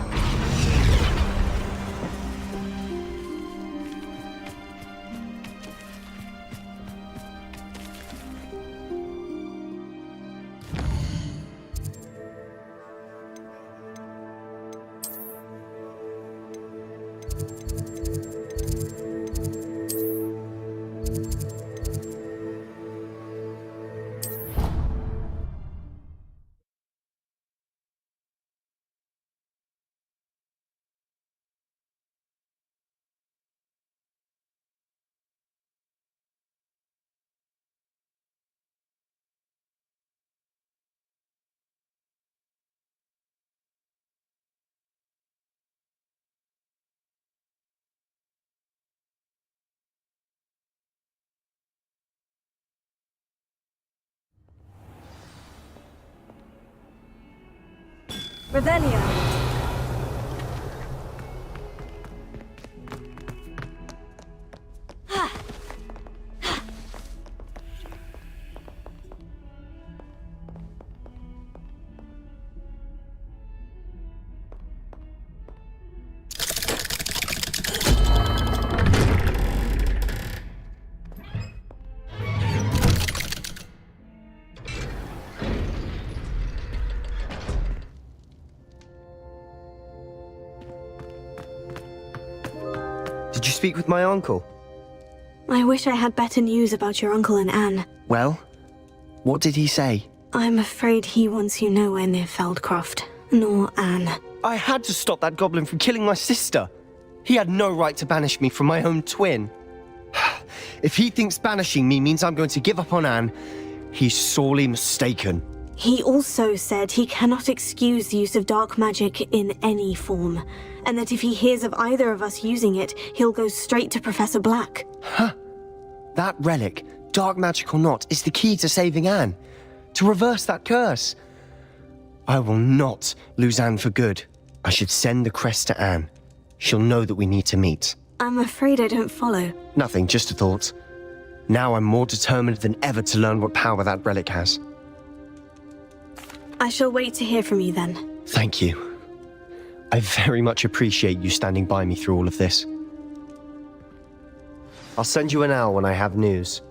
[SPEAKER 2] Revelio.
[SPEAKER 1] Did you speak with my uncle?
[SPEAKER 2] I wish I had better news about your uncle and Anne.
[SPEAKER 1] Well, what did he say?
[SPEAKER 2] I'm afraid he wants you nowhere near Feldcroft, nor Anne.
[SPEAKER 1] I had to stop that goblin from killing my sister. He had no right to banish me from my own twin. If he thinks banishing me means I'm going to give up on Anne, he's sorely mistaken.
[SPEAKER 2] He also said he cannot excuse the use of dark magic in any form, and that if he hears of either of us using it, he'll go straight to Professor Black.
[SPEAKER 1] Huh? That relic, dark magic or not, is the key to saving Anne. To reverse that curse. I will not lose Anne for good. I should send the crest to Anne. She'll know that we need to meet.
[SPEAKER 2] I'm afraid I don't follow.
[SPEAKER 1] Nothing, just a thought. Now I'm more determined than ever to learn what power that relic has.
[SPEAKER 2] I shall wait to hear from you then.
[SPEAKER 1] Thank you. I very much appreciate you standing by me through all of this. I'll send you an owl when I have news.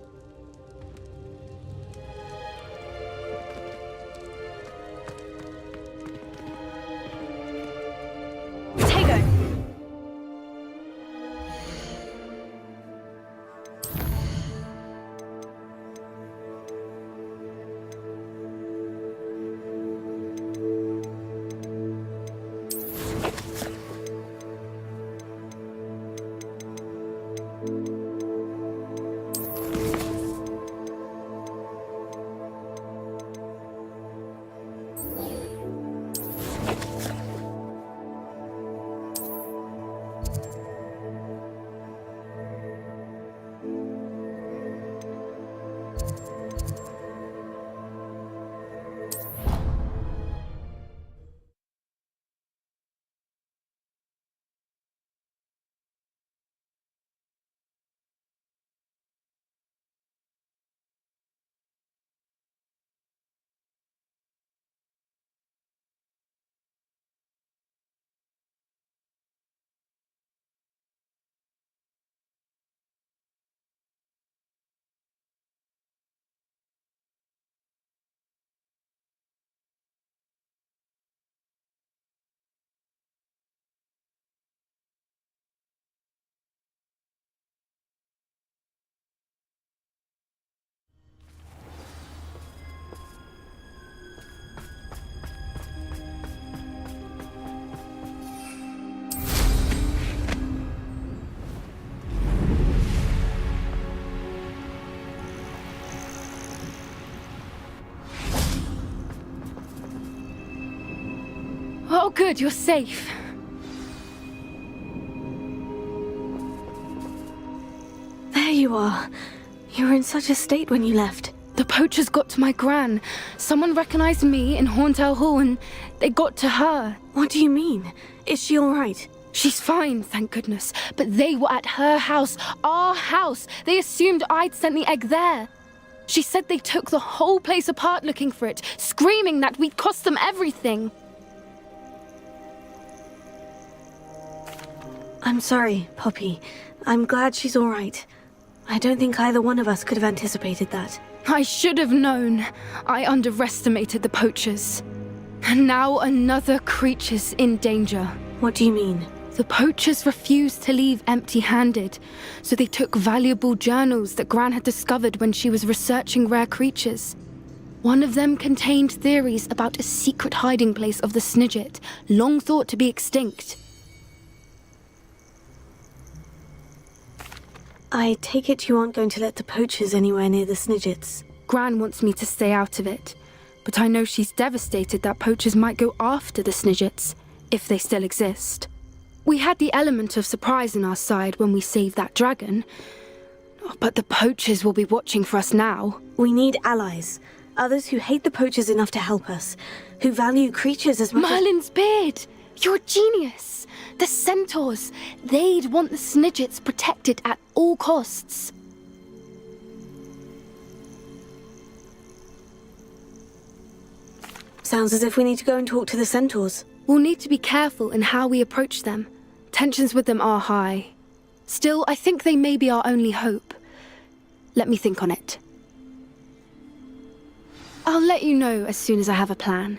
[SPEAKER 20] Oh, good, you're safe.
[SPEAKER 2] There you are. You were in such a state when you left.
[SPEAKER 20] The poachers got to my gran. Someone recognized me in Horntail Hall and they got to her.
[SPEAKER 2] What do you mean? Is she all right?
[SPEAKER 20] She's fine, thank goodness. But they were at her house, our house. They assumed I'd sent the egg there. She said they took the whole place apart looking for it, screaming that we'd cost them everything.
[SPEAKER 2] I'm sorry, Poppy. I'm glad she's all right. I don't think either one of us could have anticipated that.
[SPEAKER 20] I should have known. I underestimated the poachers. And now another creature's in danger.
[SPEAKER 2] What do you mean?
[SPEAKER 20] The poachers refused to leave empty-handed, so they took valuable journals that Gran had discovered when she was researching rare creatures. One of them contained theories about a secret hiding place of the Snidget, long thought to be extinct.
[SPEAKER 2] I take it you aren't going to let the poachers anywhere near the Snidgets.
[SPEAKER 20] Gran wants me to stay out of it, but I know she's devastated that poachers might go after the Snidgets, if they still exist. We had the element of surprise on our side when we saved that dragon, but the poachers will be watching for us now.
[SPEAKER 2] We need allies. Others who hate the poachers enough to help us, who value creatures as much
[SPEAKER 20] Merlin's beard! You're a genius! The centaurs, they'd want the Snidgets protected at all costs.
[SPEAKER 2] Sounds as if we need to go and talk to the centaurs.
[SPEAKER 20] We'll need to be careful in how we approach them. Tensions with them are high. Still, I think they may be our only hope. Let me think on it. I'll let you know as soon as I have a plan.